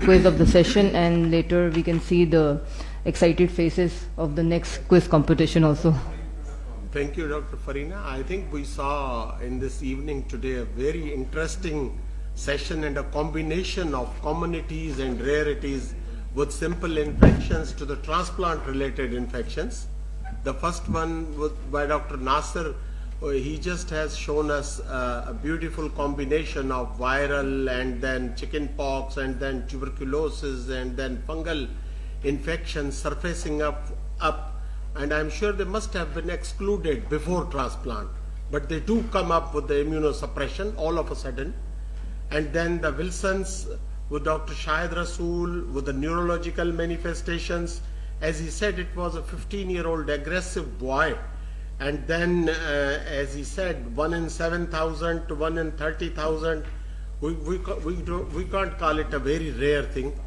quiz of the session, and later we can see the excited faces of the next quiz competition also. Thank you, Dr. Farina. I think we saw in this evening today a very interesting session and a combination of communities and rarities with simple infections to the transplant-related infections. The first one was by Dr. Nasir. He just has shown us a beautiful combination of viral and then chicken pox and then tuberculosis and then fungal infections surfacing up, and I'm sure they must have been excluded before transplant, but they do come up with the immunosuppression all of a sudden. And then the Wilson's with Dr. Shahid Rasool with the neurological manifestations. As he said, it was a 15-year-old aggressive boy. And then, as he said, 1 in 7,000 to 1 in 30,000. We can't call it a very rare thing.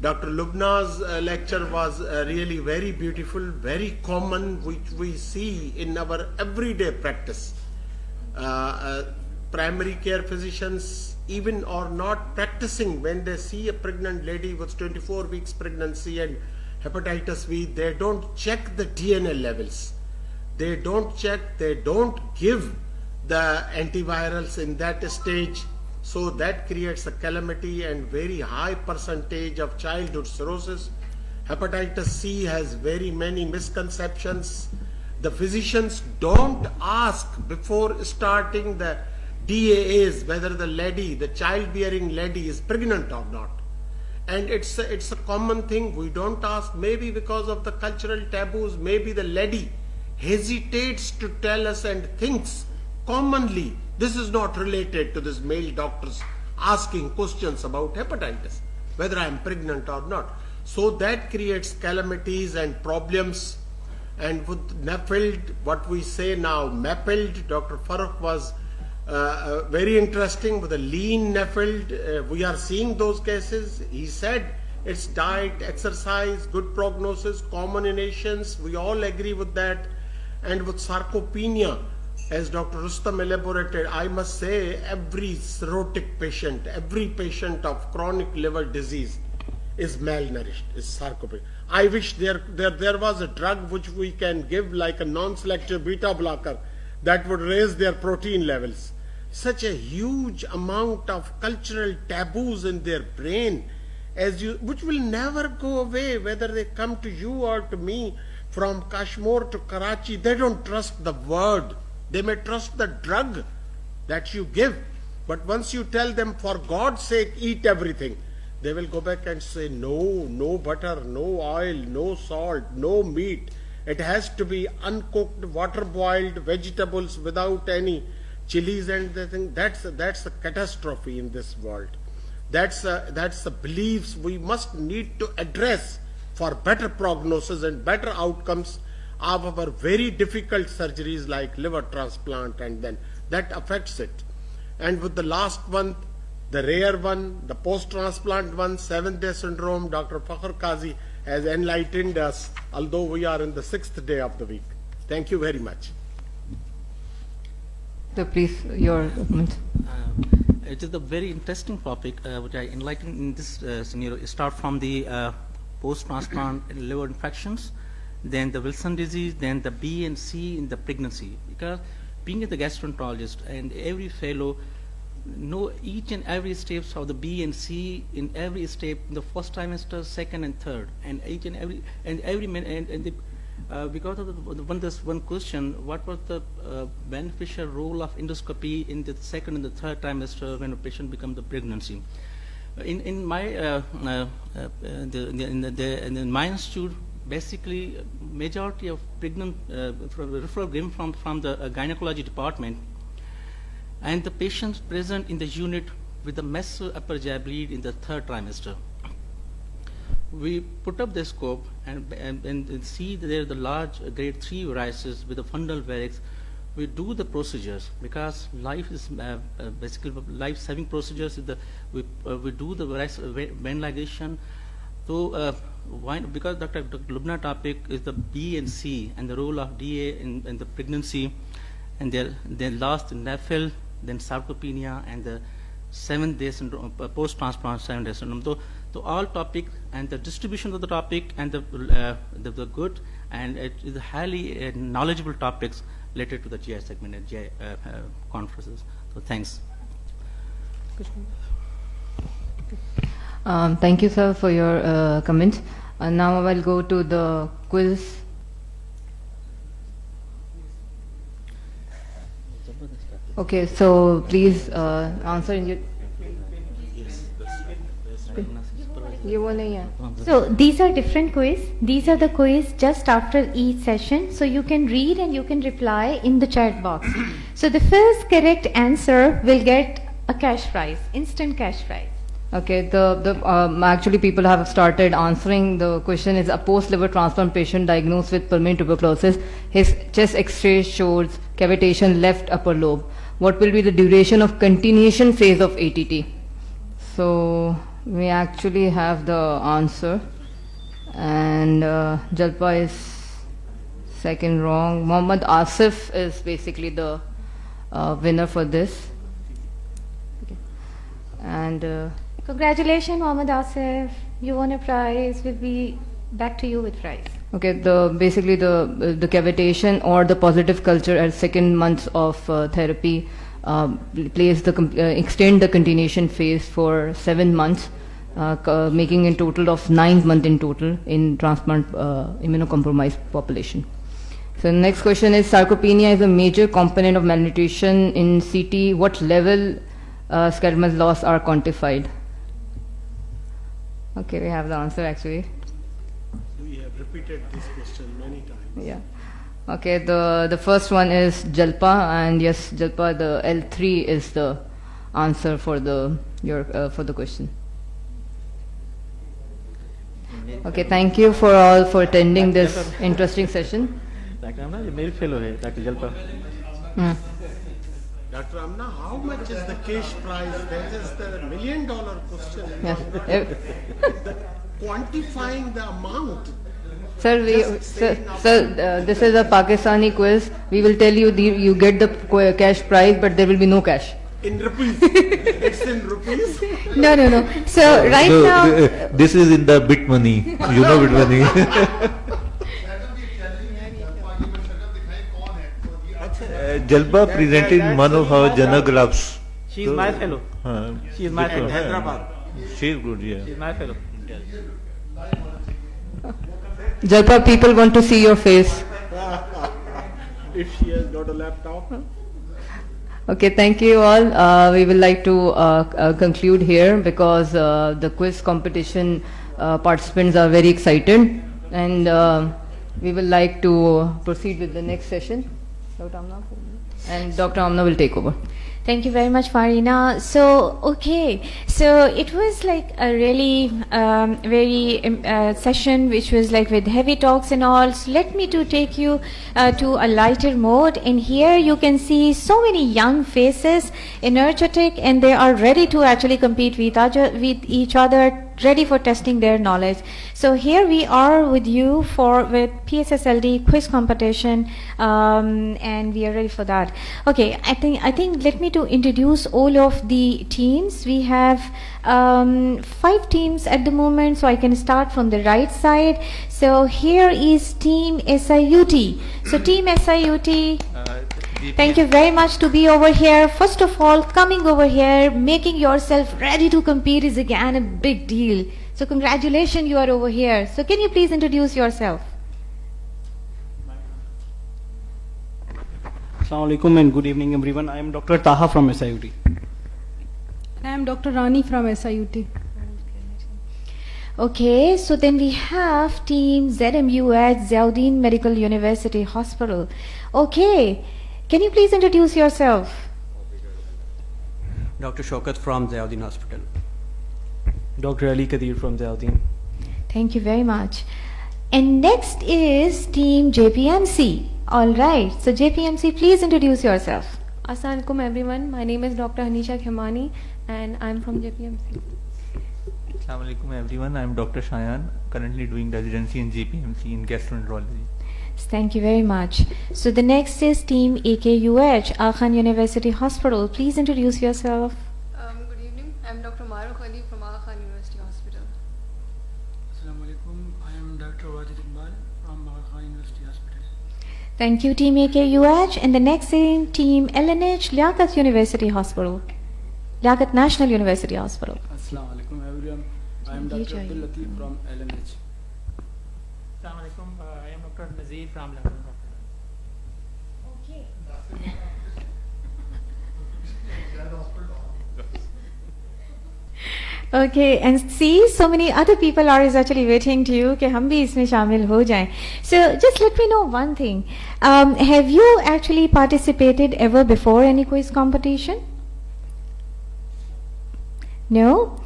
Dr. Lubna's lecture was really very beautiful, very common, which we see in our everyday practice. Primary care physicians, even or not practicing, when they see a pregnant lady with 24 weeks pregnancy and hepatitis B, they don't check the DNA levels. They don't check, they don't give the antivirals in that stage. So that creates a calamity and very high percentage of childhood cirrhosis. Hepatitis C has very many misconceptions. The physicians don't ask before starting the DAAs whether the lady, the childbearing lady, is pregnant or not. And it's a common thing. We don't ask, maybe because of the cultural taboos, maybe the lady hesitates to tell us and thinks commonly this is not related to this male doctors asking questions about hepatitis. whether I am pregnant or not. So that creates calamities and problems. And with NAFLD, what we say now, MAPLD, Dr. Farrukh was very interesting with a lean NAFLD. We are seeing those cases. He said it's diet, exercise, good prognosis, common in Asians. We all agree with that. And with sarcopenia, as Dr. Rustam elaborated, I must say every cirrhotic patient, every patient of chronic liver disease is malnourished, is sarcopenia. I wish there was a drug which we can give like a non-selective beta blocker that would raise their protein levels. Such a huge amount of cultural taboos in their brain, which will never go away, whether they come to you or to me from Kashmir to Karachi. They don't trust the word. They may trust the drug that you give. But once you tell them, for God's sake, eat everything, they will go back and say, no butter, no oil, no salt, no meat. It has to be uncooked, water-boiled vegetables without any chilies and the thing. That's a catastrophe in this world. That's the beliefs we must need to address for better prognosis and better outcomes of our very difficult surgeries like liver transplant, and then that affects it. And with the last one, the rare one, the post-transplant one, 7th-day syndrome, Dr. Fakhar Qazi has enlightened us, although we are in the 6th day of the week. Thank you very much. So please, your comment. It is a very interesting topic which I enlightened in this scenario. Start from the post-transplant liver infections, then the Wilson disease, then the B and C in the pregnancy. Because being a gastroenterologist and every fellow know each and every steps of the B and C in every step in the first trimester, second and third, and each and every because of this one question, what was the beneficial role of endoscopy in the second and the third trimester when a patient becomes the pregnancy? In my my institute, basically majority of pregnant referral came from the gynecology department, and the patients present in the unit with the massive upper GI bleed in the third trimester. We put up the scope and see that there are the large grade 3 varices with the fundal varix. We do the procedures because life is basically life-saving procedures. We do the vein ligation. So because Dr. Lubna topic is the B and C and the role of DA in the pregnancy, and then last NAFLD, then sarcopenia, and the 7th-day syndrome, post-transplant 7th-day syndrome. So all topic and the distribution of the topic and the good, and it is highly knowledgeable topics related to the GI segment and GI conferences. So thanks. Thank you, sir, for your comment. Now I will go to the quiz. Okay, so please answer in your. So these are different quiz. These are the quiz just after each session. So you can read and you can reply in the chat box. So the first correct answer will get a cash prize, instant cash prize. Okay, actually people have started answering. The question is, a post-liver transplant patient diagnosed with pulmonary tuberculosis. His chest X-ray shows cavitation left upper lobe. What will be the duration of continuation phase of ATT? So we actually have the answer, and Jalpa is second wrong. Mohammad Asif is basically the winner for this. Okay. And congratulations, Mohammad Asif. You won a prize. We'll be back to you with prize. Okay, basically the cavitation or the positive culture at 2nd month of therapy extend the continuation phase for 7 months, making a total of 9 months in total in transplant immunocompromised population. So the next question is, sarcopenia is a major component of malnutrition in CT. What level skeletal loss are quantified? Okay, we have the answer actually. We have repeated this question many times. Yeah. Okay, the first one is Jalpa, and yes, Jalpa, the L3 is the answer for the question. Okay, thank you for all for attending this interesting session. Dr. Amna, ये मेरी fellow है, Dr. Jalpa. Dr. Amna, how much is the cash prize? That is the $1 million question. Yes. Quantifying the amount. Sir, this is a Pakistani quiz. We will tell you you get the cash prize, but there will be no cash. In rupees. It's in rupees. No. So right now, this is in the bit money. You know bit money. Jalpa presented one of our journals. She is my fellow. She is my fellow. Hyderabad. She is good, yeah. She is my fellow. Jalpa, people want to see your face. If she has got a laptop. Okay, thank you all. We will like to conclude here because the quiz competition participants are very excited, and we will like to proceed with the next session. Dr. Amna, and Dr. Amna will take over. thank you very much, Farina. So, okay, so it was like a really very session which was like with heavy talks and all. So let me to take you to a lighter mode. And here you can see so many young faces, energetic, and they are ready to actually compete with each other, ready for testing their knowledge. So here we are with you with PSSLD quiz competition, and we are ready for that. Okay, I think let me to introduce all of the teams. We have 5 teams at the moment, so I can start from the right side. So here is team SIUT. So team SIUT, thank you very much to be over here. First of all, coming over here, making yourself ready to compete is again a big deal. So congratulations, you are over here. So can you please introduce yourself? Assalamu alaikum and good evening everyone. I am Dr. Taha from SIUT. I am Dr. Rani from SIUT. Okay, so then we have team ZMU at Ziauddin Medical University Hospital. Okay, can you please introduce yourself? Dr. Shaukat from Ziauddin Hospital. Dr. Ali Kadir from Ziauddin. Thank you very much. And next is team JPMC. All right, so JPMC, please introduce yourself. Assalamu alaikum everyone. My name is Dr. Hanisha Khemani and I am from JPMC. Assalamu alaikum everyone. I am Dr. Shayan, currently doing residency in JPMC in gastroenterology. Thank you very much. So the next is team AKUH, Khan University Hospital. Please introduce yourself. Good evening. I am Dr. Farrukh Ali from Khan University Hospital. Assalamu alaikum. I am Dr. Wajid Iqbal from Khan University Hospital. Thank you, team AKUH. And the next is team LNH, Liaquat University Hospital. Liaquat National University Hospital. Assalamu alaikum everyone. I am Dr. Abdul Latif from LNH. Assalamu alaikum. I am Dr. Nasir from Lubna. Okay. Okay, and see, so many other people are actually waiting to you कि हम भी इसमें शामिल हो जाएं. So just let me know one thing. Have you actually participated ever before any quiz competition? No?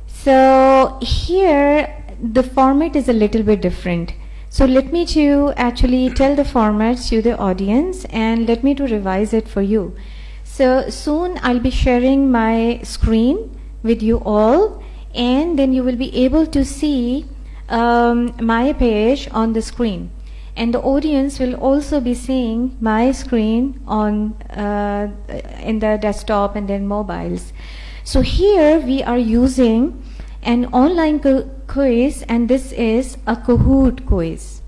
So here the format is a little bit different. So let me to actually tell the formats to the audience and let me to revise it for you. So soon I'll be sharing my screen with you all, and then you will be able to see my page on the screen, and the audience will also be seeing my screen on in the desktop and then mobiles. So here we are using an online quiz, and this is a Kahoot quiz.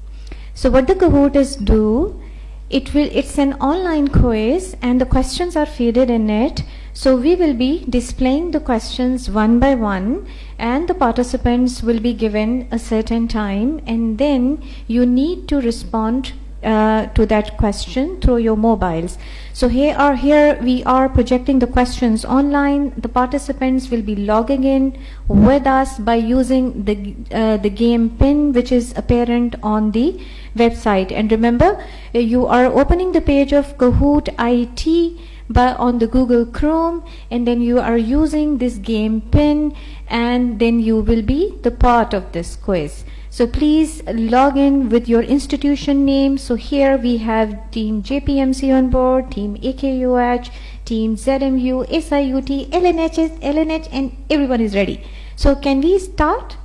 So what the Kahoot is do, it's an online quiz and the questions are fed in it. So we will be displaying the questions one by one, and the participants will be given a certain time, and then you need to respond to that question through your mobiles. So here we are projecting the questions online. The participants will be logging in with us by using the game pin which is apparent on the website. And remember, you are opening the page of Kahoot IT on the Google Chrome, and then you are using this game pin, and then you will be the part of this quiz. So please log in with your institution name. So here we have team JPMC on board, team AKUH, team ZMU, SIUT, LNH, and everyone is ready. So can we start?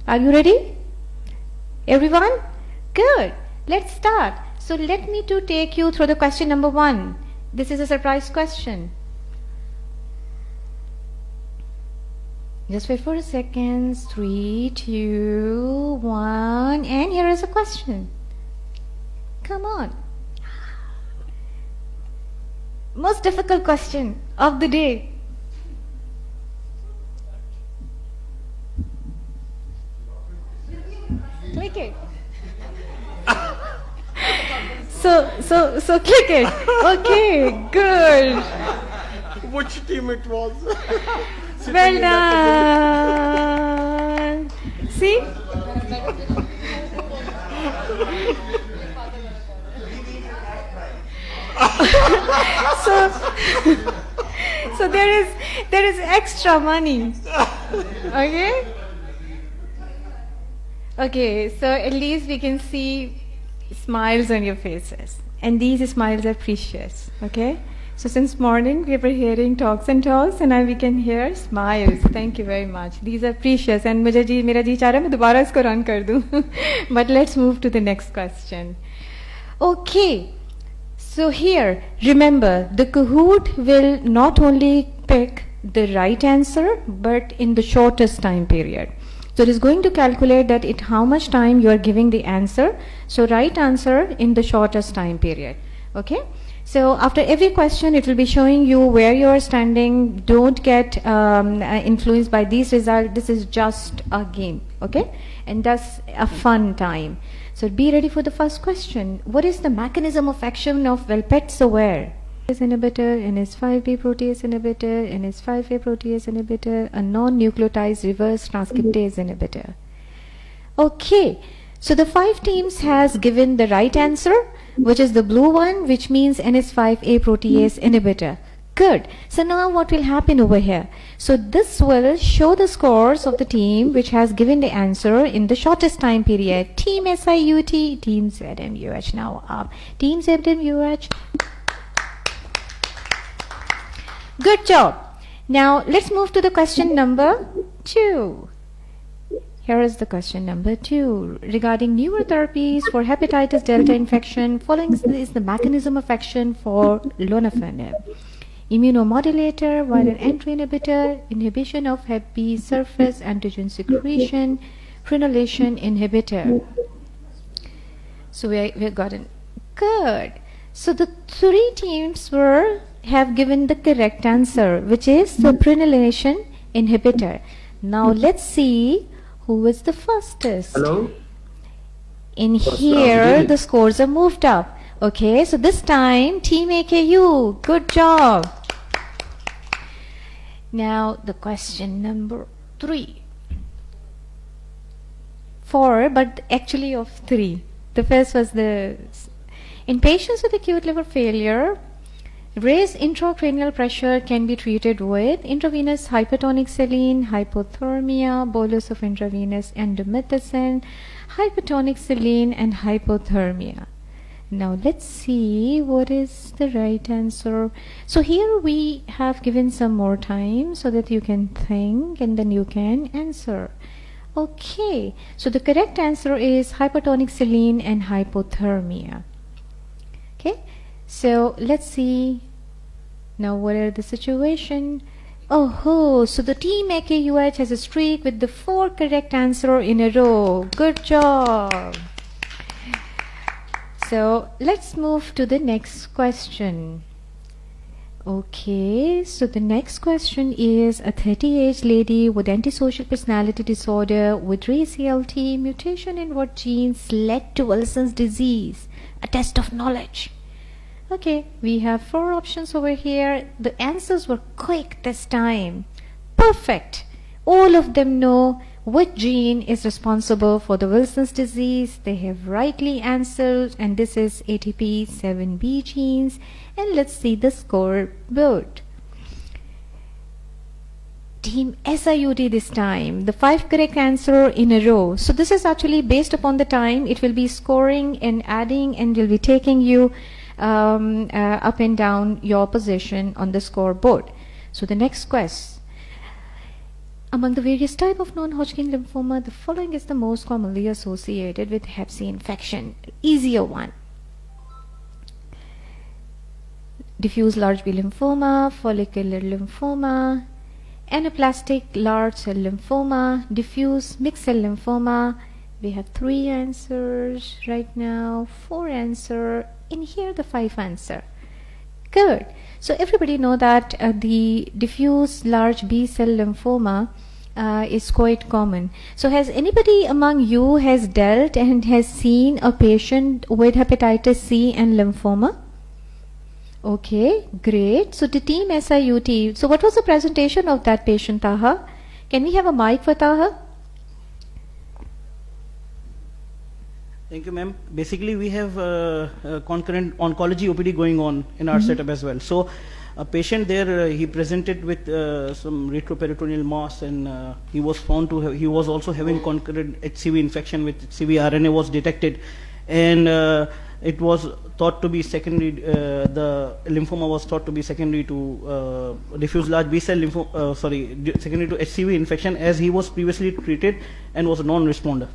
Are you ready? Everyone? Good. Let's start. So let me to take you through the question number 1. This is a surprise question. Just wait for a second. 3, 2, 1, and here is a question. Come on. Most difficult question of the day. Click it. So click it. Okay, good. Which team it was? Well done. See? so there is extra money. Okay? Okay, so at least we can see smiles on your faces. And these smiles are precious. Okay? So since morning we were hearing talks and now we can hear smiles. Thank you very much. These are precious and mera ji cha raha hai main dobara isko run kar दूं. But let's move to the next question. Okay. So here, remember, the Kahoot will not only pick the right answer, but in the shortest time period. So it is going to calculate that how much time you are giving the answer. So right answer in the shortest time period. Okay? So after every question, it will be showing you where you are standing. Don't get influenced by these results. This is just a game. Okay? And that's a fun time. So be ready for the first question. What is the mechanism of action of Velpetsover? Inhibitor, NS5B protease inhibitor, NS5A protease inhibitor, a non-nucleotide reverse transcriptase inhibitor. Okay, so the 5 teams has given the right answer, which is the blue one, which means NS5A protease inhibitor. Good. So now what will happen over here? So this will show the scores of the team which has given the answer in the shortest time period. Team SIUT, Team ZMUH. Now up. Team ZMUH. Good job. Now let's move to the question number 2. Here is the question number 2. Regarding newer therapies for hepatitis delta infection, following is the mechanism of action for lonafanib. Immunomodulator, viral entry inhibitor, inhibition of hep B surface antigen secretion, prenylation inhibitor. So we have gotten good. So the 3 teams have given the correct answer, which is the prenylation inhibitor. Now let's see who is the fastest. Hello? In here, the scores are moved up. Okay, so this time, Team AKU, good job. Now, the question number 3. 4, but actually of 3. The first was in patients with acute liver failure, raised intracranial pressure can be treated with intravenous hypertonic saline, hypothermia, bolus of intravenous endomethacin, hypertonic saline, and hypothermia. Now let's see what is the right answer. So here we have given some more time so that you can think and then you can answer. Okay, so the correct answer is hypertonic saline and hypothermia. Okay, so let's see now what are the situation. Oh, so the team AKUH has a streak with the 4 correct answer in a row. Good job. So let's move to the next question. Okay, so the next question is a 30-age lady with antisocial personality disorder with RACLT mutation in what genes led to Wilson's disease? A test of knowledge. Okay, we have 4 options over here. The answers were quick this time. Perfect. All of them know which gene is responsible for the Wilson's disease. They have rightly answered, and this is ATP7B genes. And let's see the scoreboard. Team SIUT this time, the 5 correct answer in a row. So this is actually based upon the time. It will be scoring and adding, and will be taking you up and down your position on the scoreboard. So the next question. Among the various types of non-Hodgkin lymphoma, the following is the most commonly associated with hep C infection. Easier one. Diffuse large B lymphoma, follicular lymphoma, anaplastic large cell lymphoma, diffuse mixed cell lymphoma. We have 3 answers right now, 4 answer, and here the 5 answer. Good. So everybody know that the diffuse large B cell lymphoma is quite common. So has anybody among you has dealt and has seen a patient with hepatitis C and lymphoma? Okay, great. So the team SIUT. So what was the presentation of that patient, Taha? Can we have a mic for Taha? Thank you, ma'am. Basically, we have concurrent oncology OPD going on in our setup as well. So a patient there, he presented with some retroperitoneal mass, and he was found to have, he was also having concurrent HCV infection with HCV RNA was detected, and it was thought to be secondary, the lymphoma was thought to be secondary to diffuse large B cell lymphoma, secondary to HCV infection, as he was previously treated and was a non-responder.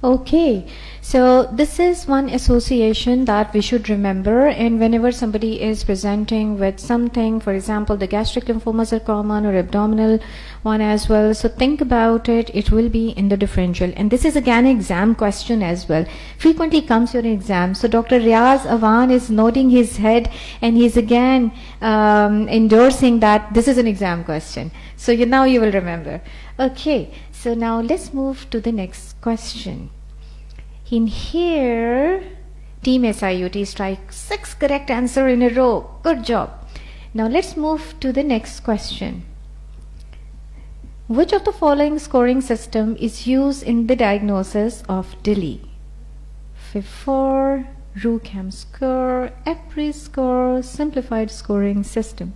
Okay, so this is one association that we should remember, and whenever somebody is presenting with something, for example, the gastric lymphomas are common, or abdominal one as well, so think about it, it will be in the differential. And this is again an exam question as well, frequently comes your exam. So Dr. Riaz Awan is nodding his head, and he's again endorsing that this is an exam question. So now you will remember. Okay, so now let's move to the next question. In here, Team SIUT strikes 6 correct answer in a row. Good job. Now let's move to the next question. Which of the following scoring system is used in the diagnosis of DILI? FIB4, RUCAM score, EPRI score, simplified scoring system.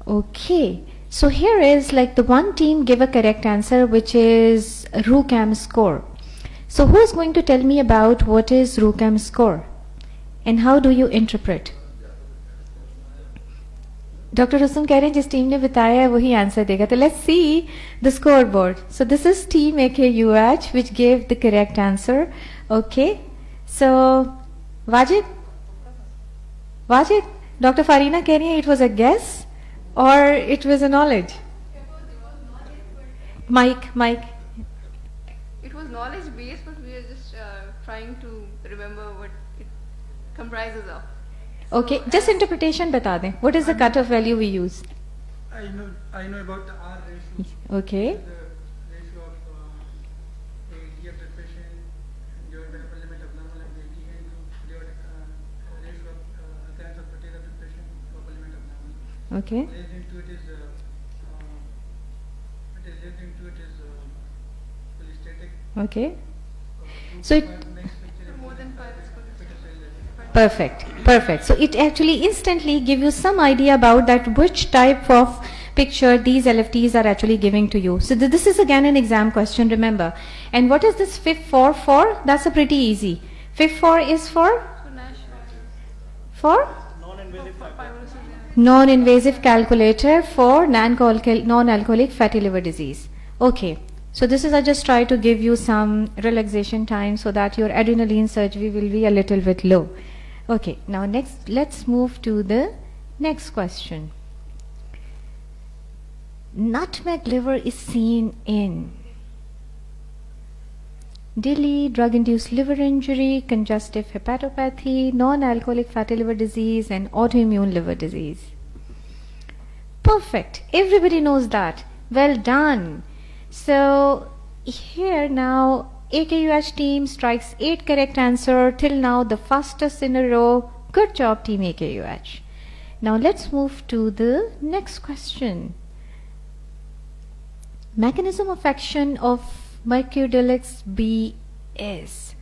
Okay, so here is like the one team give a correct answer, which is RUCAM score. So who is going to tell me about what is RUCAM score and how do you interpret? Dr. Rustam कह रहे हैं जिस team ने बताया है वही answer देगा. तो let's see the scoreboard. So this is team AKUH which gave the correct answer. Okay, so Wajid, Dr. Farina कह रही है it was a guess or it was a knowledge? Mike. It was knowledge based, but we are just trying to remember what it comprises of. Okay, just interpretation बता दें. What is the cutoff value we use? I know about the R ratio. Okay. The ratio of ADF depression divided by upper limit of normal and ADN divided ratio of occurrence of potato depression upper limit of normal. Okay. Relating to it is Okay. So it more than 5 is perfect. So it actually instantly give you some idea about that which type of picture these LFTs are actually giving to you. So this is again an exam question, remember. And what is this FIB4 for? That's a pretty easy. FIB4 is for non-invasive calculator for non-alcoholic fatty liver disease. Okay. So this is I just try to give you some relaxation time so that your adrenaline surgery will be a little bit low. Okay, now next let's move to the next question. Nutmeg liver is seen in DILI, drug-induced liver injury, congestive hepatopathy, non-alcoholic fatty liver disease, and autoimmune liver disease. Perfect. Everybody knows that. Well done. So here now AKUH team strikes 8 correct answer till now, the fastest in a row. Good job team AKUH. Now let's move to the next question. Mechanism of action of Mercurolix B is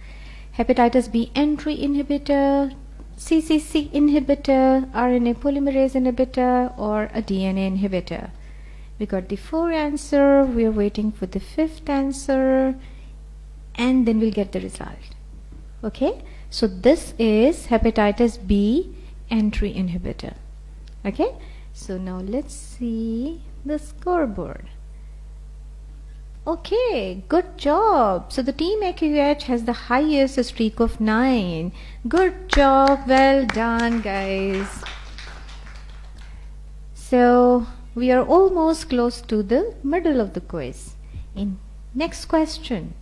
hepatitis B entry inhibitor, CCC inhibitor, RNA polymerase inhibitor, or a DNA inhibitor? We got the 4 answer. We are waiting for the 5th answer, and then we'll get the result. Okay, so this is hepatitis B entry inhibitor. Okay, so now let's see the scoreboard. Okay, good job. So the team AQH has the highest streak of 9. Good job, well done guys. So we are almost close to the middle of the quiz. Next question.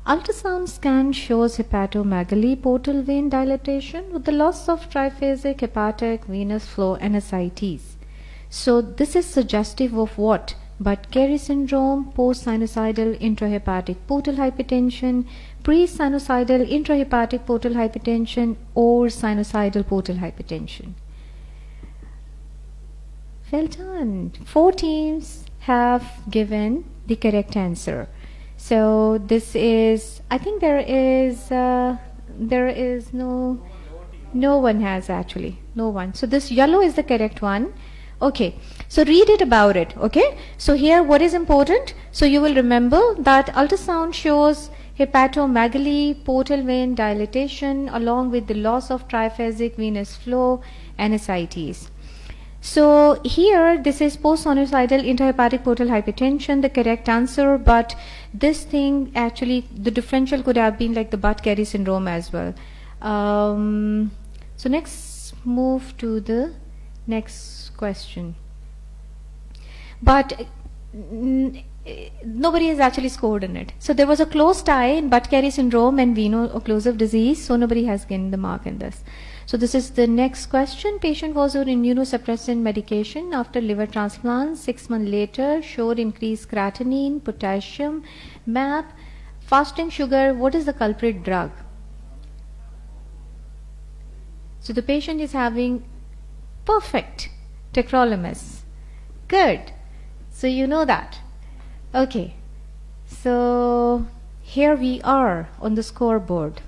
Ultrasound scan shows hepatomegaly, portal vein dilatation with the loss of triphasic hepatic venous flow and ascites. So this is suggestive of what? Budd-Chiari syndrome, post-sinusoidal intrahepatic portal hypertension, pre-sinusoidal intrahepatic portal hypertension, or sinusoidal portal hypertension. Well done. 4 teams have given the correct answer. So this is, I think there is no one has actually, no one. So this yellow is the correct one. Okay, so read it about it. Okay, so here what is important? So you will remember that ultrasound shows hepatomegaly, portal vein dilatation along with the loss of triphasic venous flow and ascites. So here this is post-sinusoidal intrahepatic portal hypertension, the correct answer, but this thing actually the differential could have been like the Budd-Chiari syndrome as well. So next move to the next question. But nobody has actually scored in it. So there was a close tie in Budd-Chiari syndrome and veno-occlusive disease, so nobody has gained the mark in this. So this is the next question. Patient was on immunosuppressant medication after liver transplant. 6 months later showed increased creatinine, potassium, MAP, fasting sugar. What is the culprit drug? So the patient is having perfect tacrolimus. Good. So you know that. Okay. So here we are on the scoreboard.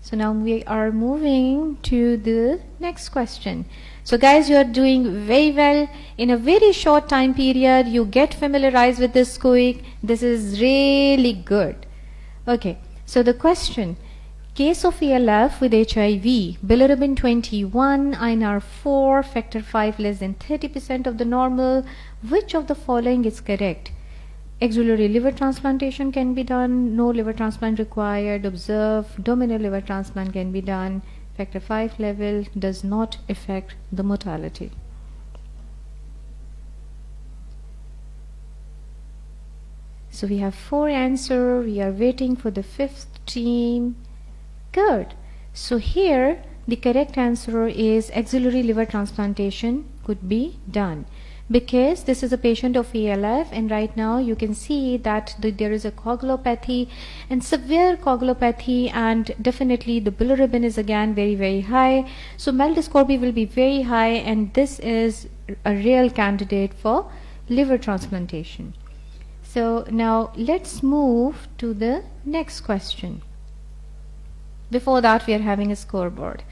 So now we are moving to the next question. So guys, you are doing very well. In a very short time period, you get familiarized with this quick. This is really good. Okay, so the question. Case of ELF with HIV, bilirubin 21, INR 4, factor 5 less than 30% of the normal. Which of the following is correct? Axillary liver transplantation can be done, no liver transplant required, observe, domino liver transplant can be done, factor 5 level does not affect the mortality. So we have 4 answers, we are waiting for the 5th team. Good. So here the correct answer is axillary liver transplantation could be done. Because this is a patient of ELF and right now you can see that there is a coagulopathy and severe coagulopathy, and definitely the bilirubin is again very, very high. So maldyscorby will be very high, and this is a real candidate for liver transplantation. So now let's move to the next question. Before that, we are having a scoreboard.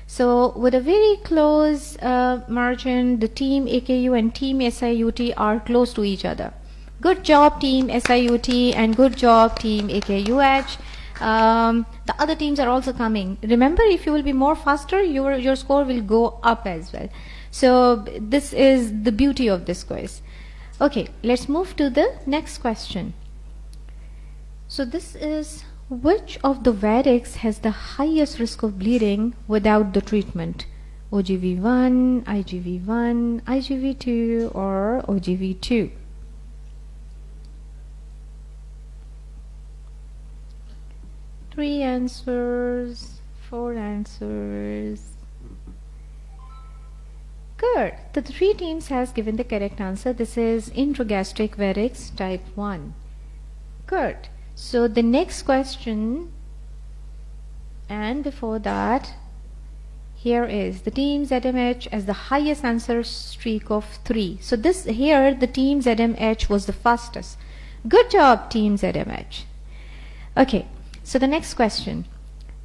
So with a very close margin, the team AKU and team SIUT are close to each other. Good job team SIUT and good job team AKUH. The other teams are also coming. Remember, if you will be more faster, your score will go up as well. So this is the beauty of this quiz. Okay, let's move to the next question. So this is, which of the variants has the highest risk of bleeding without the treatment? OGV1, IGV1, IGV2, or OGV2? Three answers, 4 answers. Good. The 3 teams has given the correct answer. This is intragastric varix type 1. Good. So the next question, and before that, here is the team ZMH as the highest answer streak of 3. So this here the team ZMH was the fastest. Good job team ZMH. Okay, so the next question.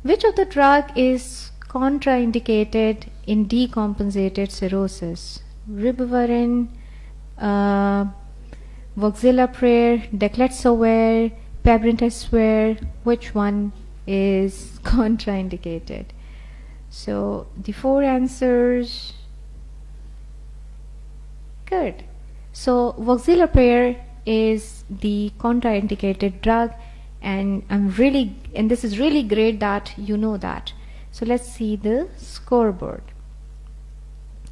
Which of the drug is contraindicated in decompensated cirrhosis? Ribavirin, voxeloprevir, decletsovir, pabrentasvir, which one is contraindicated? So the 4 answers. Good. So voxeloprevir is the contraindicated drug, and this is really great that you know that. So let's see the scoreboard.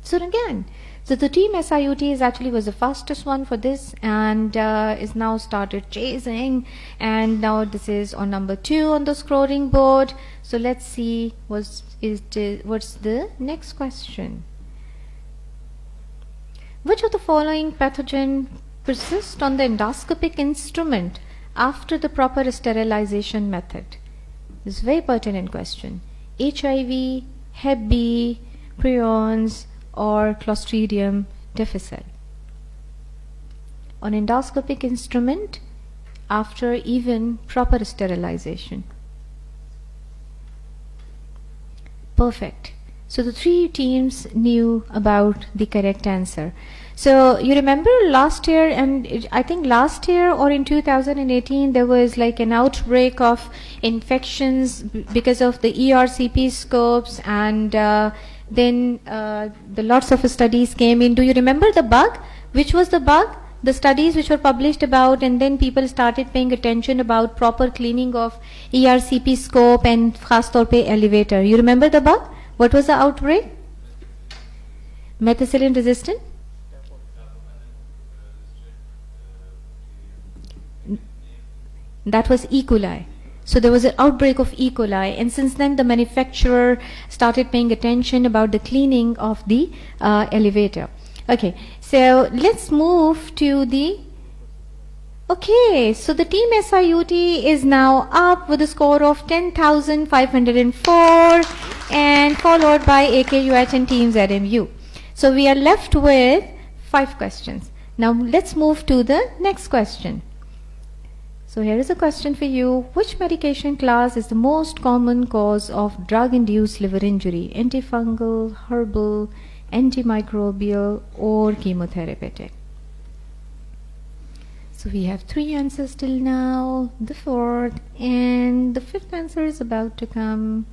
So again, so the team SIUT was the fastest one for this, and is now started chasing, and now this is on number 2 on the scoring board. So let's see what's the next question. Which of the following pathogen persists on the endoscopic instrument after the proper sterilization method? This is a very pertinent question. HIV, Hep B, prions, or Clostridium difficile on endoscopic instrument after even proper sterilization. Perfect. So the 3 teams knew about the correct answer. So you remember last year, and I think last year or in 2018 there was like an outbreak of infections because of the ERCP scopes, and then the lots of studies came in. Do you remember the bug? Which was the bug? The studies which were published about, and then people started paying attention about proper cleaning of ERCP scope and khas taur pe elevator. You remember the bug? What was the outbreak? Methicillin resistant? That was E. coli. So there was an outbreak of E. coli, and since then the manufacturer started paying attention about the cleaning of the elevator. Okay, so let's move to the... Okay, so the team SIUT is now up with a score of 10,504 and followed by AKUH and team ZMU. So we are left with 5 questions. Now let's move to the next question. So here is a question for you. Which medication class is the most common cause of drug-induced liver injury? Antifungal, herbal, antimicrobial, or chemotherapeutic? So we have 3 answers till now, the 4th, and the 5th answer is about to come.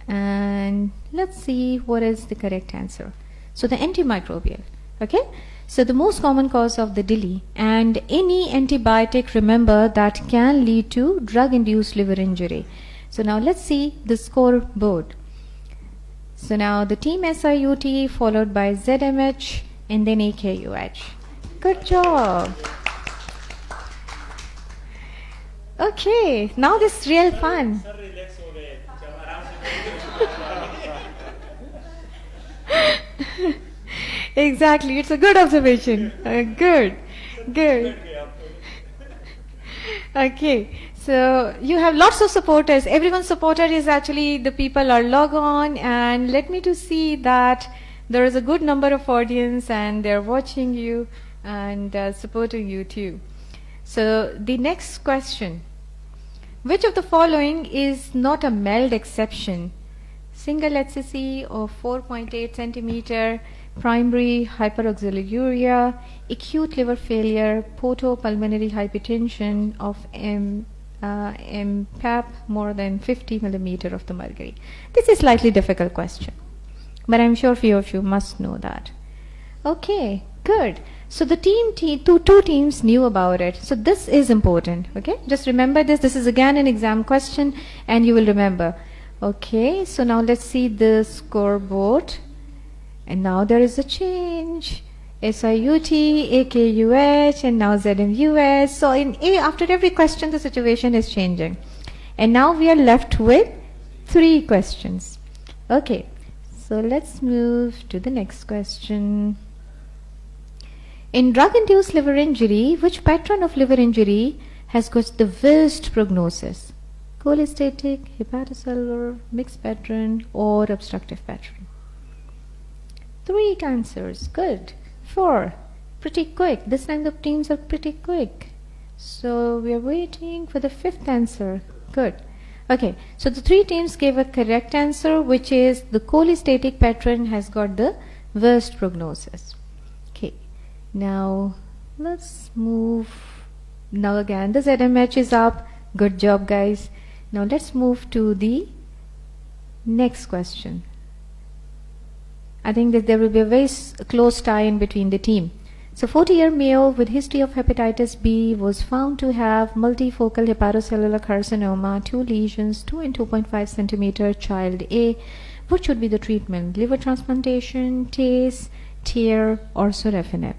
And let's see what is the correct answer. So the antimicrobial, okay? So the most common cause of the DILI, and any antibiotic, remember, that can lead to drug-induced liver injury. So now let's see the scoreboard. So now the team SIUT followed by ZMH and then AKUH. Good job. Okay, now this is real fun. Exactly, it's a good observation. Good. Okay, so you have lots of supporters. Everyone's supporter is actually the people are log on, and let me to see that there is a good number of audience and they're watching you and supporting you too. So the next question. Which of the following is not a MELD exception? Single HCC of 4.8 centimeter, primary hyperoxaluria, acute liver failure, portopulmonary hypertension of MPAP more than 50 millimeter of the mercury. This is slightly difficult question, but I'm sure few of you must know that. Okay, good. So the two teams knew about it. So this is important. Okay, just remember this. This is again an exam question, and you will remember. Okay, so now let's see the scoreboard. And now there is a change. SIUT, AKUH, and now ZMUS. So in A, after every question, the situation is changing. And now we are left with 3 questions. Okay, so let's move to the next question. In drug-induced liver injury, which pattern of liver injury has got the worst prognosis? Cholestatic, hepatocellular, mixed pattern, or obstructive pattern? 3 answers. Good. 4. Pretty quick. This time the teams are pretty quick. So we are waiting for the 5th answer. Good. Okay, so the three teams gave a correct answer, which is the cholestatic patron has got the worst prognosis. Okay, now let's move. Now again, the ZMH is up. Good job, guys. Now let's move to the next question. I think that there will be a very close tie in between the team. So 40-year male with history of hepatitis B was found to have multifocal hepatocellular carcinoma, 2 lesions, 2 and 2.5 centimeter, child A. What should be the treatment? Liver transplantation, TACE, TARE, or sorafenib?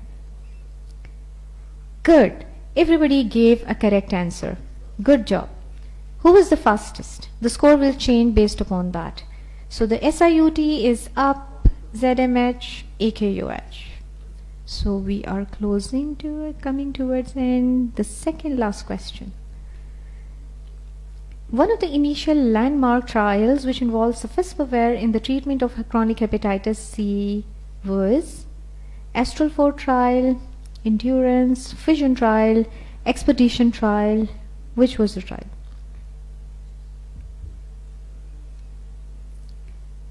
Good. Everybody gave a correct answer. Good job. Who was the fastest? The score will change based upon that. So the SIUT is up, ZMH, AKUH. So we are closing to it, coming towards the end. The second last question. One of the initial landmark trials which involved sofosbuvir in the treatment of chronic hepatitis C was Astral 4 trial, Endurance, Fission trial, Expedition trial. Which was the trial?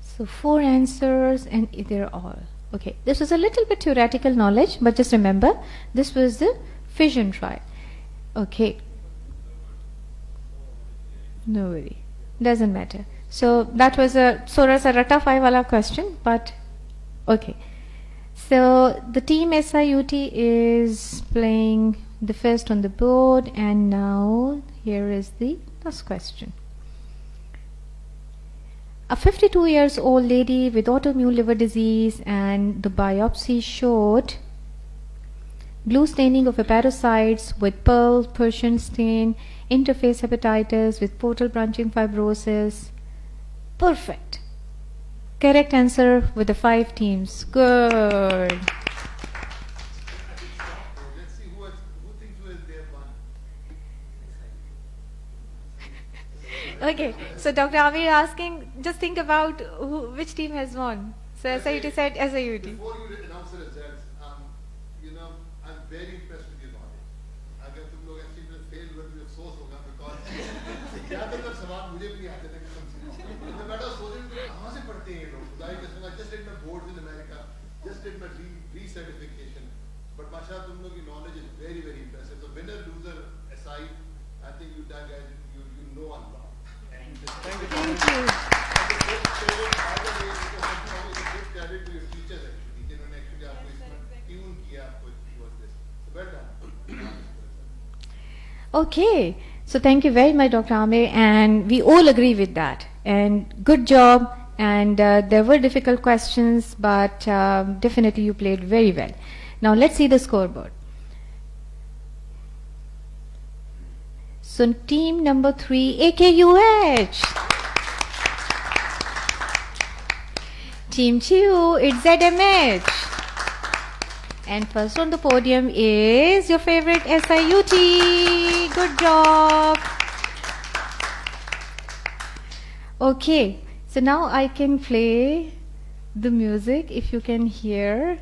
So 4 answers and they're all. Okay, this was a little bit theoretical knowledge, but just remember, this was the Fission trial. Okay. No worry. Doesn't matter. So that was a Sora Sarata 5 wala question, but okay. So the team SIUT is playing the first on the board, and now here is the last question. A 52 years old lady with autoimmune liver disease, and the biopsy showed blue staining of hepatocytes with pearl, Persian stain, interface hepatitis with portal branching fibrosis. Perfect. Correct answer with the 5 teams. Good. Okay, so Dr. Amir asking, just think about which team has won. So SIUT said SIUT. Before you announce the results, I'm very impressed with your knowledge. अगर तुम लोग ऐसे में fail हुए तो अफसोस होगा because ज़्यादातर सवाल मुझे भी नहीं आते थे कसम से। मैं बैठा सोच रहा हूँ कहाँ से पढ़ते हैं ये लोग? खुदाई कसम, I just did my boards in America, just did my recertification, but माशाल्लाह तुम लोग की knowledge is very very impressive. So winner loser aside, I think you guys you know a lot. Thank you. Okay, so thank you very much, Dr. Amir, and we all agree with that. And good job. And there were difficult questions, but definitely you played very well. Now let's see the scoreboard. So team number 3, AKUH. Team 2, it's ZMH. And first on the podium is your favorite SIUT. Good job. Okay, so now I can play the music if you can hear.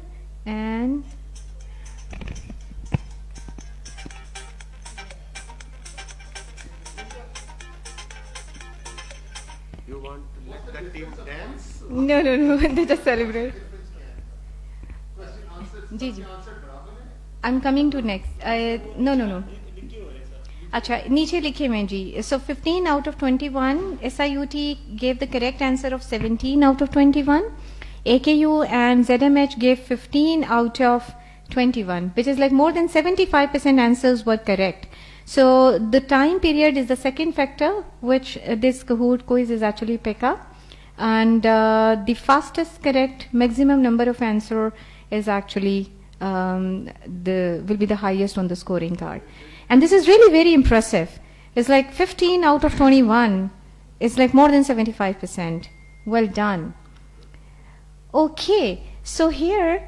And you want to let the team dance? No, they just celebrate. Ji I'm coming to next. No. अच्छा नीचे लिखे मैं जी. So 15 out of 21. SIUT gave the correct answer of 17 out of 21. AKU and ZMH gave 15 out of 21, which is like more than 75% answers were correct. So the time period is the second factor which this Kahoot quiz is actually pick up. And the fastest correct maximum number of answer is actually will be the highest on the scoring card. And this is really very impressive. It's like 15 out of 21. It's like more than 75%. Well done. Okay, so here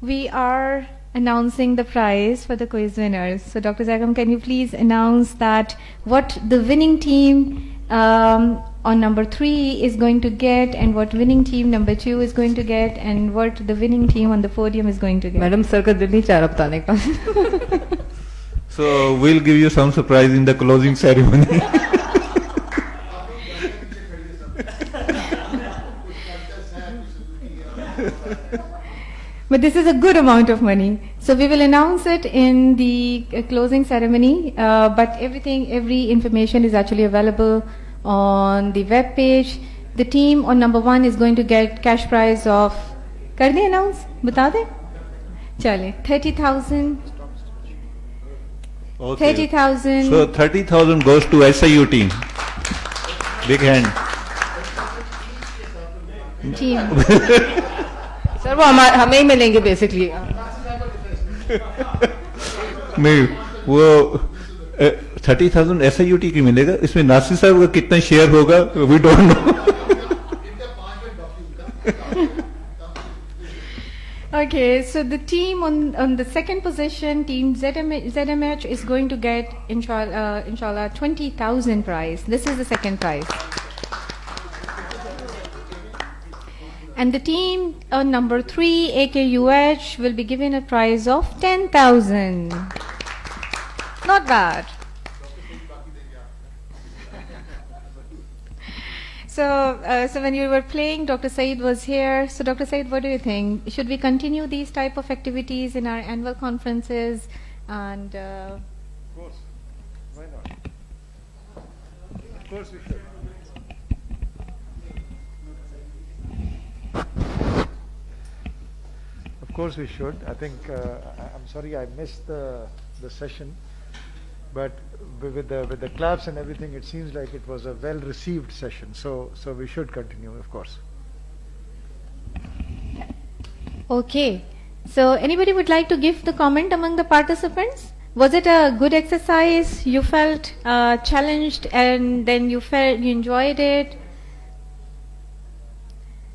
we are announcing the prize for the quiz winners. So Dr. Zagam, can you please announce that what the winning team on number 3 is going to get, and what winning team number 2 is going to get, and what the winning team on the podium is going to get? Madam, sir ka dil nahi cha raha batane ka. So we'll give you some surprise in the closing ceremony. But this is a good amount of money. So we will announce it in the closing ceremony. But every information is actually available on the web page. The team on number 1 is going to get cash prize of, कर दें announce, बता दें? चले, 30,000. Okay. 30,000. So 30,000 goes to SIU team. Big hand. Team. Sir वो हमें ही मिलेंगे basically. नहीं वो 30,000 SIUT की मिलेगा. इसमें नासिर साहब का कितना शेयर होगा we don't know. Okay, so the team on the second position, team ZMH is going to get inshallah 20,000 prize. This is the second prize. And the team on number 3, AKUH, will be given a prize of 10,000. Not bad. So when you were playing, Dr. Saeed was here. So Dr. Saeed, what do you think? Should we continue these type of activities in our annual conferences? And of course, why not? Of course we should. Of course we should. I think I'm sorry I missed the session, but with the claps and everything, it seems like it was a well-received session. So we should continue, of course. okay. So anybody would like to give the comment among the participants? Was it a good exercise? You felt challenged, and then you enjoyed it?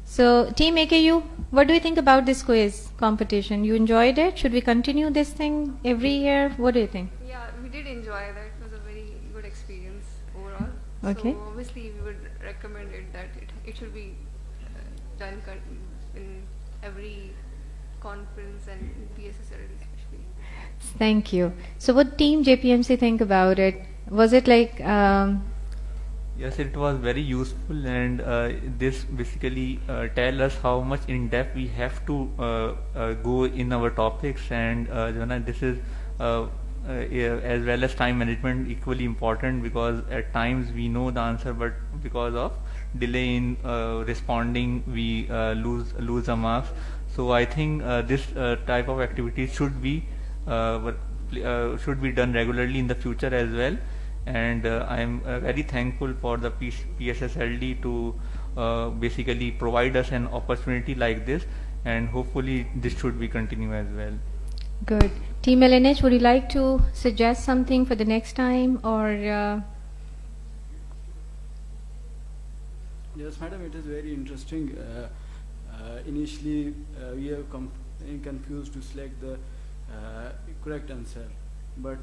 So Team AKU, what do you think about this quiz competition? You enjoyed it? Should we continue this thing every year? What do you think? Yeah, we did enjoy that. It was a very good experience overall. Okay. So obviously we would recommend it that it should be done in every conference and PSSLD especially. Thank you. So what Team JPMC think about it? Was it like... Yes, it was very useful, and this basically tell us how much in depth we have to go in our topics, and this is as well as time management equally important, because at times we know the answer, but because of delay in responding we lose the marks. So I think this type of activities should be done regularly in the future as well. And I am very thankful for the PSSLD to basically provide us an opportunity like this, and hopefully this should be continue as well. Good. Team LNH, would you like to suggest something for the next time, or? Yes, madam, it is very interesting. Initially, we are confused to select the correct answer. But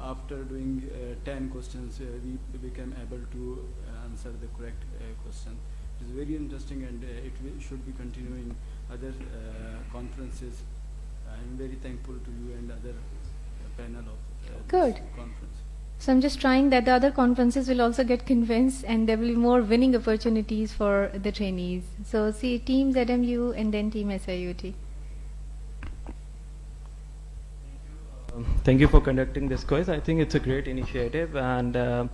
after doing 10 questions, we became able to answer the correct question. It is very interesting, and it should be continuing other conferences. I am very thankful to you and other panel of Good. this conference. So I'm just trying that the other conferences will also get convinced, and there will be more winning opportunities for the trainees. So see Team ZMU and then Team SIUT. Thank you for conducting this quiz. I think it's a great initiative, and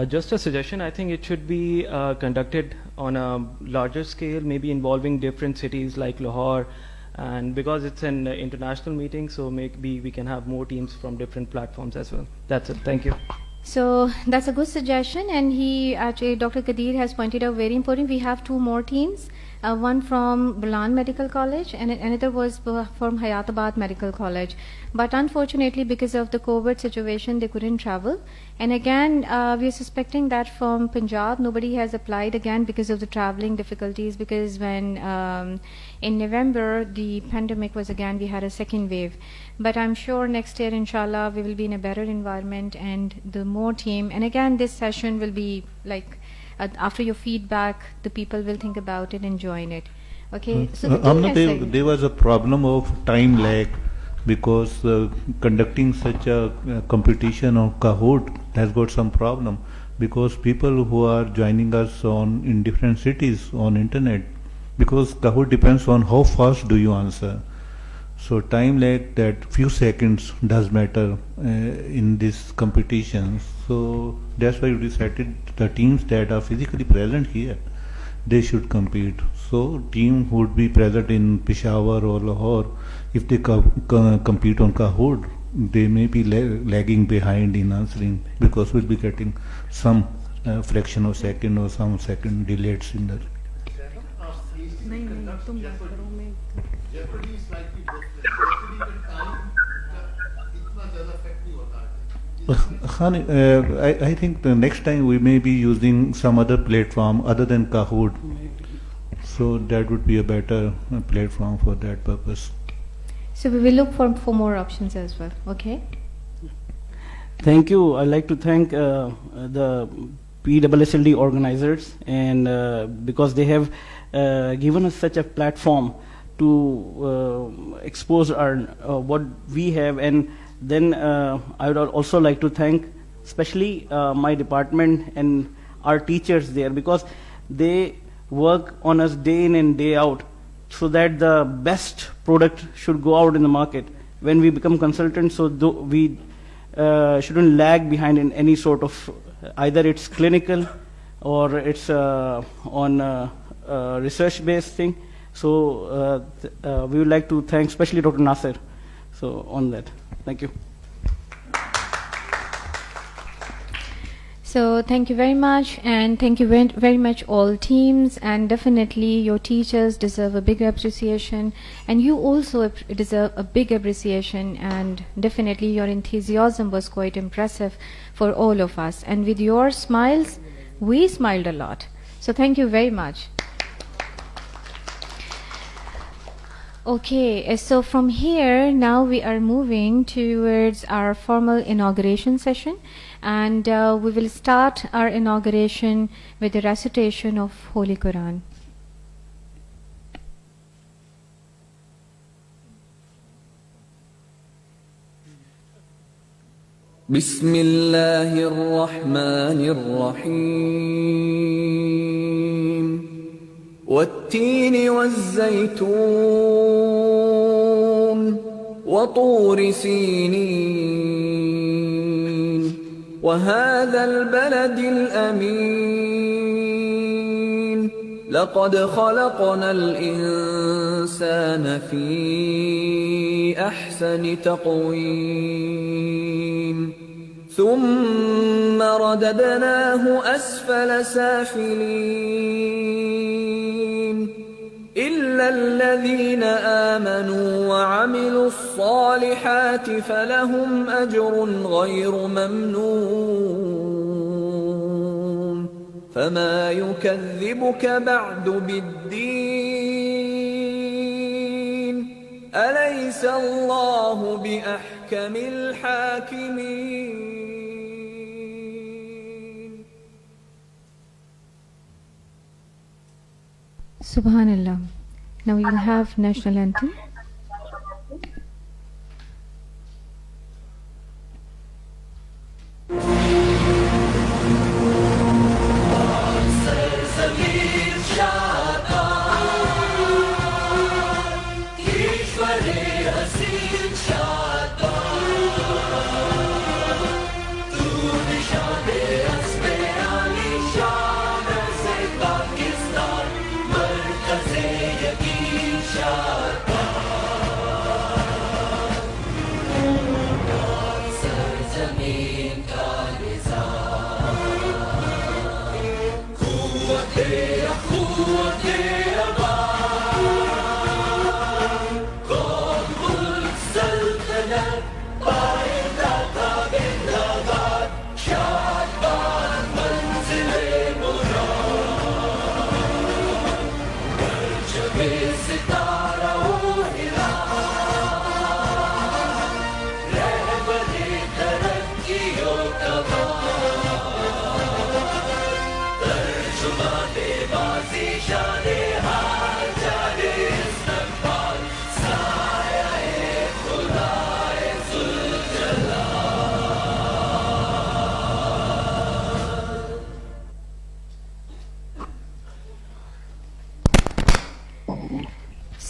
just a suggestion, I think it should be conducted on a larger scale, maybe involving different cities like Lahore, and because it's an international meeting, so maybe we can have more teams from different platforms as well. That's it. Thank you. So that's a good suggestion, and he actually, Dr. Qadir has pointed out very important. We have 2 more teams, one from Bulan Medical College and another was from Hayatabad Medical College. But unfortunately, because of the COVID situation, they couldn't travel. And again, we are suspecting that from Punjab, nobody has applied again because of the traveling difficulties, because when in November, the pandemic was again, we had a second wave. But I'm sure next year, inshallah, we will be in a better environment and the more team. And again, this session will be like, after your feedback, the people will think about it and join it. Okay. So there was a problem of time lag, because conducting such a competition on Kahoot has got some problem, because people who are joining us in different cities on internet, because Kahoot depends on how fast do you answer. So time lag, that few seconds does matter in this competition. So that's why we decided the teams that are physically present here, they should compete. So team who would be present in Peshawar or Lahore, if they compete on Kahoot, they may be lagging behind in answering, because we'll be getting some fraction of second or some second delays in the. Jeopardy is slightly different. Jeopardy में time का इतना ज़्यादा effect नहीं होता है. I think the next time we may be using some other platform other than Kahoot. So that would be a better platform for that purpose. So we will look for more options as well. Okay. Thank you. I'd like to thank the PSSLD organizers, and because they have given us such a platform to expose our what we have, and then I would also like to thank especially my department and our teachers there, because they work on us day in and day out so that the best product should go out in the market when we become consultants. So we shouldn't lag behind in any sort of, either it's clinical or it's on research based thing. So we would like to thank especially Dr. Nasir. So on that, thank you. So thank you very much, and thank you very much all teams, and definitely your teachers deserve a big appreciation, and you also deserve a big appreciation, and definitely your enthusiasm was quite impressive for all of us, and with your smiles we smiled a lot. So thank you very much. Okay, so from here now we are moving towards our formal inauguration session, and we will start our inauguration with the recitation of Holy Quran. Bismillahir Rahmanir Rahim. والتين والزيتون وطور سينين وهذا البلد الأمين لقد خلقنا الإنسان في أحسن تقويم ثم رددناه أسفل سافلين إلا الذين آمنوا وعملوا الصالحات فلهم أجر غير ممنون فما يكذبك بعد بالدين أليس الله بأحكم الحاكمين. Subhanallah. Now we will have national anthem.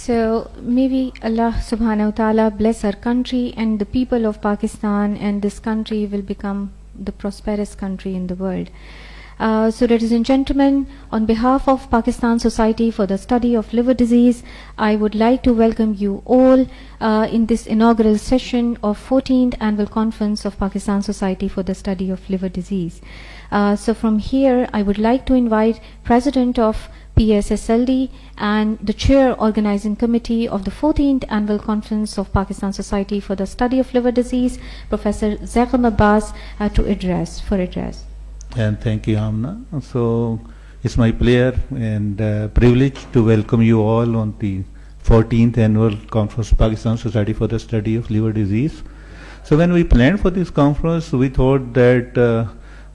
So maybe Allah subhanahu wa ta'ala bless our country and the people of Pakistan, and this country will become the prosperous country in the world. So ladies and gentlemen, on behalf of Pakistan Society for the Study of Liver Disease, I would like to welcome you all in this inaugural session of 14th Annual Conference of Pakistan Society for the Study of Liver Disease. So from here, I would like to invite President of PSSLD and the Chair Organizing Committee of the 14th Annual Conference of Pakistan Society for the Study of Liver Disease, Professor Zagam Abbas, to address. And thank you, Amna. So it's my pleasure and privilege to welcome you all on the 14th Annual Conference of Pakistan Society for the Study of Liver Disease. So when we planned for this conference, we thought that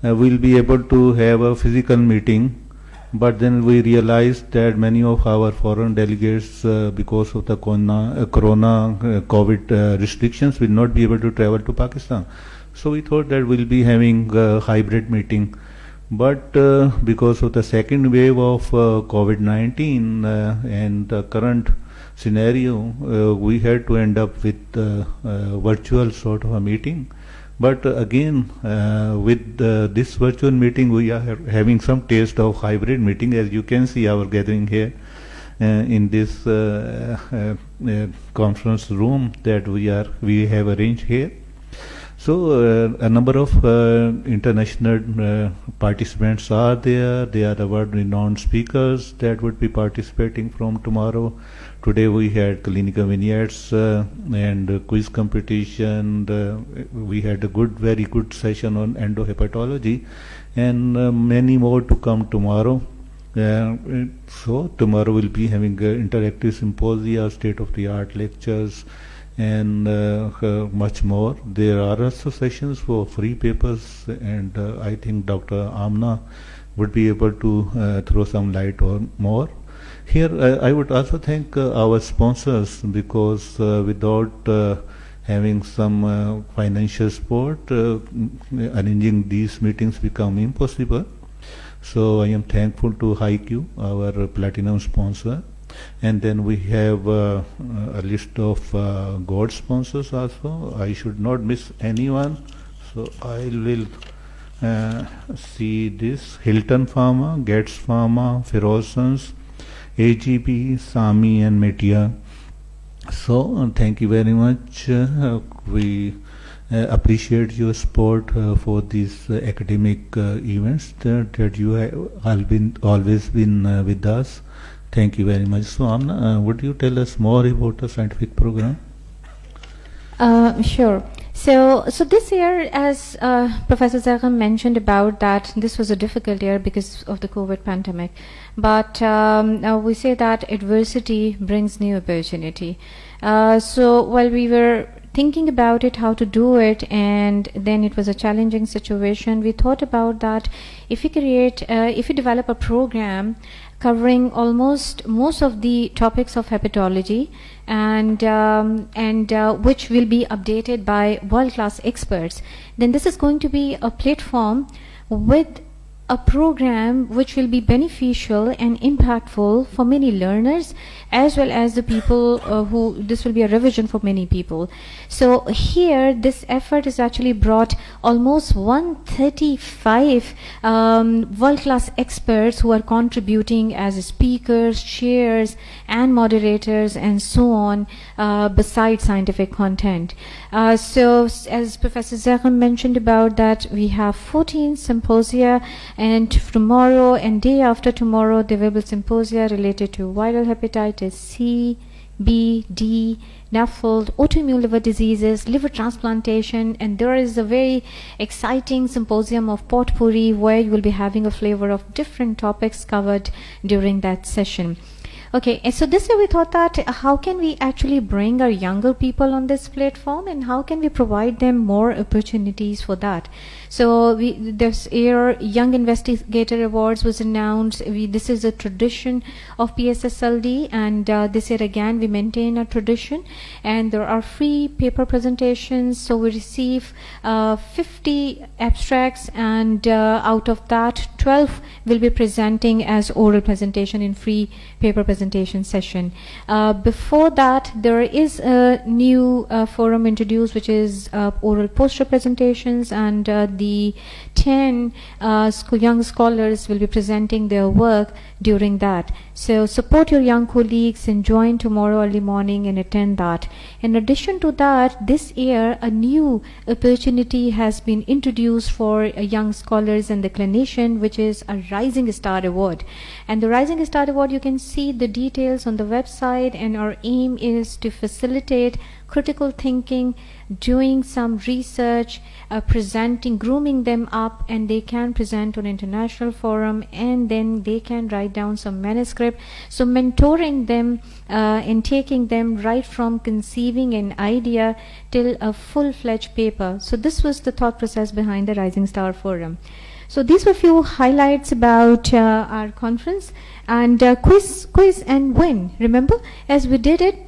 we'll be able to have a physical meeting, but then we realized that many of our foreign delegates, because of the COVID restrictions, will not be able to travel to Pakistan. So we thought that we'll be having a hybrid meeting. But because of the second wave of COVID-19 and the current scenario, we had to end up with a virtual sort of a meeting. But again, with this virtual meeting, we are having some taste of hybrid meeting. As you can see, our gathering here in this conference room that we have arranged here. So a number of international participants are there. They are the world-renowned speakers that would be participating from tomorrow. Today we had clinical vignettes and quiz competition. We had a very good session on endohepatology, and many more to come tomorrow. So tomorrow we'll be having interactive symposia, state-of-the-art lectures, and much more. There are also sessions for free papers, and I think Dr. Amna would be able to throw some light on more. Here I would also thank our sponsors, because without having some financial support, arranging these meetings become impossible. So I am thankful to HiQ, our platinum sponsor. And then we have a list of gold sponsors also. I should not miss anyone, so I will see this: Hilton Pharma, Gates Pharma, Ferozans, AGP, Sami and Metia. So thank you very much. We appreciate your support for these academic events that you have always been with us. Thank you very much. So Amna, would you tell us more about the scientific program? Sure. So this year, as Professor Zagam mentioned about that, this was a difficult year because of the COVID pandemic. But we say that adversity brings new opportunity. So while we were thinking about it, how to do it, and then it was a challenging situation, we thought about that if we develop a program covering almost most of the topics of hepatology, and which will be updated by world-class experts, then this is going to be a platform with a program which will be beneficial and impactful for many learners, as well as the people this will be a revision for many people. So here this effort has actually brought almost 135 world-class experts who are contributing as speakers, chairs and moderators and so on, besides scientific content. So as Professor Zagam mentioned about that, we have 14 symposia, and tomorrow and day after tomorrow there will be symposia related to viral hepatitis C, B, D, NAFLD, autoimmune liver diseases, liver transplantation, and there is a very exciting symposium of potpourri where you will be having a flavor of different topics covered during that session. Okay, and so this year we thought that how can we actually bring our younger people on this platform, and how can we provide them more opportunities for that. So this year Young Investigator Awards was announced. This is a tradition of PSSLD, and this year again we maintain a tradition, and there are free paper presentations. So we receive 50 abstracts, and out of that 12 will be presenting as oral presentation in free paper presentation. presentation session. Before that, there is a new forum introduced, which is oral poster presentations, and the 10 young scholars will be presenting their work during that. So support your young colleagues and join tomorrow early morning and attend that. In addition to that, this year a new opportunity has been introduced for young scholars and the clinician, which is a Rising Star Award. And the Rising Star Award, you can see the details on the website, and our aim is to facilitate critical thinking, doing some research, presenting, grooming them up, and they can present on international forum, and then they can write down some manuscript. So mentoring them and taking them right from conceiving an idea till a full-fledged paper. So this was the thought process behind the Rising Star Forum. So these were few highlights about our conference, and quiz and win. Remember, as we did it,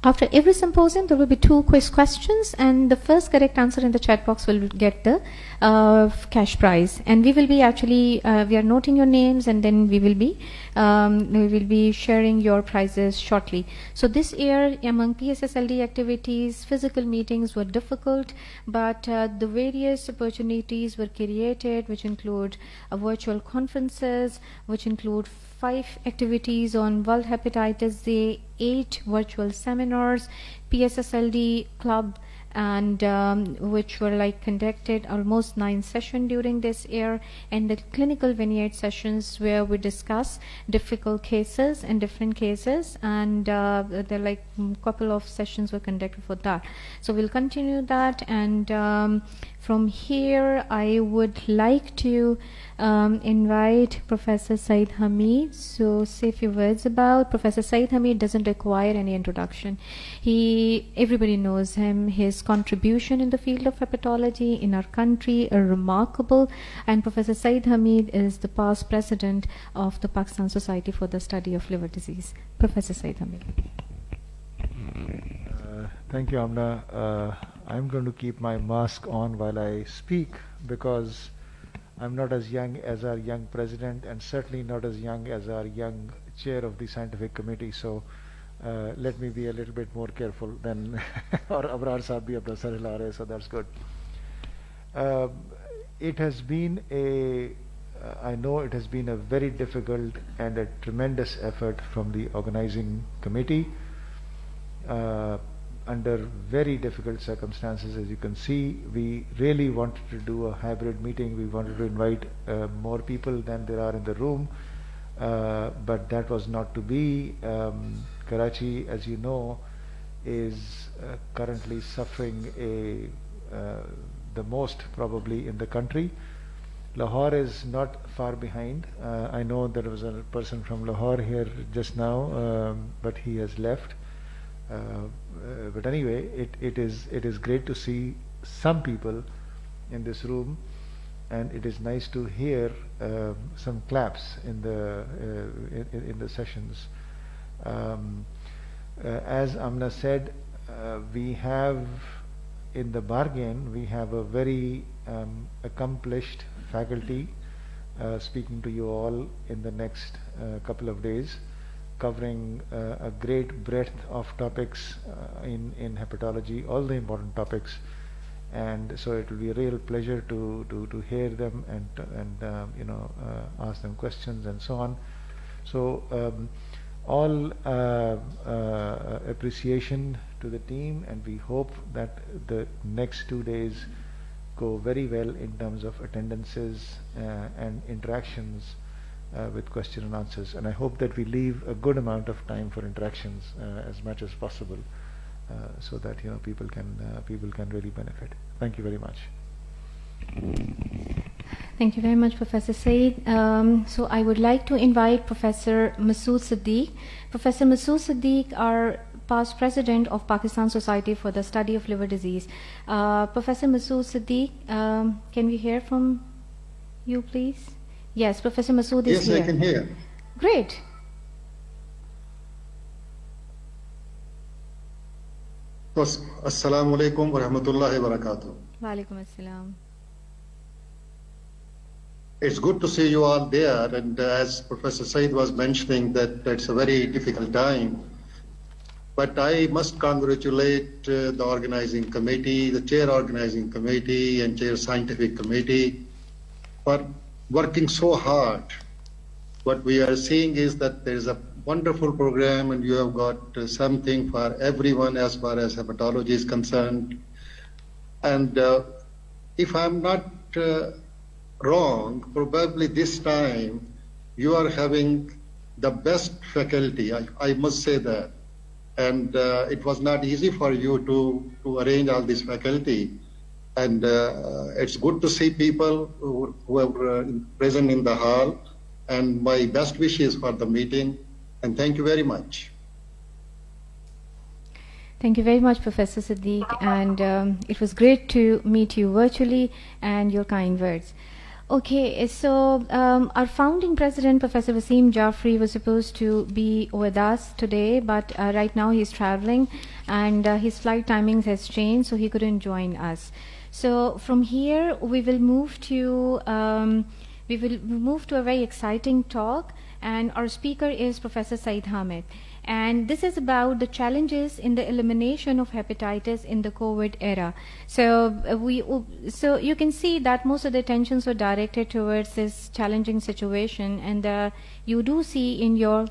after every symposium, there will be 2 quiz questions, and the first correct answer in the chat box will get the cash prize. And we will be actually, we are noting your names, and then we will be sharing your prizes shortly. So this year, among PSSLD activities, physical meetings were difficult, but the various opportunities were created, which include virtual conferences, which include 5 activities on World Hepatitis Day, 8 virtual seminars, PSSLD club, and which were like conducted almost 9 sessions during this year, and the clinical vignette sessions where we discuss difficult cases and different cases, and there are like couple of sessions were conducted for that. So we'll continue that, and from here I would like to invite Professor Saeed Hamid. So say a few words about Professor Saeed Hamid. Doesn't require any introduction. Everybody knows him. His contribution in the field of hepatology in our country are remarkable, and Professor Saeed Hamid is the past president of the Pakistan Society for the Study of Liver Disease. Professor Saeed Hamid. Thank you, Amna. I'm going to keep my mask on while I speak, because I'm not as young as our young president, and certainly not as young as our young chair of the scientific committee. So let me be a little bit more careful than or Abrar Saab bhi apna sar hila rahe, so that's good. It has been I know it has been a very difficult and a tremendous effort from the organizing committee under very difficult circumstances. As you can see, we really wanted to do a hybrid meeting. We wanted to invite more people than there are in the room, but that was not to be. Karachi, as you know, is currently suffering the most probably in the country. Lahore is not far behind. I know there was a person from Lahore here just now, but he has left. But anyway, it is great to see some people in this room, and it is nice to hear some claps in the sessions. As Amna said, we have in the bargain, we have a very accomplished faculty speaking to you all in the next couple of days, covering a great breadth of topics in hepatology, all the important topics, and so it will be a real pleasure to hear them and ask them questions and so on. So all appreciation to the team, and we hope that the next 2 days go very well in terms of attendances and interactions with question and answers, and I hope that we leave a good amount of time for interactions as much as possible, so that people can really benefit. Thank you very much. Thank you very much, Professor Saeed. So I would like to invite Professor Masood Siddiq. Professor Masood Siddiq, our past president of Pakistan Society for the Study of Liver Disease. Professor Masood Siddiq, can we hear from you, please? Yes, Professor Masood is here. Yes, I can hear. Great. Assalamu alaikum wa rahmatullahi wa barakatuh. Wa alaikum assalam. it's good to see you all there. And as Professor Saeed was mentioning, that it's a very difficult time. But I must congratulate the organizing committee, the chair organizing committee and chair scientific committee for working so hard. What we are seeing is that there is a wonderful program and you have got something for everyone as far as hepatology is concerned. And if I'm not wrong, probably this time you are having the best faculty, I must say that. And it was not easy for you to arrange all this faculty. And it's good to see people who are present in the hall. And my best wishes for the meeting. And thank you very much. Thank you very much, Professor Siddiq. And it was great to meet you virtually and your kind words. Okay, so our founding president, Professor Wasim Jaffrey, was supposed to be with us today, but right now he's traveling and his flight timings has changed, so he couldn't join us. So from here, we will move to a very exciting talk, and our speaker is Professor Saeed Hamid. And this is about the challenges in the elimination of hepatitis in the COVID era. So you can see that most of the attentions were directed towards this challenging situation, and you do see in your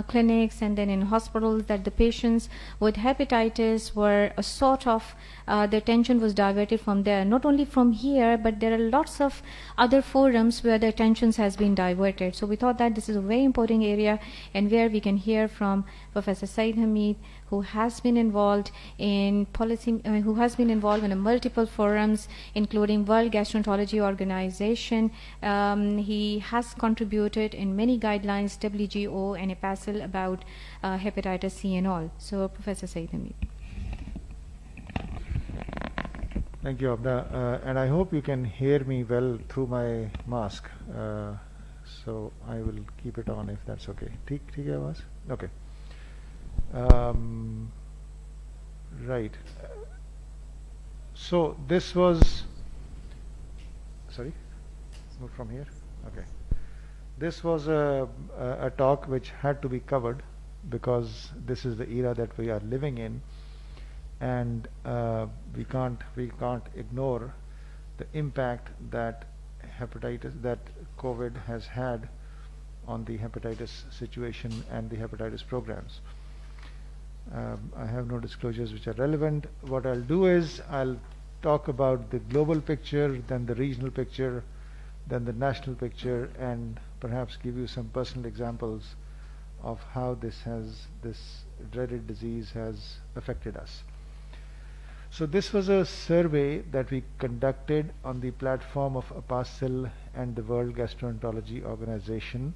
clinics and then in hospitals that the patients with hepatitis were a sort of the attention was diverted from there, not only from here, but there are lots of other forums where the attentions has been diverted. So we thought that this is a very important area and where we can hear from Professor Saeed Hamid, who has been involved in policy, who has been involved in multiple forums, including World Gastroenterology Organization. He has contributed in many guidelines, WGO and EPASL, about hepatitis C and all. So, Professor Saeed Hamid. Thank you, Abda. And I hope you can hear me well through my mask. So I will keep it on if that's okay. ठीक है आवाज? Okay. Right. So this was, sorry, move from here. Okay. This was a talk which had to be covered because this is the era that we are living in, and we can't ignore the impact that COVID has had on the hepatitis situation and the hepatitis programs. I have no disclosures which are relevant. What I'll do is I'll talk about the global picture, then the regional picture, then the national picture, and perhaps give you some personal examples of how this dreaded disease has affected us. So this was a survey that we conducted on the platform of EPASL and the World Gastroenterology Organization,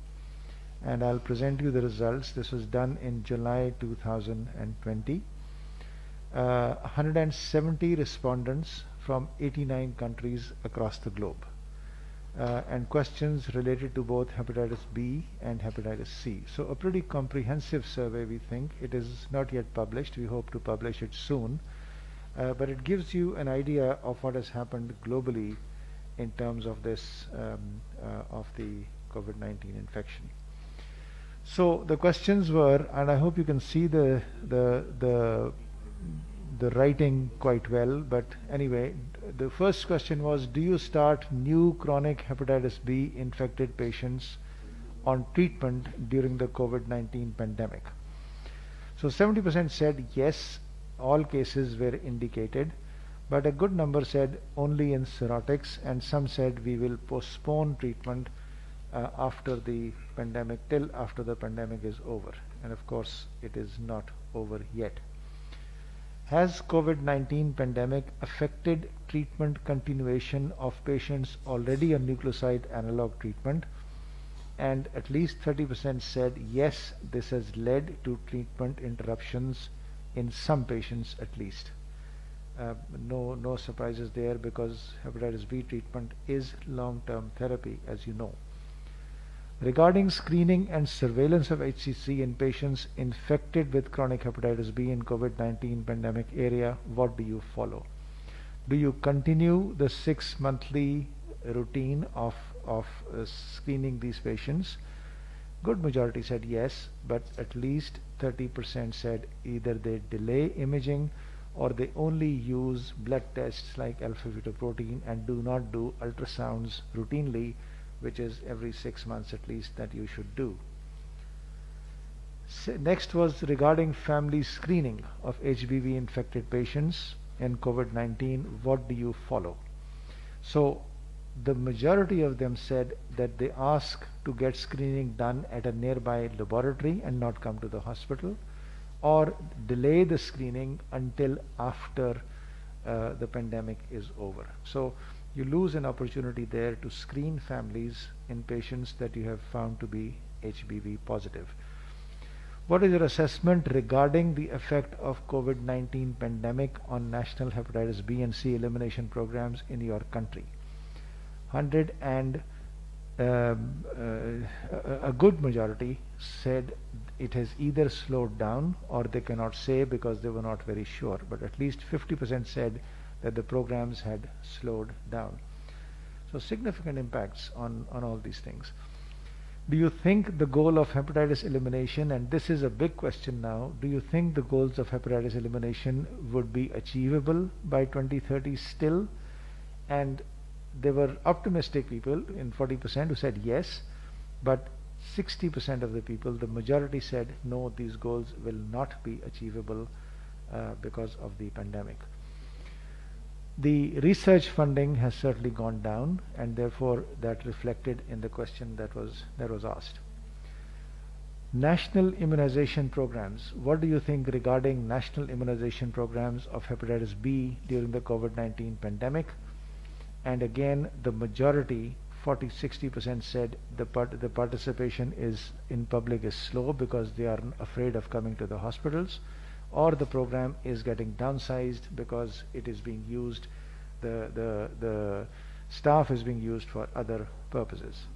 and I'll present you the results. This was done in July 2020. 170 respondents from 89 countries across the globe, and questions related to both hepatitis B and hepatitis C. So a pretty comprehensive survey, we think. It is not yet published. We hope to publish it soon. But it gives you an idea of what has happened globally in terms of this of the COVID-19 infection. So the questions were, and I hope you can see the writing quite well, but anyway, the first question was, do you start new chronic hepatitis B infected patients on treatment during the COVID-19 pandemic? So 70% said yes, all cases were indicated, but a good number said only in cirrhotics, and some said we will postpone treatment after the pandemic, till after the pandemic is over. And of course, it is not over yet. Has COVID-19 pandemic affected treatment continuation of patients already on nucleoside analog treatment? And at least 30% said yes, this has led to treatment interruptions in some patients at least. No surprises there, because hepatitis B treatment is long-term therapy, as you know. Regarding screening and surveillance of HCC in patients infected with chronic hepatitis B in COVID-19 pandemic area, what do you follow? Do you continue the 6 monthly routine of screening these patients? Good majority said yes, but at least 30% said either they delay imaging or they only use blood tests like alpha-fetoprotein and do not do ultrasounds routinely, which is every 6 months at least that you should do. Next was regarding family screening of HBV infected patients and COVID-19. What do you follow? So the majority of them said that they ask to get screening done at a nearby laboratory and not come to the hospital, or delay the screening until after the pandemic is over. So you lose an opportunity there to screen families in patients that you have found to be HBV positive. What is your assessment regarding the effect of COVID-19 pandemic on national hepatitis B and C elimination programs in your country? 100 and a good majority said it has either slowed down or they cannot say because they were not very sure, but at least 50% said that the programs had slowed down. So significant impacts on all these things. Do you think the goal of hepatitis elimination, and this is a big question now, do you think the goals of hepatitis elimination would be achievable by 2030 still? And there were optimistic people in 40% who said yes, but 60% of the people, the majority said no, these goals will not be achievable because of the pandemic. The research funding has certainly gone down, and therefore that reflected in the question that was asked. National immunization programs. What do you think regarding national immunization programs of hepatitis B during the COVID-19 pandemic? And again, the majority, 40-60% said the participation is in public is slow because they are afraid of coming to the hospitals, or the program is getting downsized because it is being used, the staff is being used for other purposes.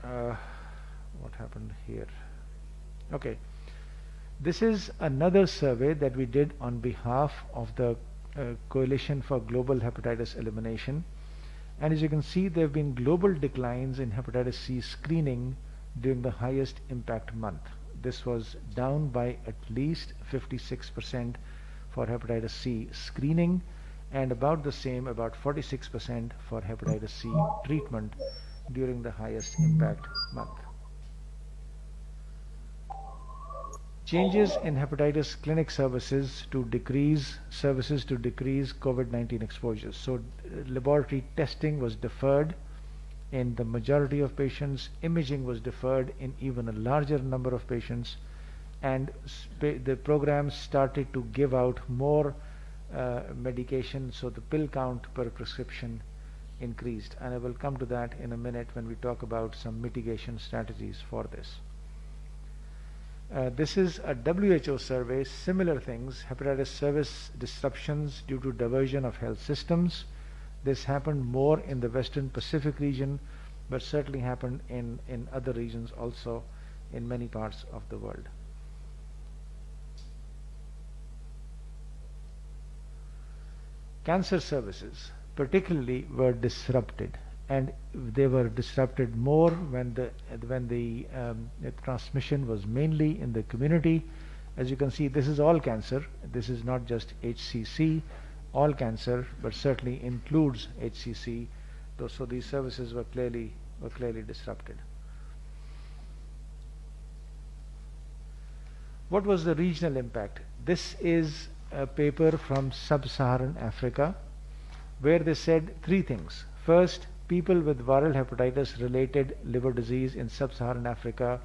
What happened here? Okay, this is another survey that we did on behalf of the Coalition for Global Hepatitis Elimination, and as you can see, there have been global declines in hepatitis C screening during the highest impact month. This was down by at least 56% for hepatitis C screening, and about the same, about 46% for hepatitis C treatment during the highest impact month. Changes in hepatitis clinic services to decrease COVID-19 exposures. So laboratory testing was deferred in the majority of patients, imaging was deferred in even a larger number of patients, and the programs started to give out more medication, so the pill count per prescription increased. And I will come to that in a minute when we talk about some mitigation strategies for this. This is a WHO survey, similar things, hepatitis service disruptions due to diversion of health systems. This happened more in the Western Pacific region, but certainly happened in other regions also in many parts of the world. Cancer services particularly were disrupted, and they were disrupted more when the transmission was mainly in the community. As you can see, this is all cancer. This is not just HCC, all cancer, but certainly includes HCC. So these services were clearly disrupted. What was the regional impact? This is a paper from sub-Saharan Africa, where they said three things. First, people with viral hepatitis related liver disease in sub-Saharan Africa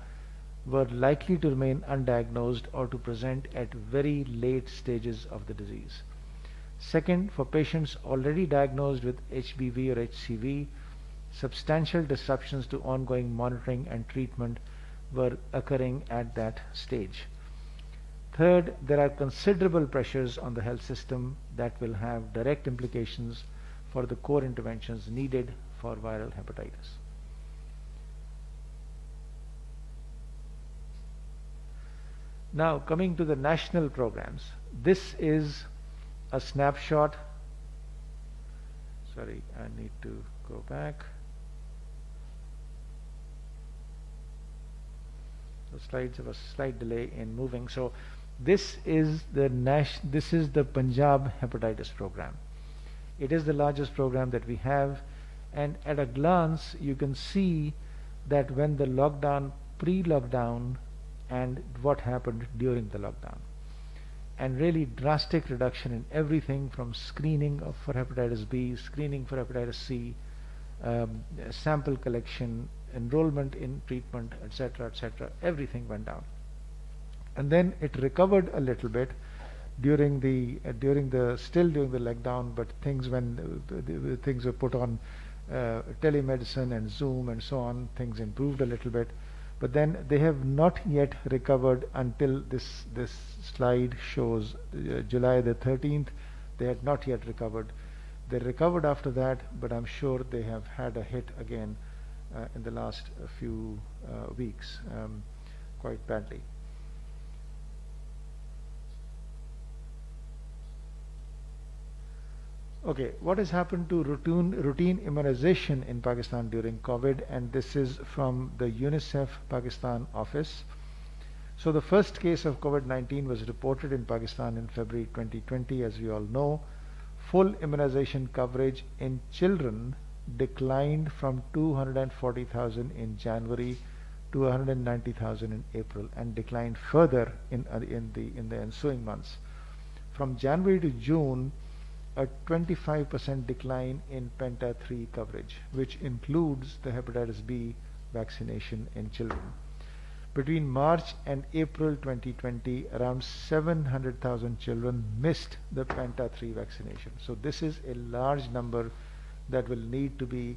were likely to remain undiagnosed or to present at very late stages of the disease. Second, for patients already diagnosed with HBV or HCV, substantial disruptions to ongoing monitoring and treatment were occurring at that stage. Third, there are considerable pressures on the health system that will have direct implications for the core interventions needed for viral hepatitis. Now, coming to the national programs, this is a snapshot. sorry, I need to go back. The slides have a slight delay in moving. So this is the Punjab hepatitis program. It is the largest program that we have, and at a glance you can see that when the lockdown, pre-lockdown, and what happened during the lockdown, and really drastic reduction in everything from screening for hepatitis B, screening for hepatitis C, sample collection, enrollment in treatment, etc., everything went down. And then it recovered a little bit during the lockdown, but things when things were put on telemedicine and Zoom and so on, things improved a little bit. But then they have not yet recovered until this slide shows July the 13th. They had not yet recovered. They recovered after that, but I'm sure they have had a hit again in the last few weeks, quite badly. Okay, what has happened to routine immunization in Pakistan during COVID? And this is from the UNICEF Pakistan office. So the first case of COVID-19 was reported in Pakistan in February 2020, as we all know. Full immunization coverage in children declined from 240,000 in January to 190,000 in April, and declined further in the ensuing months. From January to June, a 25% decline in Penta 3 coverage, which includes the hepatitis B vaccination in children. Between March and April 2020, around 700,000 children missed the Penta 3 vaccination. So this is a large number that will need to be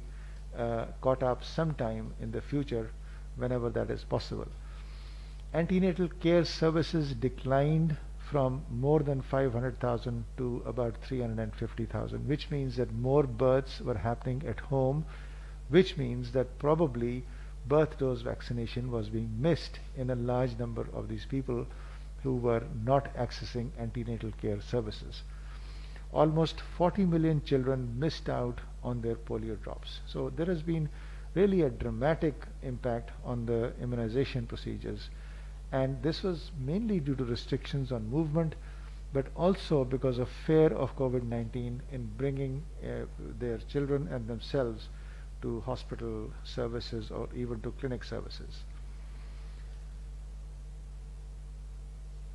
caught up sometime in the future, whenever that is possible. Antenatal care services declined from more than 500,000 to about 350,000, which means that more births were happening at home, which means that probably birth dose vaccination was being missed in a large number of these people who were not accessing antenatal care services. Almost 40 million children missed out on their polio drops. So there has been really a dramatic impact on the immunization procedures. And this was mainly due to restrictions on movement, but also because of fear of COVID-19 in bringing their children and themselves to hospital services or even to clinic services.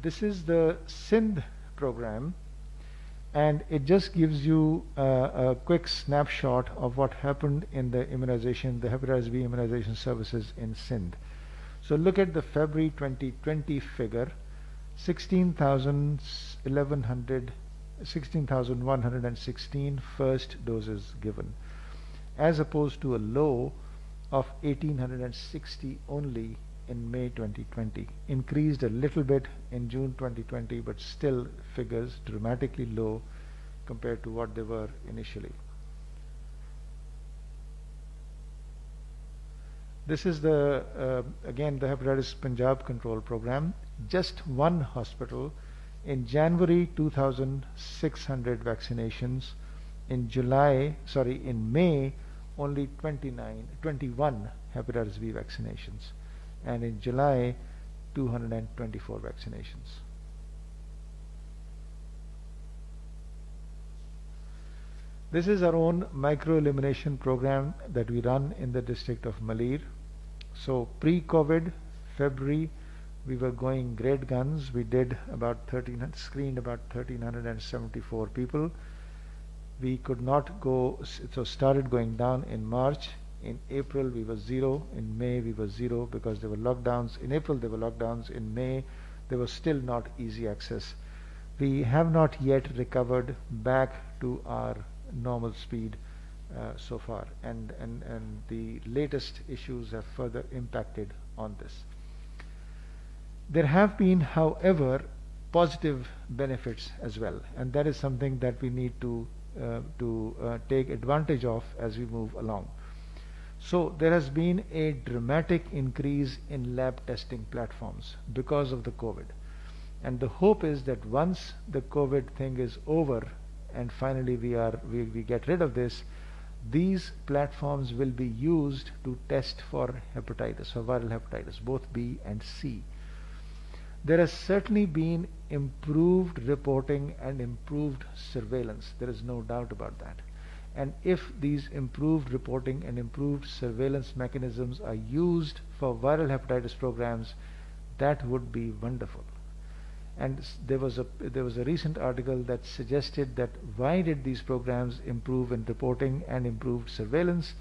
This is the Sindh program, and it just gives you a quick snapshot of what happened in the immunization, the hepatitis B immunization services in Sindh. So look at the February 2020 figure, 16,116 first doses given, as opposed to a low of 1,860 only in May 2020. Increased a little bit in June 2020, but still figures dramatically low compared to what they were initially. This is again the hepatitis Punjab control program. Just one hospital. In January, 2,600 vaccinations. In May, only 21 hepatitis B vaccinations. And in July, 224 vaccinations. This is our own micro-elimination program that we run in the district of Malir. So pre-COVID, February, we were going great guns. We did screened about 1,374 people. We could not go, so started going down in March. In April, we were 0. In May, we were 0 because there were lockdowns. In April, there were lockdowns. In May, there was still not easy access. We have not yet recovered back to our normal speed so far, and the latest issues have further impacted on this. There have been, however, positive benefits as well, and that is something that we need to take advantage of as we move along. So there has been a dramatic increase in lab testing platforms because of the COVID, and the hope is that once the COVID thing is over and finally we get rid of this, these platforms will be used to test for hepatitis, for viral hepatitis, both B and C. There has certainly been improved reporting and improved surveillance. There is no doubt about that. And if these improved reporting and improved surveillance mechanisms are used for viral hepatitis programs, that would be wonderful. And there was a recent article that suggested that why did these programs improve in reporting and improved surveillance?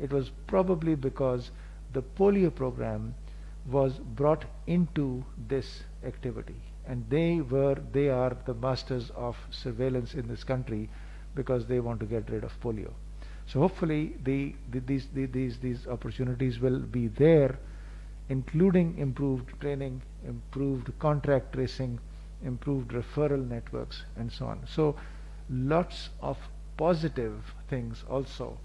It was probably because the polio program was brought into this activity, and they are the masters of surveillance in this country because they want to get rid of polio. So hopefully these opportunities will be there, including improved training, improved contract tracing, improved referral networks, and so on. So lots of positive things also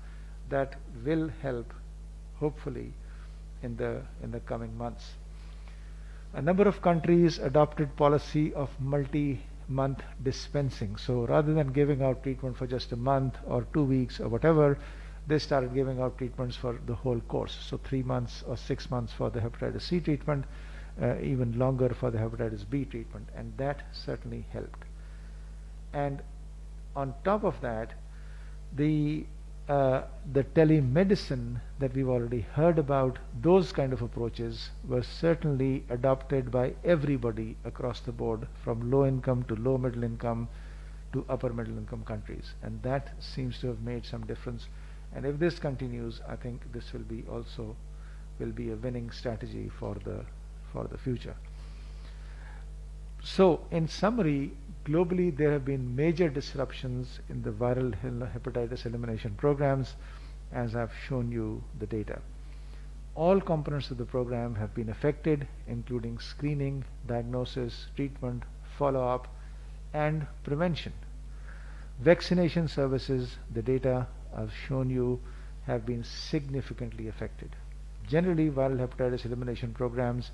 that will help, hopefully, in the coming months. A number of countries adopted policy of multi-month dispensing. So rather than giving out treatment for just a month or 2 weeks or whatever, they started giving out treatments for the whole course. So 3 months or 6 months for the hepatitis C treatment, even longer for the hepatitis B treatment, and that certainly helped. And on top of that, the telemedicine that we've already heard about, those kind of approaches were certainly adopted by everybody across the board, from low income to low middle income to upper middle income countries, and that seems to have made some difference. And if this continues, I think this will be a winning strategy for the future. So in summary, globally there have been major disruptions in the viral hepatitis elimination programs, as I've shown you the data. All components of the program have been affected, including screening, diagnosis, treatment, follow-up, and prevention. Vaccination services, the data I've shown you, have been significantly affected. Generally, viral hepatitis elimination programs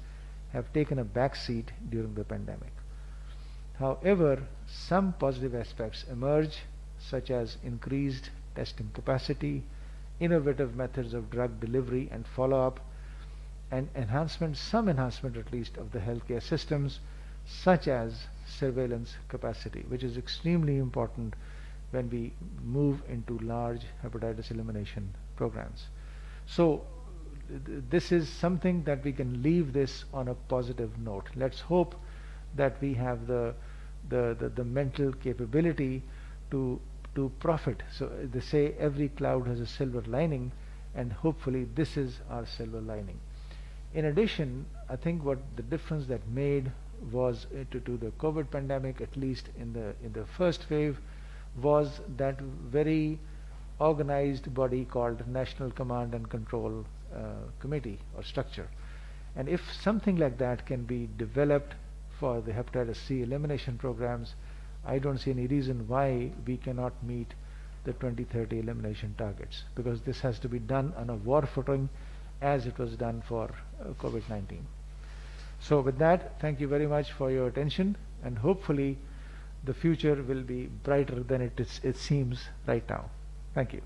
have taken a back seat during the pandemic. However, some positive aspects emerge, such as increased testing capacity, innovative methods of drug delivery and follow-up, and some enhancement at least of the healthcare systems, such as surveillance capacity, which is extremely important when we move into large hepatitis elimination programs. So this is something that we can leave this on a positive note. Let's hope that we have the mental capability to profit. So they say every cloud has a silver lining, and hopefully this is our silver lining. In addition, I think what the difference that made was to the COVID pandemic, at least in the first wave, was that very organized body called National Command and Control Committee or structure. And if something like that can be developed for the hepatitis C elimination programs, I don't see any reason why we cannot meet the 2030 elimination targets, because this has to be done on a war footing as it was done for COVID-19. So with that, thank you very much for your attention, and hopefully the future will be brighter than it seems right now. Thank you.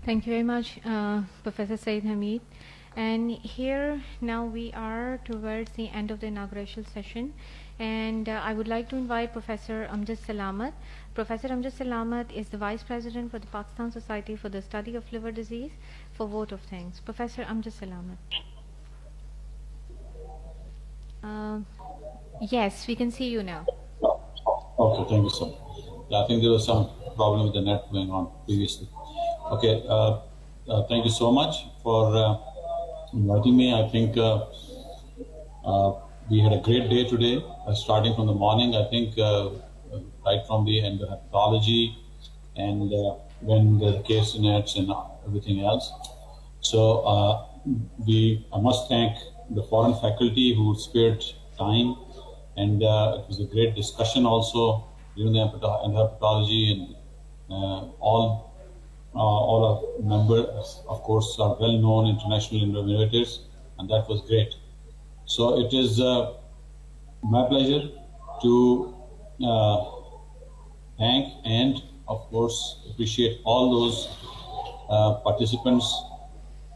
Thank you very much, Professor Saeed Hamid. And here now we are towards the end of the inaugural session, and I would like to invite Professor Amjad Salamat. Professor Amjad Salamat is the Vice President for the Pakistan Society for the Study of Liver Disease, for vote of thanks. Professor Amjad Salamat. Yes, we can see you now. Okay, thank you, sir. Yeah, I think there was some problem with the net going on previously. Okay, thank you so much for inviting me. I think we had a great day today, starting from the morning, I think, right from the end of hepatology and when the case nets and everything else. So I must thank the foreign faculty who spared time, and it was a great discussion also during the hepatology, and all our members, of course, are well-known international innovators, and that was great. So it is my pleasure to thank and, of course, appreciate all those participants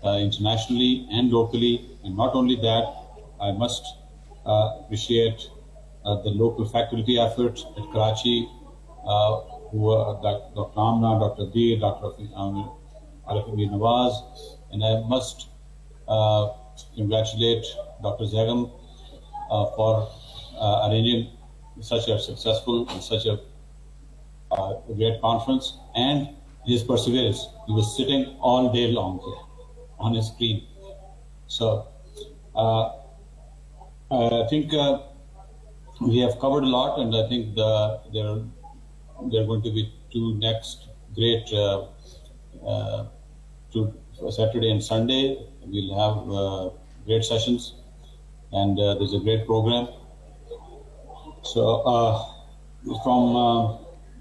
internationally and locally. And not only that, I must appreciate the local faculty efforts at Karachi, who are Dr. Amna, Dr. Deer, Dr. Arif Nawaz, and I must congratulate Dr. Zegam for arranging such a successful and such a great conference, and his perseverance. He was sitting all day long here on his screen. So I think we have covered a lot, and I think there are going to be two next great Saturday and Sunday. We'll have great sessions, and there's a great program. So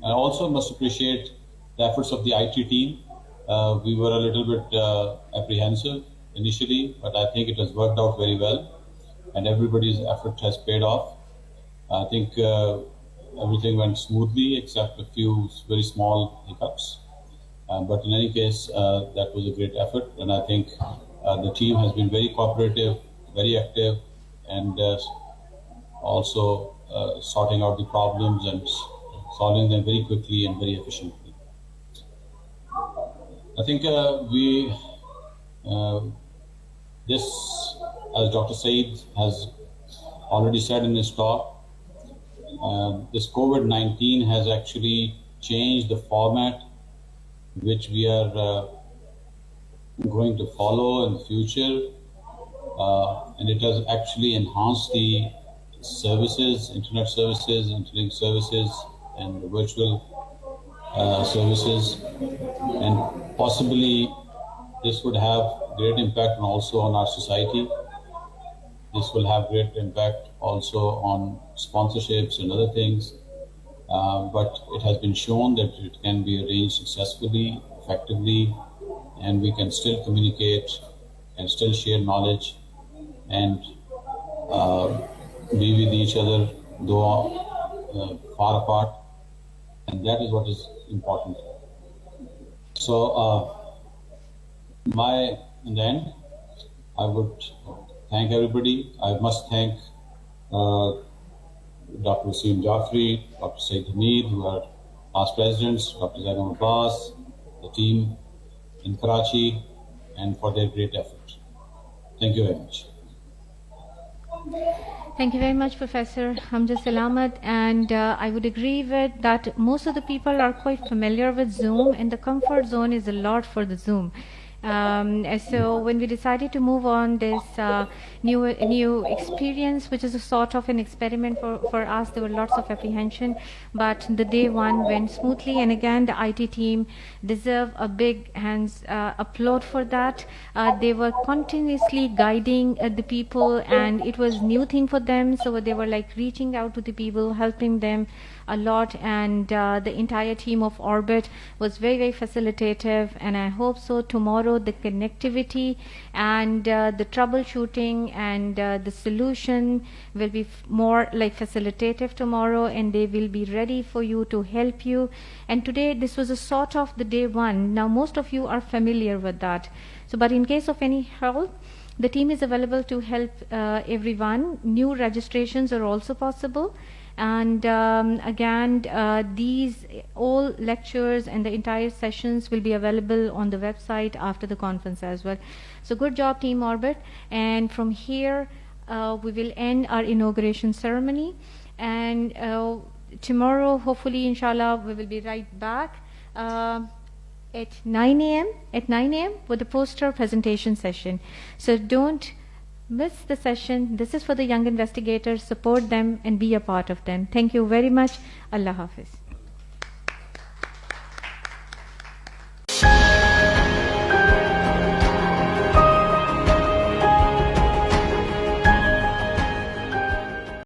I also must appreciate the efforts of the IT team. We were a little bit apprehensive initially, but I think it has worked out very well, and everybody's effort has paid off. I think everything went smoothly except a few very small hiccups. But in any case, that was a great effort, and I think the team has been very cooperative, very active, and also sorting out the problems and solving them very quickly and very efficiently. I think this, as Dr. Saeed has already said in his talk, this COVID-19 has actually changed the format which we are going to follow in the future, and it has actually enhanced the services, internet services, interlink services, and virtual services, and possibly this would have great impact also on our society. This will have great impact also on sponsorships and other things, but it has been shown that it can be arranged successfully, effectively, and we can still communicate and still share knowledge and be with each other, though far apart, and that is what is important. So, in the end, I would thank everybody. I must thank Dr. Wasim Jafri, Dr. Saeed Hamid, who are past presidents, Dr. Zainab Abbas, the team in Karachi, and for their great effort. Thank you very much. Thank you very much, Professor Hamza Salamat, and I would agree with that most of the people are quite familiar with Zoom, and the comfort zone is a lot for the Zoom. So when we decided to move on this new experience, which is a sort of an experiment for us, there were lots of apprehension, but the day one went smoothly, and again the IT team deserve a big hands applaud for that. They were continuously guiding the people, and it was new thing for them, so they were like reaching out to the people, helping them a lot, and the entire team of Orbit was very, very facilitative, and I hope so tomorrow the connectivity and the troubleshooting and the solution will be more like facilitative tomorrow, and they will be ready for you to help you. And today this was a sort of the day one. Now most of you are familiar with that, so but in case of any help, the team is available to help everyone. New registrations are also possible. And again, these all lectures and the entire sessions will be available on the website after the conference as well. So good job, Team Orbit. And from here, we will end our inauguration ceremony. And tomorrow, hopefully, inshallah, we will be right back at 9 a.m. with the poster presentation session. So don't miss the session. This is for the young investigators. Support them and be a part of them. Thank you very much. Allah Hafiz.